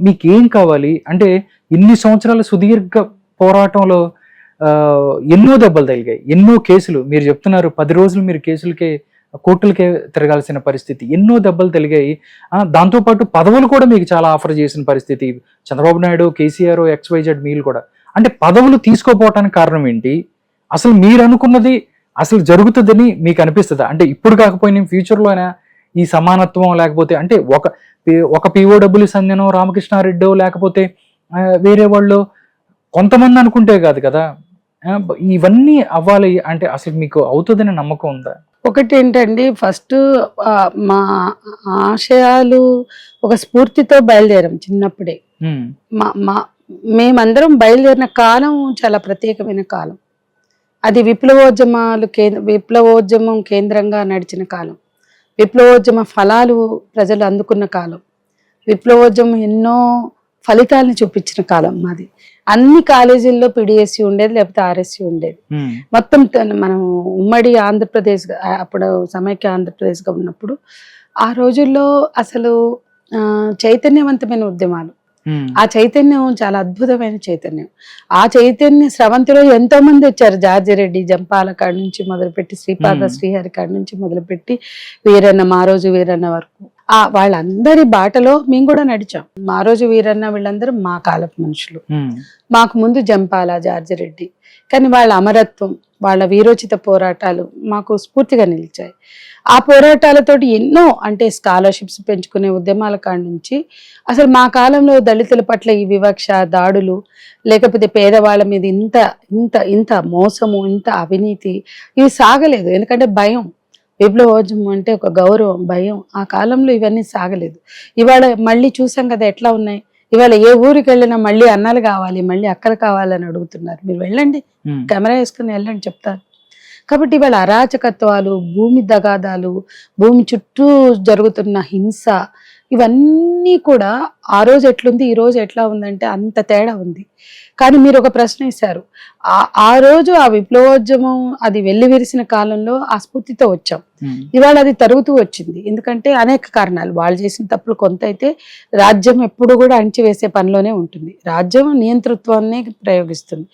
మీకేం కావాలి? అంటే ఇన్ని సంవత్సరాల సుదీర్ఘ పోరాటంలో ఎన్నో దెబ్బలు తగిలాయి, ఎన్నో కేసులు. మీరు చెప్తున్నారు 10 రోజులు మీరు కోర్టులకే తిరగాల్సిన పరిస్థితి, ఎన్నో దెబ్బలు తగిలాయి. దాంతోపాటు పదవులు కూడా మీకు చాలా ఆఫర్ చేసిన పరిస్థితి. చంద్రబాబు నాయుడు, కేసీఆర్, XYZ మీలు కూడా. అంటే పదవులు తీసుకోపోవటానికి కారణం ఏంటి? అసలు మీరు అనుకున్నది అసలు జరుగుతుందని మీకు అనిపిస్తుందా? అంటే ఇప్పుడు కాకపోయినా ఫ్యూచర్లో అయినా ఈ సమానత్వం, లేకపోతే అంటే ఒక POWs సంజనో, రామకృష్ణారెడ్డో, లేకపోతే వేరే వాళ్ళు కొంతమంది అనుకుంటే కాదు కదా, ఇవన్నీ అవ్వాలి అంటే అసలు మీకు అవుతుందని నమ్మకం ఉందా? ఒకటి ఏంటండి, ఫస్ట్ మా ఆశయాలు ఒక స్ఫూర్తితో బయలుదేరాం చిన్నప్పుడే. మేమందరం బయలుదేరిన కాలం చాలా ప్రత్యేకమైన కాలం. అది విప్లవోద్యమం కేంద్రంగా నడిచిన కాలం. విప్లవోద్యమ ఫలాలు ప్రజలు అందుకున్న కాలం. విప్లవోద్యమం ఎన్నో ఫలితాలను చూపించిన కాలం మాది. అన్ని కాలేజీల్లో PDSU ఉండేది, లేకపోతే RSU ఉండేది. మొత్తం మనం ఉమ్మడి ఆంధ్రప్రదేశ్, అప్పుడు సమైక్య ఆంధ్రప్రదేశ్గా ఉన్నప్పుడు ఆ రోజుల్లో అసలు చైతన్యవంతమైన ఉద్యమాలు. ఆ చైతన్యం చాలా అద్భుతమైన చైతన్యం. ఆ చైతన్య స్రవంతిలో ఎంతో మంది వచ్చారు. జార్జిరెడ్డి, జంపాల కాడి నుంచి మొదలుపెట్టి, శ్రీపాద శ్రీహరి కాడి నుంచి మొదలుపెట్టి, వీరన్న, మారోజు వీరన్న వరకు వాళ్ళందరి బాటలో మేము కూడా నడిచాం. మారోజు వీరన్న వీళ్ళందరూ మా కాలపు మనుషులు. మాకు ముందు జంపాల, జార్జిరెడ్డి. కానీ వాళ్ళ అమరత్వం, వాళ్ళ వీరోచిత పోరాటాలు మాకు స్ఫూర్తిగా నిలిచాయి. ఆ పోరాటాలతోటి ఎన్నో, అంటే స్కాలర్షిప్స్ పెంచుకునే ఉద్యమాల కాడి నుంచి అసలు మా కాలంలో దళితుల పట్ల ఈ వివక్ష, దాడులు, లేకపోతే పేదవాళ్ళ మీద ఇంత ఇంత ఇంత మోసము, ఇంత అవినీతి ఇవి సాగలేదు. ఎందుకంటే భయం. విప్లవోద్యమం అంటే ఒక గౌరవం, భయం. ఆ కాలంలో ఇవన్నీ సాగలేదు. ఇవాళ మళ్ళీ చూసాం కదా ఎట్లా ఉన్నాయి. ఇవాళ ఏ ఊరికి వెళ్ళినా మళ్ళీ అన్నలు కావాలి, మళ్ళీ అక్కలు కావాలని అడుగుతున్నారు. మీరు వెళ్ళండి, కెమెరా వేసుకుని వెళ్ళండి, చెప్తారు. కాబట్టి ఇవాళ అరాచకత్వాలు, భూమి దగాదాలు, భూమి చుట్టూ జరుగుతున్న హింస, ఇవన్నీ కూడా ఆ రోజు ఎట్లుంది, ఈ రోజు ఎట్లా ఉందంటే అంత తేడా ఉంది. కానీ మీరు ఒక ప్రశ్న ఇస్తారు. ఆ రోజు ఆ విప్లవోద్యమం అది వెల్లివిరిసిన కాలంలో ఆ స్ఫూర్తితో వచ్చాం. ఇవాళ అది తరుగుతూ వచ్చింది. ఎందుకంటే అనేక కారణాలు. వాళ్ళు చేసిన తప్పులు కొంత అయితే, రాజ్యం ఎప్పుడు కూడా అణిచివేసే పనిలోనే ఉంటుంది. రాజ్యం నియంతృత్వాన్ని ప్రయోగిస్తుంది.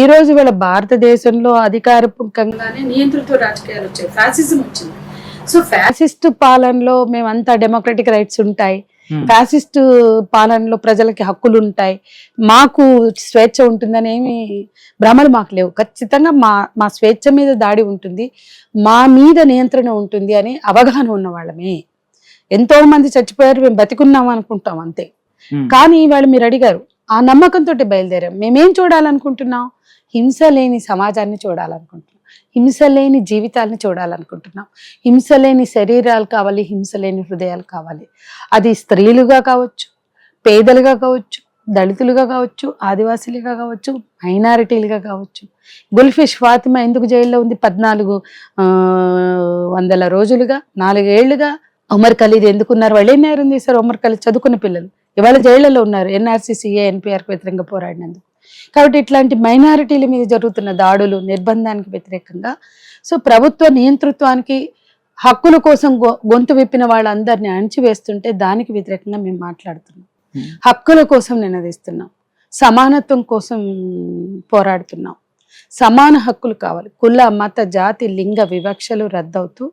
ఈ రోజు ఇవాళ భారతదేశంలో అధికారికంగానే నియంతృత్వ రాజకీయాలు వచ్చాయి, ఫ్యాసిజం వచ్చింది. సో ఫ్యాసిస్ట్ పాలనలో మేమంతా డెమోక్రటిక్ రైట్స్ ఉంటాయి, ఫ్యాసిస్ట్ పాలనలో ప్రజలకి హక్కులు ఉంటాయి, మాకు స్వేచ్ఛ ఉంటుందని ఏమి భ్రమలు మాకు లేవు. ఖచ్చితంగా మా స్వేచ్ఛ మీద దాడి ఉంటుంది, మా మీద నియంత్రణ ఉంటుంది అని అవగాహన ఉన్న వాళ్ళమే. ఎంతో మంది చచ్చిపోయారు, మేము బతికున్నాం అనుకుంటాం అంతే. కానీ వాళ్ళు మీరు అడిగారు ఆ నమ్మకంతో బయలుదేరాం. మేమేం చూడాలనుకుంటున్నాం? హింస లేని సమాజాన్ని చూడాలనుకుంటున్నాం, హింస లేని జీవితాలను చూడాలనుకుంటున్నాం, హింస లేని శరీరాలు కావాలి, హింస లేని హృదయాలు కావాలి. అది స్త్రీలుగా కావచ్చు, పేదలుగా కావచ్చు, దళితులుగా కావచ్చు, ఆదివాసీలుగా కావచ్చు, మైనారిటీలుగా కావచ్చు. గుల్ఫిష్ ఫాతిమా ఎందుకు జైల్లో ఉంది 1400 రోజులుగా, 4 ఏళ్లుగా? ఉమర్ ఖలీద్ ఎందుకున్నారు? వాళ్ళు ఏం నేరం చేశారు? ఉమర్ ఖలీద్ చదువుకున్న పిల్లలు ఇవాళ జైళ్లలో ఉన్నారు, ఎన్ఆర్సీసీఏ ఎన్పిఆర్కి వ్యతిరేకంగా పోరాడినందుకు. కాబట్టి ఇట్లాంటి మైనారిటీల మీద జరుగుతున్న దాడులు, నిర్బంధానికి వ్యతిరేకంగా, సో ప్రభుత్వ నియంతృత్వానికి హక్కుల కోసం గొంతు విప్పిన వాళ్ళందరినీ అణిచివేస్తుంటే దానికి వ్యతిరేకంగా మేము మాట్లాడుతున్నాం. హక్కుల కోసం నినదిస్తున్నాం, సమానత్వం కోసం పోరాడుతున్నాం. సమాన హక్కులు కావాలి. కుల, మత, జాతి, లింగ వివక్షలు రద్దవుతూ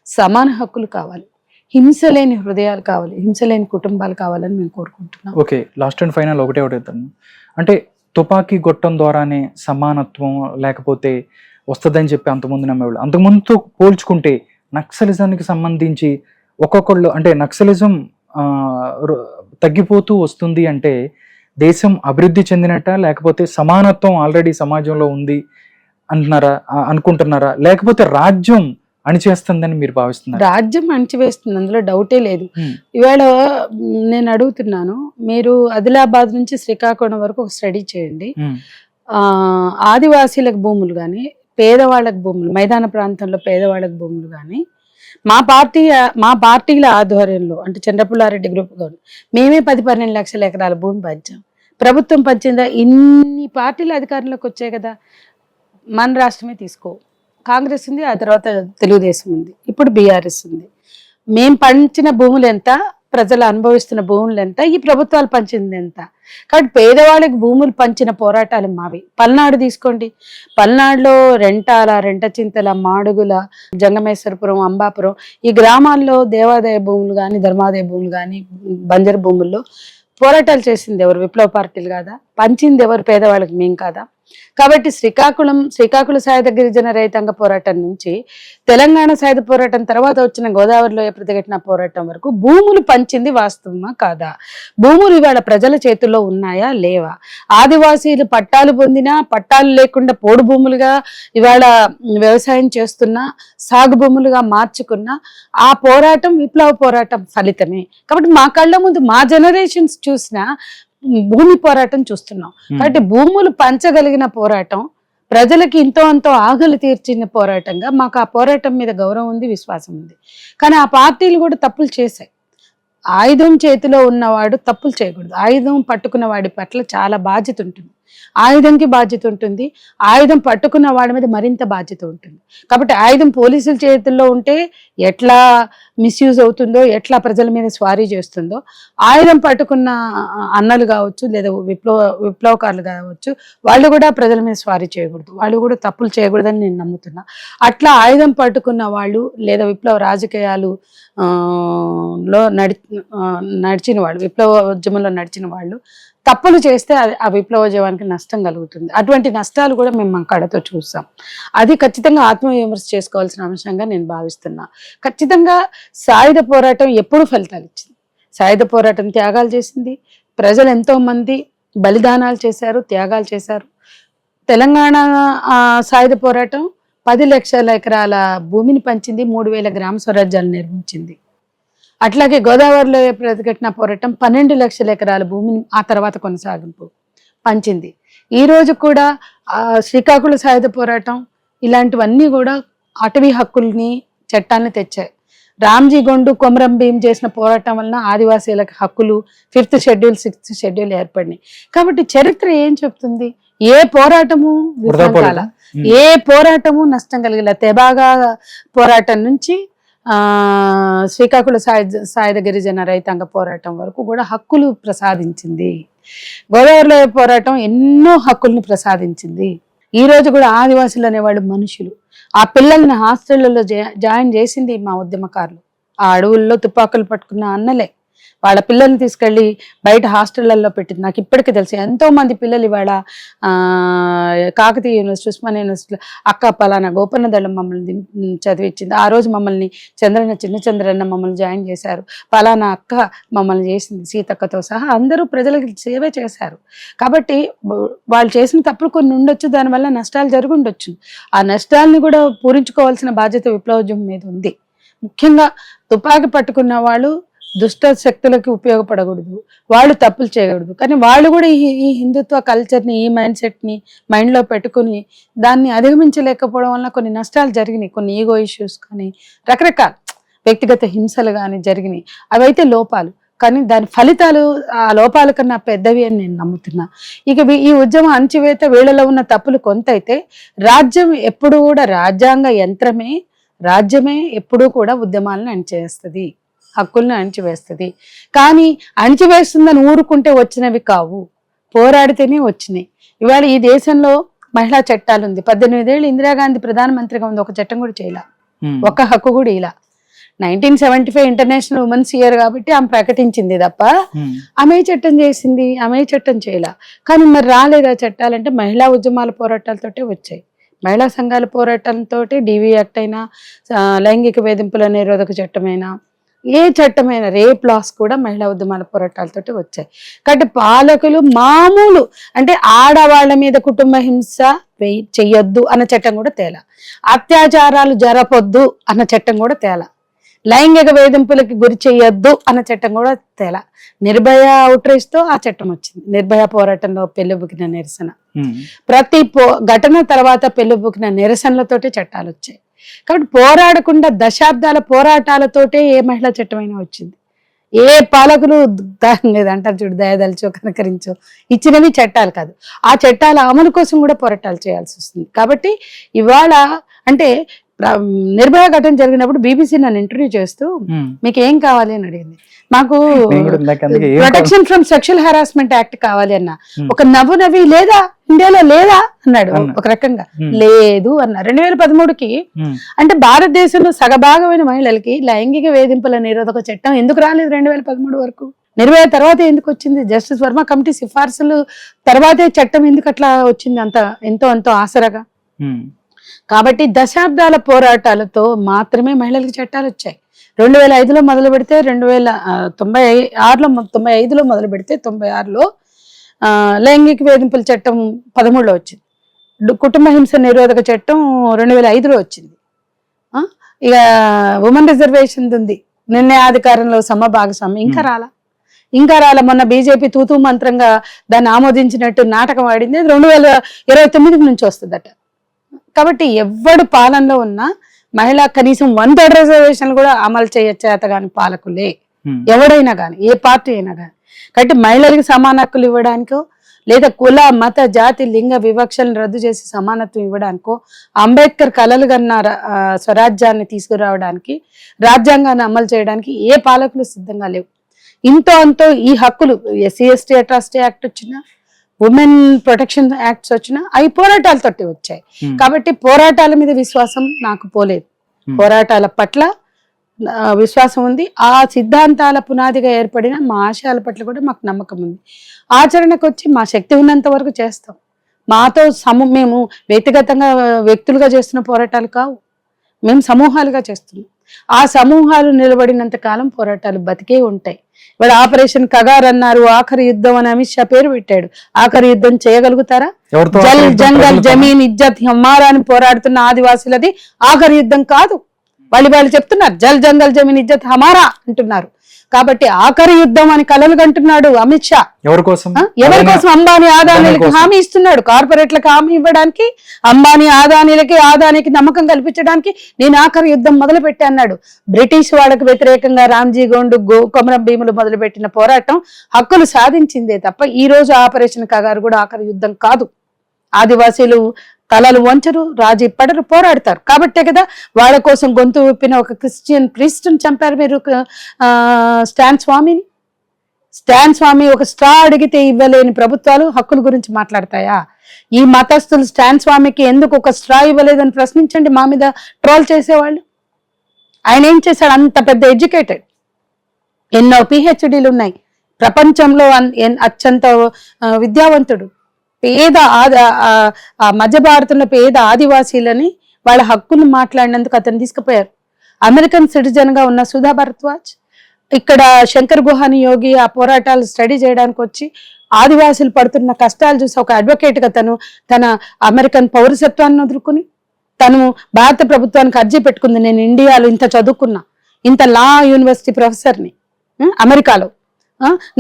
సమాన హక్కులు కావాలి. హింస లేని హృదయాలు కావాలి, హింస లేని కుటుంబాలు కావాలని మేము కోరుకుంటున్నాం. ఓకే, లాస్ట్ అండ్ ఫైనల్ ఒకటే అడుగుతాను. అంటే తుపాకీ గొట్టం ద్వారానే సమానత్వం లేకపోతే వస్తుందని చెప్పి అంతకుముందు నమ్మేవాళ్ళు. అంతకుముందుతో పోల్చుకుంటే నక్సలిజానికి సంబంధించి ఒక్కొక్కళ్ళు అంటే నక్సలిజం తగ్గిపోతూ వస్తుంది అంటే దేశం అభివృద్ధి చెందినట్ట, లేకపోతే సమానత్వం ఆల్రెడీ సమాజంలో ఉంది అంటున్నారా, అనుకుంటున్నారా, లేకపోతే రాజ్యం అణిచేస్తుందని మీరు భావిస్తున్నారు? రాజ్యం అణిచివేస్తుంది, అందులో డౌటే లేదు. ఇవాళ నేను అడుగుతున్నాను, మీరు ఆదిలాబాద్ నుంచి శ్రీకాకుళం వరకు ఒక స్టడీ చేయండి. ఆదివాసీలకు భూములు కానీ, పేదవాళ్ళకు భూములు, మైదాన ప్రాంతంలో పేదవాళ్ళకు భూములు కానీ మా పార్టీల ఆధ్వర్యంలో, అంటే చంద్రపుల్లారెడ్డి గ్రూప్ గారు మేమే 10-12 లక్షల ఎకరాల భూమి పంచాం. ప్రభుత్వం పంచిందా? ఇన్ని పార్టీల అధికారంలోకి వచ్చాయి కదా. మన రాష్ట్రమే తీసుకో, కాంగ్రెస్ ఉంది, ఆ తర్వాత తెలుగుదేశం ఉంది, ఇప్పుడు బీఆర్ఎస్ ఉంది. మేం పంచిన భూములు ఎంత, ప్రజలు అనుభవిస్తున్న భూములు ఎంత, ఈ ప్రభుత్వాలు పంచింది ఎంత? కాబట్టి పేదవాళ్ళకి భూములు పంచిన పోరాటాలు మావి. పల్నాడు తీసుకోండి, పల్నాడులో రెంటాల, రెంటచింతల, మాడుగుల, జంగమేశ్వరపురం, అంబాపురం ఈ గ్రామాల్లో దేవాదాయ భూములు కానీ, ధర్మాదాయ భూములు కానీ, బంజరు భూముల్లో పోరాటాలు చేసింది ఎవరు? విప్లవ పార్టీలు కాదా? పంచింది ఎవరు? పేదవాళ్ళకి మేం కాదా? కాబట్టి శ్రీకాకుళ సాయుధ గిరిజన రైతాంగ పోరాటం నుంచి తెలంగాణ సాయుధ పోరాటం తర్వాత వచ్చిన గోదావరిలో ప్రతిఘటన పోరాటం వరకు భూములు పంచింది వాస్తవమా కాదా? భూములు ఇవాళ ప్రజల చేతుల్లో ఉన్నాయా లేవా? ఆదివాసీలు పట్టాలు పొందినా, పట్టాలు లేకుండా పోడు భూములుగా ఇవాళ వ్యవసాయం చేస్తున్నా, సాగు భూములుగా మార్చుకున్నా ఆ పోరాటం విప్లవ పోరాటం ఫలితమే. కాబట్టి మా కళ్ళ ముందు మా జనరేషన్స్ చూసిన భూమి పోరాటం చూస్తున్నాం. కాబట్టి భూములు పంచగలిగిన పోరాటం, ప్రజలకి ఇంతో అంతో ఆకలి తీర్చిన పోరాటంగా మాకు ఆ పోరాటం మీద గౌరవం ఉంది, విశ్వాసం ఉంది. కానీ ఆ పార్టీలు కూడా తప్పులు చేశాయి. ఆయుధం చేతిలో ఉన్నవాడు తప్పులు చేయకూడదు. ఆయుధం పట్టుకున్న వాడి పట్ల చాలా బాధ్యత ఉంటుంది. ఆయుధంకి బాధ్యత ఉంటుంది, ఆయుధం పట్టుకున్న వాడి మీద మరింత బాధ్యత ఉంటుంది. కాబట్టి ఆయుధం పోలీసుల చేతుల్లో ఉంటే ఎట్లా మిస్యూజ్ అవుతుందో, ఎట్లా ప్రజల మీద స్వారీ చేస్తుందో, ఆయుధం పట్టుకున్న అన్నలు కావచ్చు, లేదా విప్లవకారులు కావచ్చు, వాళ్ళు కూడా ప్రజల మీద స్వారీ చేయకూడదు, వాళ్ళు కూడా తప్పులు చేయకూడదని నేను నమ్ముతున్నా. అట్లా ఆయుధం పట్టుకున్న వాళ్ళు లేదా విప్లవ రాజకీయాలు లో నడిచిన వాళ్ళు, విప్లవోద్యమంలో నడిచిన వాళ్ళు తప్పులు చేస్తే ఆ విప్లవోద్యమానికి నష్టం కలుగుతుంది. అటువంటి నష్టాలు కూడా మేము మా కళ్ళతో చూస్తాం. అది ఖచ్చితంగా ఆత్మవిమర్శ చేసుకోవాల్సిన అంశంగా నేను భావిస్తున్నా. ఖచ్చితంగా సాయుధ పోరాటం ఎప్పుడు ఫలితాలు ఇచ్చింది. సాయుధ పోరాటం త్యాగాలు చేసింది, ప్రజలు ఎంతో మంది బలిదానాలు చేశారు, త్యాగాలు చేశారు. తెలంగాణ సాయుధ పోరాటం 10 లక్షల ఎకరాల భూమిని పంచింది, 3000 గ్రామ స్వరాజ్యాలు నిర్మించింది. అట్లాగే గోదావరిలో ప్రతిఘటన పోరాటం 12 లక్షల ఎకరాల భూమిని ఆ తర్వాత కొనసాగింపు పంచింది. ఈ రోజు కూడా శ్రీకాకుళ సాయుధ పోరాటం ఇలాంటివన్నీ కూడా అటవీ హక్కుల్ని, చట్టాన్ని తెచ్చాయి. రామ్జీ గొండు, కొమరం భీం చేసిన పోరాటం వలన ఆదివాసీలకు హక్కులు 5th షెడ్యూల్ 6th షెడ్యూల్ ఏర్పడినాయి. కాబట్టి చరిత్ర ఏం చెప్తుంది? ఏ పోరాటము విఫలం, ఏ పోరాటము నష్టం కలిగల. తెబాగా పోరాటం నుంచి శ్రీకాకుళ సాయుధ గిరిజన రైతాంగ పోరాటం వరకు కూడా హక్కులు ప్రసాదించింది. గోదావరిలో పోరాటం ఎన్నో హక్కుల్ని ప్రసాదించింది. ఈ రోజు కూడా ఆదివాసులు అనేవాళ్ళు మనుషులు. ఆ పిల్లల్ని హాస్టళ్లలో జాయిన్ చేసింది మా ఉద్యమకారులు. ఆ అడవుల్లో తుపాకులు పట్టుకున్న అన్నలే. వాళ్ళ పిల్లల్ని తీసుకెళ్ళి బయట హాస్టళ్లలో పెట్టింది. నాకు ఇప్పటికీ తెలుసు ఎంతో మంది పిల్లలు ఇవాళ కాకతీయ యూనివర్సిటీ, ఉస్మానియా యూనివర్సిటీలో అక్క పలానా గోపన్న దళం మమ్మల్ని చదివించింది, ఆ రోజు మమ్మల్ని చిన్న చంద్రన్న మమ్మల్ని జాయిన్ చేశారు, పలానా అక్క మమ్మల్ని చేసింది, సీతక్కతో సహా అందరూ ప్రజలకు సేవే చేశారు. కాబట్టి వాళ్ళు చేసిన తప్పులు కొన్ని ఉండొచ్చు, దానివల్ల నష్టాలు జరిగి ఉండొచ్చు. ఆ నష్టాలని కూడా పూరించుకోవాల్సిన బాధ్యత విప్లవోద్యమం మీద ఉంది. ముఖ్యంగా తుపాకీ పట్టుకున్న వాళ్ళు దుష్ట శక్తులకి ఉపయోగపడకూడదు, వాళ్ళు తప్పులు చేయకూడదు. కానీ వాళ్ళు కూడా ఈ హిందుత్వ కల్చర్ని, ఈ మైండ్ సెట్ని మైండ్లో పెట్టుకుని దాన్ని అధిగమించలేకపోవడం వల్ల కొన్ని నష్టాలు జరిగినాయి. కొన్ని ఈగో ఇష్యూస్ కానీ రకరకాల వ్యక్తిగత హింసలు కానీ జరిగినాయి. అవైతే లోపాలు, కానీ దాని ఫలితాలు ఆ లోపాల కన్నా పెద్దవి అని నేను నమ్ముతున్నా. ఇక ఈ ఉద్యమం అణచివేత వీళ్ళలో ఉన్న తప్పులు కొంత అయితే, రాజ్యం ఎప్పుడు కూడా రాజ్యాంగ యంత్రమే, రాజ్యమే ఎప్పుడూ కూడా ఉద్యమాలను అణిచేస్తుంది, హక్కులను అణిచివేస్తుంది. కానీ అణిచివేస్తుందని ఊరుకుంటే వచ్చినవి కావు, పోరాడితేనే వచ్చినాయి. ఇవాళ ఈ దేశంలో మహిళా చట్టాలు ఉంది. 18 ఏళ్ళు ఇందిరాగాంధీ ప్రధానమంత్రిగా ఉంది, ఒక చట్టం కూడా చేయాల, ఒక్క హక్కు కూడా ఇలా. 1975 ఇంటర్నేషనల్ ఉమెన్స్ ఇయర్ కాబట్టి ఆమె ప్రకటించింది తప్ప ఆమె చట్టం చేసింది, ఆమె చట్టం చేయాల. కానీ మరి రాలేదా చట్టాలంటే మహిళా ఉద్యమాల పోరాటాలతోటే వచ్చాయి. మహిళా సంఘాల పోరాటంతో డివి యాక్ట్ అయినా, లైంగిక వేధింపుల నిరోధక చట్టమైనా, ఏ చట్టమైన రేప్ లాస్ కూడా మహిళా ఉద్యమాల పోరాటాలతోటి వచ్చాయి. కాబట్టి పాలకులు మామూలు అంటే ఆడవాళ్ల మీద కుటుంబ హింస చెయ్యొద్దు అన్న చట్టం కూడా తేల, అత్యాచారాలు జరపొద్దు అన్న చట్టం కూడా తేల, లైంగిక వేధింపులకి గురి చెయ్యొద్దు అన్న చట్టం కూడా తేల. నిర్భయ అవుట్రేజ్ తో ఆ చట్టం వచ్చింది. నిర్భయ పోరాటంలో పెళ్లిబుకిన నిరసన, ప్రతి ఘటన తర్వాత పెళ్లిబుకిన నిరసనలతోటే చట్టాలు వచ్చాయి. కాబట్టి పోరాడకుండా దశాబ్దాల పోరాటాలతోటే ఏ మహిళా చట్టమైనా వచ్చింది. ఏ పాలకులు లేదంటారు చూడు, దయదలిచో కనకరించో ఇచ్చినవి చట్టాలు కాదు, ఆ చట్టాల అమలు కోసం కూడా పోరాటాలు చేయాల్సి వస్తుంది. కాబట్టి ఇవాళ అంటే నిర్భయ ఘటన జరిగినప్పుడు బీబీసీ నన్ను ఇంటర్వ్యూ చేస్తూ మీకు ఏం కావాలి అని అడిగింది. మాకు protection from sexual harassment act కావాలి అన్న, ఒక నవ్వి లేదా ఇండియాలో లేదా అన్నాడు. ఒక రకంగా లేదు అన్న. 2013కి అంటే భారతదేశంలో సగభాగమైన మహిళలకి లైంగిక వేధింపుల నిరోధక చట్టం ఎందుకు రాలేదు 2013 వరకు? నిర్భయ తర్వాత ఎందుకు వచ్చింది? జస్టిస్ వర్మ కమిటీ సిఫార్సులు తర్వాతే చట్టం ఎందుకు అట్లా వచ్చింది అంత ఎంతో ఆసరగా? కాబట్టి దశాబ్దాల పోరాటాలతో మాత్రమే మహిళలకు చట్టాలు వచ్చాయి. 2005లో మొదలు పెడితే 95లో మొదలు పెడితే 96లో లైంగిక వేధింపుల చట్టం 13లో వచ్చింది. కుటుంబ హింస నిరోధక చట్టం 2005లో వచ్చింది. ఇక ఉమెన్ రిజర్వేషన్ ఉంది, నిర్ణయాధికారంలో సమభాగస్వామ్యం ఇంకా రాలా. మొన్న బీజేపీ తూతూ మంత్రంగా దాన్ని ఆమోదించినట్టు నాటకం ఆడింది. 2029 నుంచి వస్తుందట. కాబట్టి ఎవడు పాలనలో ఉన్నా మహిళ కనీసం 1/3 రిజర్వేషన్లు కూడా అమలు చేయచేత గాని పాలకులే, ఎవడైనా కానీ, ఏ పార్టీ అయినా కానీ. కాబట్టి మహిళలకు సమాన హక్కులు ఇవ్వడానికో, లేదా కుల మత జాతి లింగ వివక్షలను రద్దు చేసి సమానత్వం ఇవ్వడానికో, అంబేద్కర్ కలలు కన్న స్వరాజ్యాన్ని తీసుకురావడానికి, రాజ్యాంగాన్ని అమలు చేయడానికి ఏ పాలకులు సిద్ధంగా లేవు. అంతో ఈ హక్కులు ఎస్సీ ఎస్టీ అట్రాసిటీ యాక్ట్ వచ్చినా, ఉమెన్ ప్రొటెక్షన్ యాక్ట్స్ వచ్చినా అవి పోరాటాలతోటి వచ్చాయి. కాబట్టి పోరాటాల మీద విశ్వాసం నాకు పోలేదు, పోరాటాల పట్ల విశ్వాసం ఉంది. ఆ సిద్ధాంతాల పునాదిగా ఏర్పడిన మా ఆశయాల పట్ల కూడా మాకు నమ్మకం ఉంది. ఆచరణకు వచ్చి మా శక్తి ఉన్నంత వరకు చేస్తాం. మాతో మేము వ్యక్తిగతంగా వ్యక్తులుగా చేస్తున్న పోరాటాలు కావు, మేము సమూహాలుగా చేస్తున్నాం. ఆ సమూహాలు నిలబడినంత కాలం పోరాటాలు బతికే ఉంటాయి. ఇప్పుడు ఆపరేషన్ కగార్ అన్నారు, ఆఖరి యుద్ధం అని అమిత్ షా పేరు పెట్టాడు. ఆఖరి యుద్ధం చేయగలుగుతారా? జల్ జంగల్ జమీన్ ఇజ్జత్ హమారా అని పోరాడుతున్న ఆదివాసులది ఆఖరి యుద్ధం కాదు. వాళ్ళు చెప్తున్నారు జల్ జంగల్ జమీన్ ఇజ్జత్ హమారా అంటున్నారు. కాబట్టి ఆఖరి యుద్ధం అని కలలు కంటున్నాడు అమిత్ షా. ఎవరి కోసం? అంబానీ ఆదానీలకి హామీ ఇస్తున్నాడు. కార్పొరేట్లకు హామీ ఇవ్వడానికి, అంబానీ ఆదానికి నమ్మకం కల్పించడానికి నేను ఆఖరి యుద్ధం మొదలు పెట్టా అన్నాడు. బ్రిటిష్ వాళ్ళకు వ్యతిరేకంగా రామ్జీ గోండు కొమరం భీములు మొదలుపెట్టిన పోరాటం హక్కులు సాధించిందే తప్ప ఈ రోజు ఆపరేషన్ కగారు కూడా ఆఖరి యుద్ధం కాదు. ఆదివాసీలు తలలు వంచరు, రాజీ పడరు, పోరాడతారు. కాబట్టే కదా వాళ్ళ కోసం గొంతు విప్పిన ఒక క్రిస్టియన్ ప్రీస్ట్ని చంపారు మీరు, స్టాన్ స్వామి. ఒక స్ట్రా అడిగితే ఇవ్వలేని ప్రభుత్వాలు హక్కుల గురించి మాట్లాడతాయా? ఈ మతస్థులు స్టాన్ స్వామికి ఎందుకు ఒక స్ట్రా ఇవ్వలేదని ప్రశ్నించండి. మా మీద ట్రోల్ చేసేవాళ్ళు. ఆయన ఏం చేశాడు? అంత పెద్ద ఎడ్యుకేటెడ్, ఎన్నో పిహెచ్డీలు ఉన్నాయి. ప్రపంచంలో అత్యంత విద్యావంతుడు. పేద ఆ మధ్య భారతంలో పేద ఆదివాసీలని వాళ్ళ హక్కులు మాట్లాడినందుకు అతను తీసుకుపోయారు. అమెరికన్ సిటిజన్ గా ఉన్న సుధా భరద్వాజ్ ఇక్కడ శంకర్ గుహాని యోగి ఆ పోరాటాలు స్టడీ చేయడానికి వచ్చి ఆదివాసులు పడుతున్న కష్టాలు చూసి ఒక అడ్వకేట్ గా తన అమెరికన్ పౌరసత్వాన్ని వదులుకుని తను భారత ప్రభుత్వానికి అర్జీ పెట్టుకుంది. నేను ఇండియాలో ఇంత చదువుకున్నా, ఇంత లా యూనివర్సిటీ ప్రొఫెసర్ని అమెరికాలో,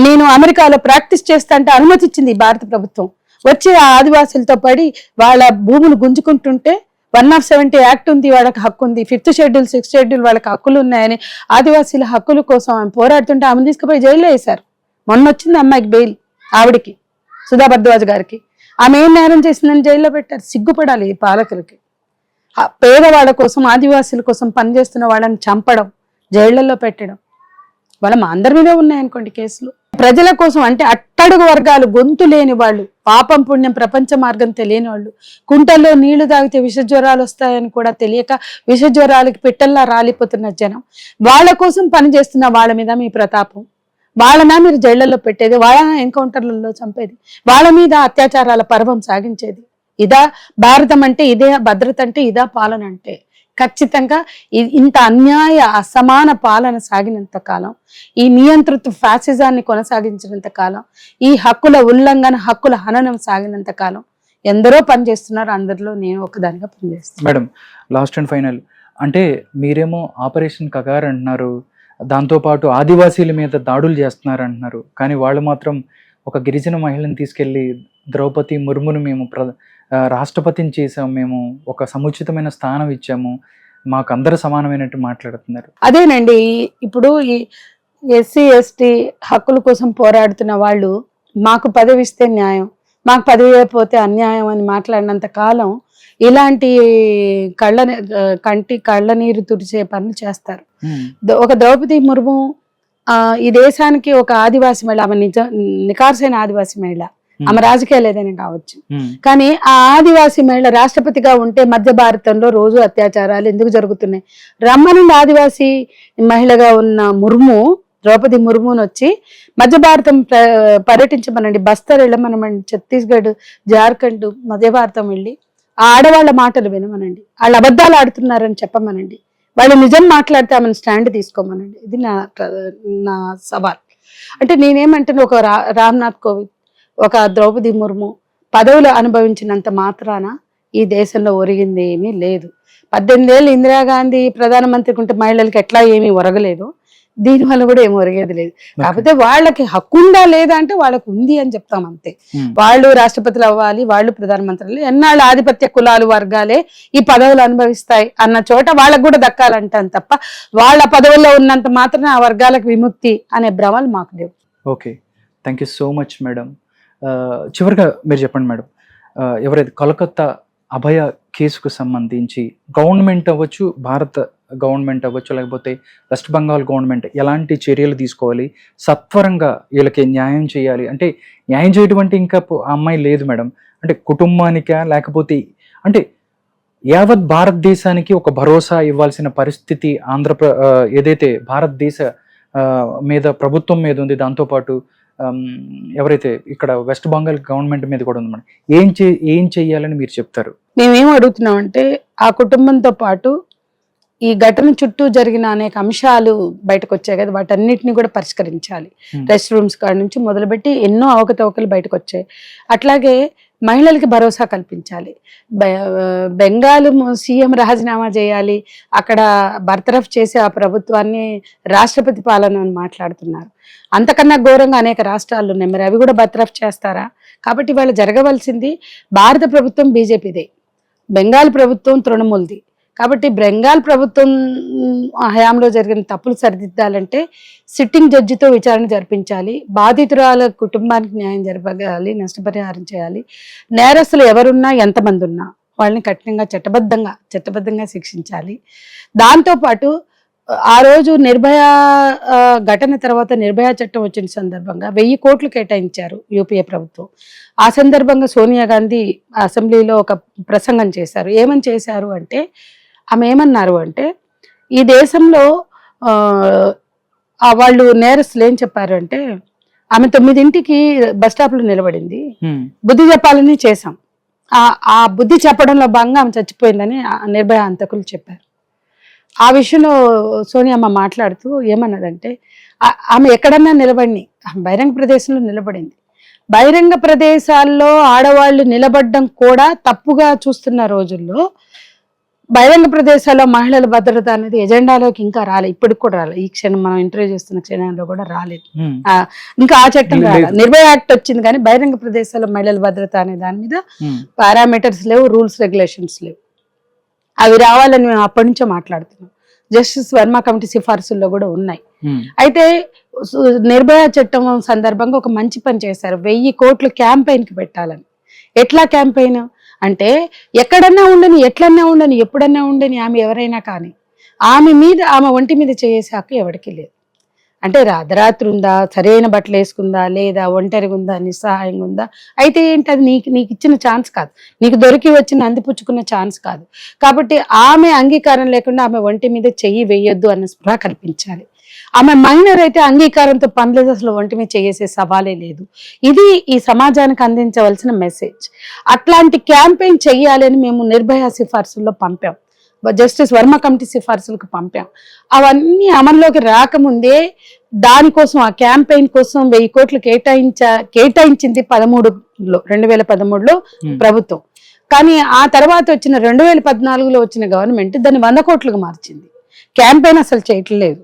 నేను అమెరికాలో ప్రాక్టీస్ చేస్తా అంటే అనుమతి ఇచ్చింది భారత ప్రభుత్వం. వచ్చి ఆ ఆదివాసులతో పడి వాళ్ళ భూములు గుంజుకుంటుంటే 170 యాక్ట్ ఉంది, వాళ్ళకి హక్కు ఉంది, 5th షెడ్యూల్ 6th షెడ్యూల్ వాళ్ళకి హక్కులు ఉన్నాయని ఆదివాసీల హక్కుల కోసం ఆమె పోరాడుతుంటే ఆమె తీసుకుపోయి జైల్లో వేశారు. మొన్న వచ్చింది అమ్మాయికి బెయిల్, ఆవిడికి, సుధా భరద్వాజ్ గారికి. ఆమె ఏం నేరం చేసిందని జైల్లో పెట్టారు. సిగ్గుపడాలి ఈ పాలకులకి. పేదవాళ్ళ కోసం ఆదివాసుల కోసం పనిచేస్తున్న వాళ్ళని చంపడం, జైళ్లలో పెట్టడం, వాళ్ళ మా అందరి మీద ఉన్నాయనుకోండి కేసులు. ప్రజల కోసం అంటే అట్టడుగు వర్గాలు, గొంతు లేని వాళ్ళు, పాపం పుణ్యం ప్రపంచ మార్గం తెలియని వాళ్ళు, కుంటల్లో నీళ్లు తాగితే విష జ్వరాలు వస్తాయని కూడా తెలియక విష జ్వరాలకి పిట్టల్లా రాలిపోతున్న జనం, వాళ్ళ కోసం పనిచేస్తున్న వాళ్ళ మీద మీ ప్రతాపం, వాళ్ళనా మీరు జైళ్లలో పెట్టేది, వాళ్ళ ఎన్కౌంటర్లలో చంపేది, వాళ్ళ మీద అత్యాచారాల పర్వం సాగించేది. ఇదా భారతం అంటే, ఇదే భద్రత అంటే, ఇదా పాలన అంటే? ఖచ్చితంగా ఇంత అన్యాయ అసమాన పాలన సాగినంత కాలం, ఈ నియంతృత్వ ఫ్యాసిజాన్ని కొనసాగించినంత కాలం, ఈ హక్కుల ఉల్లంఘన, హక్కుల హననం సాగినంత కాలం ఎందరో పనిచేస్తున్నారు. అందరిలో నేను ఒకదానిగా పనిచేస్తున్నాను. మేడం, లాస్ట్ అండ్ ఫైనల్ అంటే మీరేమో ఆపరేషన్ కగార్ అంటున్నారు, దాంతోపాటు ఆదివాసీల మీద దాడులు చేస్తున్నారు అంటున్నారు, కానీ వాళ్ళు మాత్రం ఒక గిరిజన మహిళను తీసుకెళ్లి ద్రౌపది ముర్మును మేము రాష్ట్రపతిని చేసాము, మేము ఒక సముచితమైన స్థానం ఇచ్చాము, మాకు అందరూ సమానమైనట్టు మాట్లాడుతున్నారు. అదేనండి, ఇప్పుడు ఈ ఎస్సీ ఎస్టీ హక్కుల కోసం పోరాడుతున్న వాళ్ళు మాకు పదవి ఇస్తే న్యాయం, మాకు పదవి అయిపోతే అన్యాయం అని మాట్లాడినంత కాలం ఇలాంటి కళ్ళ నీరు తుడిచే పనులు చేస్తారు. ఒక ద్రౌపది ముర్ము ఈ దేశానికి ఒక ఆదివాసి మహిళ, ఆమె నికార్సైన ఆదివాసి మహిళ, ఆమె రాజకీయాలు ఏదైనా కావచ్చు, కానీ ఆ ఆదివాసి మహిళ రాష్ట్రపతిగా ఉంటే మధ్య భారతంలో రోజు అత్యాచారాలు ఎందుకు జరుగుతున్నాయి? రమ్మనుండి ఆదివాసి మహిళగా ఉన్న ముర్ము, ద్రౌపది ముర్మును వచ్చి మధ్య భారతం పర్యటించమనండి, బస్తర్ వెళ్ళమనమండి, ఛత్తీస్గఢ్, జార్ఖండ్, మధ్య భారతం వెళ్ళి ఆ ఆడవాళ్ళ మాటలు వినమనండి, వాళ్ళు అబద్ధాలు ఆడుతున్నారని చెప్పమనండి, వాళ్ళు నిజం మాట్లాడితే ఆమెను స్టాండ్ తీసుకోమనండి. ఇది నా సవాల్. అంటే నేనేమంటాను, ఒక రామ్నాథ్ కోవింద్, ఒక ద్రౌపది ముర్ము పదవులు అనుభవించినంత మాత్రాన ఈ దేశంలో ఒరిగింది ఏమీ లేదు. 18 ఏళ్ళు ఇందిరాగాంధీ ప్రధానమంత్రికి ఉంటే మహిళలకి ఎట్లా ఏమీ ఒరగలేదు, దీనివల్ల కూడా ఏమి ఒరిగేది లేదు. కాకపోతే వాళ్ళకి హక్కు ఉందా లేదా అంటే వాళ్ళకు ఉంది అని చెప్తాం అంతే. వాళ్ళు రాష్ట్రపతులు అవ్వాలి, వాళ్ళు ప్రధానమంత్రులు, ఎన్నాళ్ళు ఆధిపత్య కులాలు వర్గాలే ఈ పదవులు అనుభవిస్తాయి అన్న చోట వాళ్ళకు కూడా దక్కాలంటాను తప్ప వాళ్ళ పదవుల్లో ఉన్నంత మాత్రం ఆ వర్గాలకు విముక్తి అనే భ్రమలు మాకు లేవు. Okay, thank you so much madam. చివరిగా మీరు చెప్పండి మేడం, ఎవరైతే కోల్కతా అభయ కేసుకు సంబంధించి గవర్నమెంట్ అవ్వచ్చు, భారత గవర్నమెంట్ అవ్వచ్చు, లేకపోతే వెస్ట్ బెంగాల్ గవర్నమెంట్ ఎలాంటి చర్యలు తీసుకోవాలి, సత్వరంగా వీళ్ళకి న్యాయం చేయాలి? అంటే న్యాయం చేయడం అంటే ఇంకా ఆ అమ్మాయి లేదు మేడం, అంటే కుటుంబానికా లేకపోతే అంటే యావత్ భారతదేశానికి ఒక భరోసా ఇవ్వాల్సిన పరిస్థితి ఏదైతే భారతదేశ మీద ప్రభుత్వం మీద ఉంది, దాంతోపాటు ఎవరైతే ఇక్కడ వెస్ట్ బెంగాల్ గవర్నమెంట్ మీద కూడా ఉంది మేడం, ఏం చెయ్యాలని మీరు చెప్తారు? మేమేం అడుగుతున్నామంటే, ఆ కుటుంబంతో పాటు ఈ ఘటన చుట్టూ జరిగిన అనేక అంశాలు బయటకు వచ్చాయి కదా, వాటన్నిటిని కూడా పరిష్కరించాలి. రెస్ట్ రూమ్స్ కాడ నుంచి మొదలుపెట్టి ఎన్నో అవకతవకలు బయటకు వచ్చాయి. అట్లాగే మహిళలకి భరోసా కల్పించాలి. బెంగాల్ సీఎం రాజీనామా చేయాలి, అక్కడ బర్తరఫ్ చేసి ఆ ప్రభుత్వాన్ని రాష్ట్రపతి పాలన అని మాట్లాడుతున్నారు. అంతకన్నా ఘోరంగా అనేక రాష్ట్రాలు ఉన్నాయి, మరి అవి కూడా బర్తరఫ్ చేస్తారా? కాబట్టి వాళ్ళు జరగవలసింది, భారత ప్రభుత్వం బీజేపీదే, బెంగాల్ ప్రభుత్వం తృణమూల్ది. కాబట్టి బెంగాల్ ప్రభుత్వం హయాంలో జరిగిన తప్పులు సరిదిద్దాలంటే సిట్టింగ్ జడ్జితో విచారణ జరిపించాలి, బాధితురాల కుటుంబానికి న్యాయం జరపాలి, నష్టపరిహారం చేయాలి, నేరస్తులు ఎవరున్నా ఎంతమంది ఉన్నా వాళ్ళని కఠినంగా చట్టబద్ధంగా శిక్షించాలి. దాంతోపాటు ఆ రోజు నిర్భయ ఘటన తర్వాత నిర్భయ చట్టం వచ్చిన సందర్భంగా 1000 కోట్లు కేటాయించారు యూపీఏ ప్రభుత్వం. ఆ సందర్భంగా సోనియా గాంధీ అసెంబ్లీలో ఒక ప్రసంగం చేశారు. ఏమని చేశారు అంటే, ఆమె ఏమన్నారు అంటే, ఈ దేశంలో వాళ్ళు నేరస్తులు ఏం చెప్పారు అంటే, ఆమె 9ంటికి బస్ స్టాప్ లో నిలబడింది, బుద్ధి చెప్పాలని చేశాం, ఆ బుద్ధి చెప్పడంలో భాగంగా ఆమె చచ్చిపోయిందని నిర్భయ హంతకులు చెప్పారు. ఆ విషయంలో సోనియమ్మ మాట్లాడుతూ ఏమన్నదంటే, ఆమె ఎక్కడన్నా నిలబడి బహిరంగ ప్రదేశంలో నిలబడింది, బహిరంగ ప్రదేశాల్లో ఆడవాళ్ళు నిలబడడం కూడా తప్పుగా చూస్తున్న రోజుల్లో బహిరంగ ప్రదేశాల్లో మహిళల భద్రత అనేది ఎజెండాలోకి ఇంకా రాలేదు, ఇప్పటికి కూడా రాలేదు, ఈ క్షణం మనం ఇంటర్వ్యూ చేస్తున్న క్షణంలో కూడా రాలేదు. ఇంకా ఆ చట్టం రాలేదు, నిర్భయ యాక్ట్ వచ్చింది కానీ బహిరంగ ప్రదేశాల్లో మహిళల భద్రత అనే దాని మీద పారామీటర్స్ లేవు, రూల్స్ రెగ్యులేషన్స్ లేవు. అవి రావాలని మేము అప్పటి నుంచో మాట్లాడుతున్నాం. జస్టిస్ వర్మ కమిటీ సిఫార్సుల్లో కూడా ఉన్నాయి. అయితే నిర్భయ చట్టం సందర్భంగా ఒక మంచి పని చేశారు, 1000 కోట్లు క్యాంపెయిన్ కి పెట్టాలని. ఎట్లా క్యాంపెయిన్ అంటే, ఎక్కడన్నా ఉండని, ఎట్లన్నా ఉండని, ఎప్పుడన్నా ఉండని ఆమె ఎవరైనా కానీ ఆమె ఒంటి మీద చేసే హక్కు ఎవరికి లేదు. అంటే అర్ధరాత్రి ఉందా, సరైన బట్టలు వేసుకుందా, లేదా ఒంటరిగా ఉందా, నిస్సహాయంగా ఉందా, అయితే ఏంటి, అది నీకు ఇచ్చిన ఛాన్స్ కాదు, నీకు దొరికి వచ్చిన అందిపుచ్చుకున్న ఛాన్స్ కాదు. కాబట్టి ఆమె అంగీకారం లేకుండా ఆమె ఒంటి మీద చెయ్యి వేయొద్దు అన్న స్పృహ కల్పించాలి. ఆమె మైనర్ అయితే అంగీకారంతో పనిలేదు, అసలు ఒంటి మీద చేసే సవాలే లేదు. ఇది ఈ సమాజానికి అందించవలసిన మెసేజ్. అట్లాంటి క్యాంపెయిన్ చెయ్యాలని మేము నిర్భయ సిఫార్సుల్లో పంపాం, జస్టిస్ వర్మ కమిటీ సిఫార్సులకు పంపాం. అవన్నీ అమల్లోకి రాకముందే దానికోసం, ఆ క్యాంపెయిన్ కోసం 1000 కోట్లు కేటాయించింది 2013లో ప్రభుత్వం. కానీ ఆ తర్వాత వచ్చిన 2014లో వచ్చిన గవర్నమెంట్ దాన్ని 100 కోట్లకు మార్చింది. క్యాంపెయిన్ అసలు చేయట్లేదు.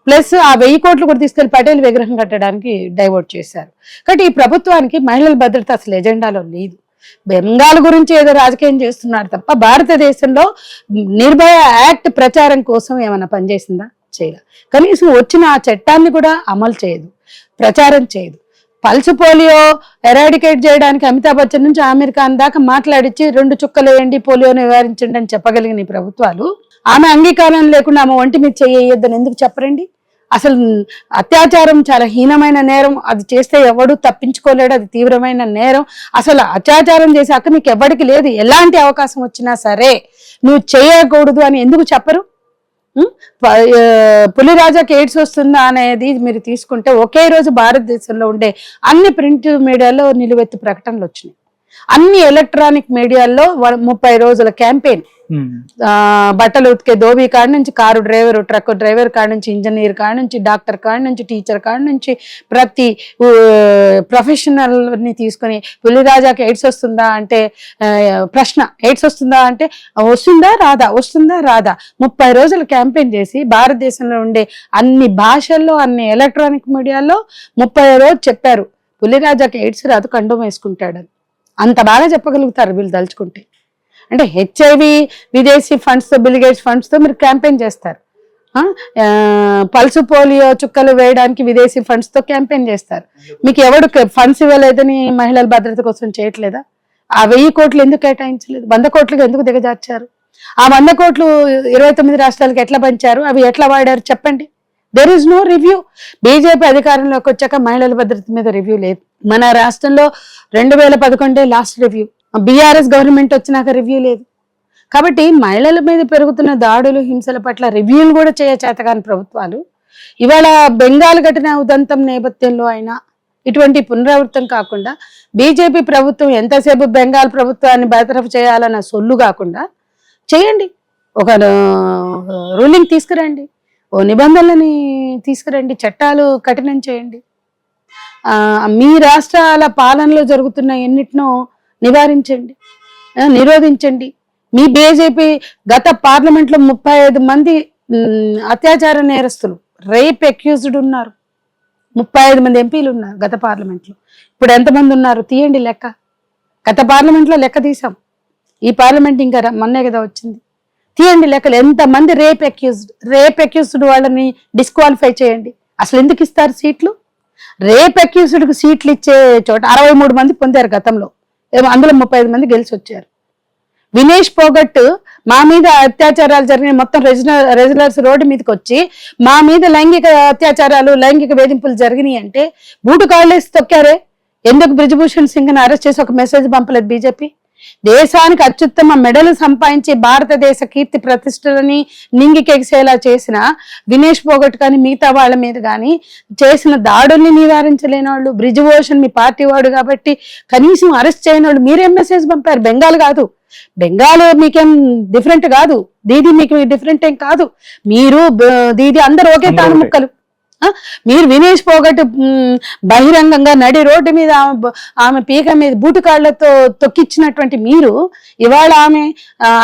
ప్లస్ ఆ 1000 కోట్లు కూడా తీసుకెళ్లి పటేల్ విగ్రహం కట్టడానికి డైవర్ట్ చేశారు. కాబట్టి ఈ ప్రభుత్వానికి మహిళల భద్రత అసలు ఎజెండాలో లేదు. బెంగాల్ గురించి ఏదో రాజకీయం చేస్తున్నారు తప్ప భారతదేశంలో నిర్భయ యాక్ట్ ప్రచారం కోసం ఏమైనా పనిచేసిందా? చేయదు. కనీసం వచ్చిన ఆ చట్టాన్ని కూడా అమలు చేయదు, ప్రచారం చేయదు. పల్స్ పోలియో ఎరాడికేట్ చేయడానికి అమితాబ్ బచ్చన్ నుంచి ఆమీర్ ఖాన్ దాకా మాట్లాడించి 2 చుక్కలు వేయండి, పోలియోని నివారించండి అని చెప్పగలిగిన ఈ ప్రభుత్వాలు ఆమె అంగీకారం లేకుండా ఆమె ఒంటి మీద చేయొద్దని ఎందుకు చెప్పరండి? అసలు అత్యాచారం చాలా హీనమైన నేరం, అది చేస్తే ఎవడు తప్పించుకోలేడు, అది తీవ్రమైన నేరం. అసలు అత్యాచారం చేసే హక్కు నీకు ఎవరికి లేదు, ఎలాంటి అవకాశం వచ్చినా సరే నువ్వు చేయకూడదు అని ఎందుకు చెప్పరు? పులిరాజాకి ఎయిడ్స్ వస్తుందా అనేది మీరు తీసుకుంటే, ఒకే రోజు భారతదేశంలో ఉండే అన్ని ప్రింట్ మీడియాలో నిలువెత్తు ప్రకటనలు వచ్చినాయి, అన్ని ఎలక్ట్రానిక్ మీడియాల్లో 30 రోజుల క్యాంపెయిన్. బట్టలు ఉతికే ధోబీ కాడ నుంచి కారు డ్రైవర్, ట్రక్ డ్రైవర్ కాడ నుంచి, ఇంజనీర్ కాడ నుంచి, డాక్టర్ కాడ నుంచి, టీచర్ కాడ నుంచి, ప్రతి ప్రొఫెషనల్ ని తీసుకొని పులిరాజాకి ఎయిడ్స్ వస్తుందా అంటే ప్రశ్న, ఎయిడ్స్ వస్తుందా అంటే వస్తుందా రాదా, వస్తుందా రాదా, 30 రోజుల క్యాంపెయిన్ చేసి భారతదేశంలో ఉండే అన్ని భాషల్లో, అన్ని ఎలక్ట్రానిక్ మీడియాలో 30 రోజు చెప్పారు పులిరాజాకి ఎయిడ్స్ రాదు, కండోమ్ వేసుకుంటాడని. అంత బాగా చెప్పగలుగుతారు వీళ్ళు దలుచుకుంటే. అంటే హెచ్ఐవి విదేశీ ఫండ్స్ తో, బిల్ గేట్స్ ఫండ్స్ తో మీరు క్యాంపెయిన్ చేస్తారు. పల్స్ పోలియో చుక్కలు వేయడానికి విదేశీ ఫండ్స్ తో క్యాంపెయిన్ చేస్తారు. మీకు ఎవడు ఫండ్స్ ఇవ్వలేదని మహిళల భద్రత కోసం చేయట్లేదా? ఆ 1000 కోట్లు ఎందుకు కేటాయించలేదు? 100 కోట్లుగా ఎందుకు దిగజార్చారు? ఆ 100 కోట్లు 29 రాష్ట్రాలకు ఎట్లా పంచారు? అవి ఎట్లా వాడారు చెప్పండి. There is no review. BJP అధికారంలోకి వచ్చాక మహిళల భద్రత మీద రివ్యూ లేదు. మన రాష్ట్రంలో 2011 లాస్ట్ రివ్యూ, బీఆర్ఎస్ గవర్నమెంట్ వచ్చినాక రివ్యూ లేదు. కాబట్టి మహిళల మీద పెరుగుతున్న దాడులు, హింసల పట్ల రివ్యూలు కూడా చేతకాని ప్రభుత్వాలు ఇవాళ బెంగాల్ ఘటన ఉదంతం నేపథ్యంలో అయినా ఇటువంటి పునరావృతం కాకుండా, బీజేపీ ప్రభుత్వం ఎంతసేపు బెంగాల్ ప్రభుత్వాన్ని బర్తరఫ్ చేయాలన్న సొల్లు కాకుండా చేయండి, ఒక రూలింగ్ తీసుకురండి, ఓ నిబంధనలని తీసుకురండి, చట్టాలు కఠినం చేయండి. మీ రాష్ట్రాల పాలనలో జరుగుతున్న ఎన్నిటినో నివారించండి, నిరోధించండి. మీ బీజేపీ గత పార్లమెంట్లో 35 మంది అత్యాచార నేరస్తులు, రేప్ అక్యూజ్డ్ ఉన్నారు. 35 మంది ఎంపీలు ఉన్నారు గత పార్లమెంట్లో. ఇప్పుడు ఎంతమంది ఉన్నారు తీయండి లెక్క. గత పార్లమెంట్లో లెక్క తీసాం, ఈ పార్లమెంట్ ఇంకా మొన్నే కదా వచ్చింది. తీయండి లెక్కలు, ఎంతమంది రేప్ అక్యూజ్డ్ వాళ్ళని డిస్క్వాలిఫై చేయండి. అసలు ఎందుకు ఇస్తారు సీట్లు? రేప్ అక్యూజ్డ్కి సీట్లు ఇచ్చే చోట 63 మంది పొందారు గతంలో, అందులో 35 మంది గెలిచి వచ్చారు. వినేష్ పోగట్ మా మీద అత్యాచారాలు జరిగిన మొత్తం రెజ్యులర్స్ రోడ్డు మీదకి వచ్చి మా మీద లైంగిక అత్యాచారాలు, లైంగిక వేధింపులు జరిగినాయి అంటే బూటు కాళ్ళేసి తొక్కారే. ఎందుకు బ్రిజ్భూషణ్ సింగ్ ని అరెస్ట్ చేసి ఒక మెసేజ్ పంపలేదు బీజేపీ? దేశానికి అత్యుత్తమ మెడలు సంపాదించి భారతదేశ కీర్తి ప్రతిష్టలని నింగికెగిసేలా చేసిన వినేష్ పోగట్ కానీ మిగతా వాళ్ళ మీద కానీ చేసిన దాడుల్ని నివారించలేని వాళ్ళు, బ్రిజ్భూషణ్ మీ పార్టీ వాడు కాబట్టి కనీసం అరెస్ట్ చేయని వాళ్ళు మీరేం మెసేజ్ పంపారు? బెంగాల్ కాదు, బెంగాల్ మీకేం డిఫరెంట్ కాదు, దీది మీకు డిఫరెంట్ ఏం కాదు, మీరు దీది అందరు ఒకే తాను ముక్కలు. మీరు వినేష్ పోగట్ బహిరంగంగా నడి రోడ్డు మీద ఆమె పీక మీద బూటుకాళ్లతో తొక్కిచ్చినటువంటి మీరు ఇవాళ ఆమె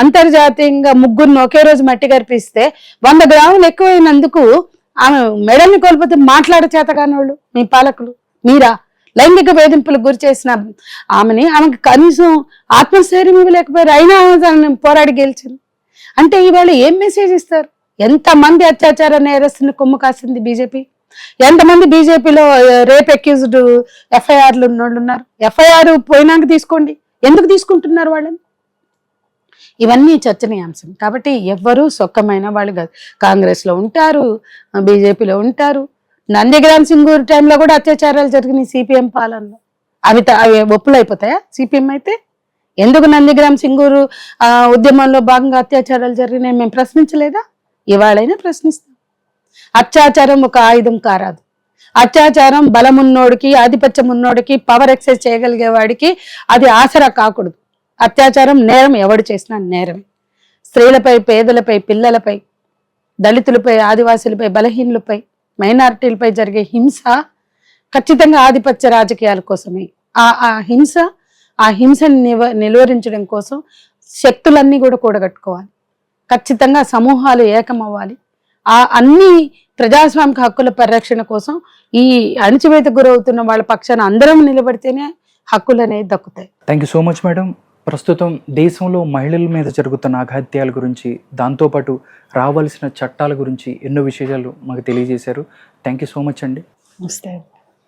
అంతర్జాతీయంగా ముగ్గురిని ఒకే రోజు మట్టి కరిపిస్తే 100 గ్రాములు ఎక్కువైనందుకు ఆమె మెడల్ని కోల్పోతే మాట్లాడే చేత కానివాళ్ళు మీ పాలకులు మీరా? లైంగిక వేధింపులకు గురి చేసిన ఆమెకి కనీసం ఆత్మస్థైర్యం ఇవ్వలేకపోయారు, అయినా ఆమె పోరాడి గెలిచింది. అంటే ఇవాళ ఏం మెసేజ్ ఇస్తారు? ఎంతమంది అత్యాచార నేరస్తుని కొమ్ము కాసింది బీజేపీ? ఎంతమంది బీజేపీలో రేప్ అక్యూజ్డ్ ఎఫ్ఐఆర్లు ఉన్నోళ్ళు ఉన్నారు? ఎఫ్ఐఆర్ పోయినాక తీసుకోండి, ఎందుకు తీసుకుంటున్నారు వాళ్ళని? ఇవన్నీ చర్చనీయాంశం. కాబట్టి ఎవ్వరూ సొక్కమైన వాళ్ళు కాదు. కాంగ్రెస్లో ఉంటారు, బీజేపీలో ఉంటారు. నందిగ్రామ్ సింగూర్ టైంలో కూడా అత్యాచారాలు జరిగినాయి సిపిఎం పాలనలో. అవి ఒప్పులు అయిపోతాయా సిపిఎం అయితే? ఎందుకు నందిగ్రామ్ సింగూరు ఉద్యమంలో భాగంగా అత్యాచారాలు జరిగినాయి మేము ప్రశ్నించలేదా? ఇవాళైనా ప్రశ్నిస్తాం. అత్యాచారం ఒక ఆయుధం కారాదు. అత్యాచారం బలమున్నోడికి, ఆధిపత్యం ఉన్నోడికి, పవర్ ఎక్సైజ్ చేయగలిగే వాడికి అది ఆసరా కాకూడదు. అత్యాచారం నేరం, ఎవడు చేసినా నేరమే. స్త్రీలపై, పేదలపై, పిల్లలపై, దళితులపై, ఆదివాసులపై, బలహీనులపై, మైనారిటీలపై జరిగే హింస ఖచ్చితంగా ఆధిపత్య రాజకీయాల కోసమే. ఆ హింసని నిలువరించడం కోసం శక్తులన్నీ కూడా కూడగట్టుకోవాలి. ఖచ్చితంగా సమూహాలు ఏకమవ్వాలి. అన్ని ప్రజాస్వామిక హక్కుల పరిరక్షణ కోసం ఈ అణచివేతకు గురవుతున్న వాళ్ళ పక్షాన అందరం నిలబడితేనే హక్కులు అనేవి దక్కుతాయి. Thank you so much madam. ప్రస్తుతం దేశంలో మహిళల మీద జరుగుతున్న అఘాత్యాల గురించి, దాంతోపాటు రావాల్సిన చట్టాల గురించి ఎన్నో విషయాలు మాకు తెలియజేశారు. థ్యాంక్ యూ సో మచ్ అండి. నమస్తే.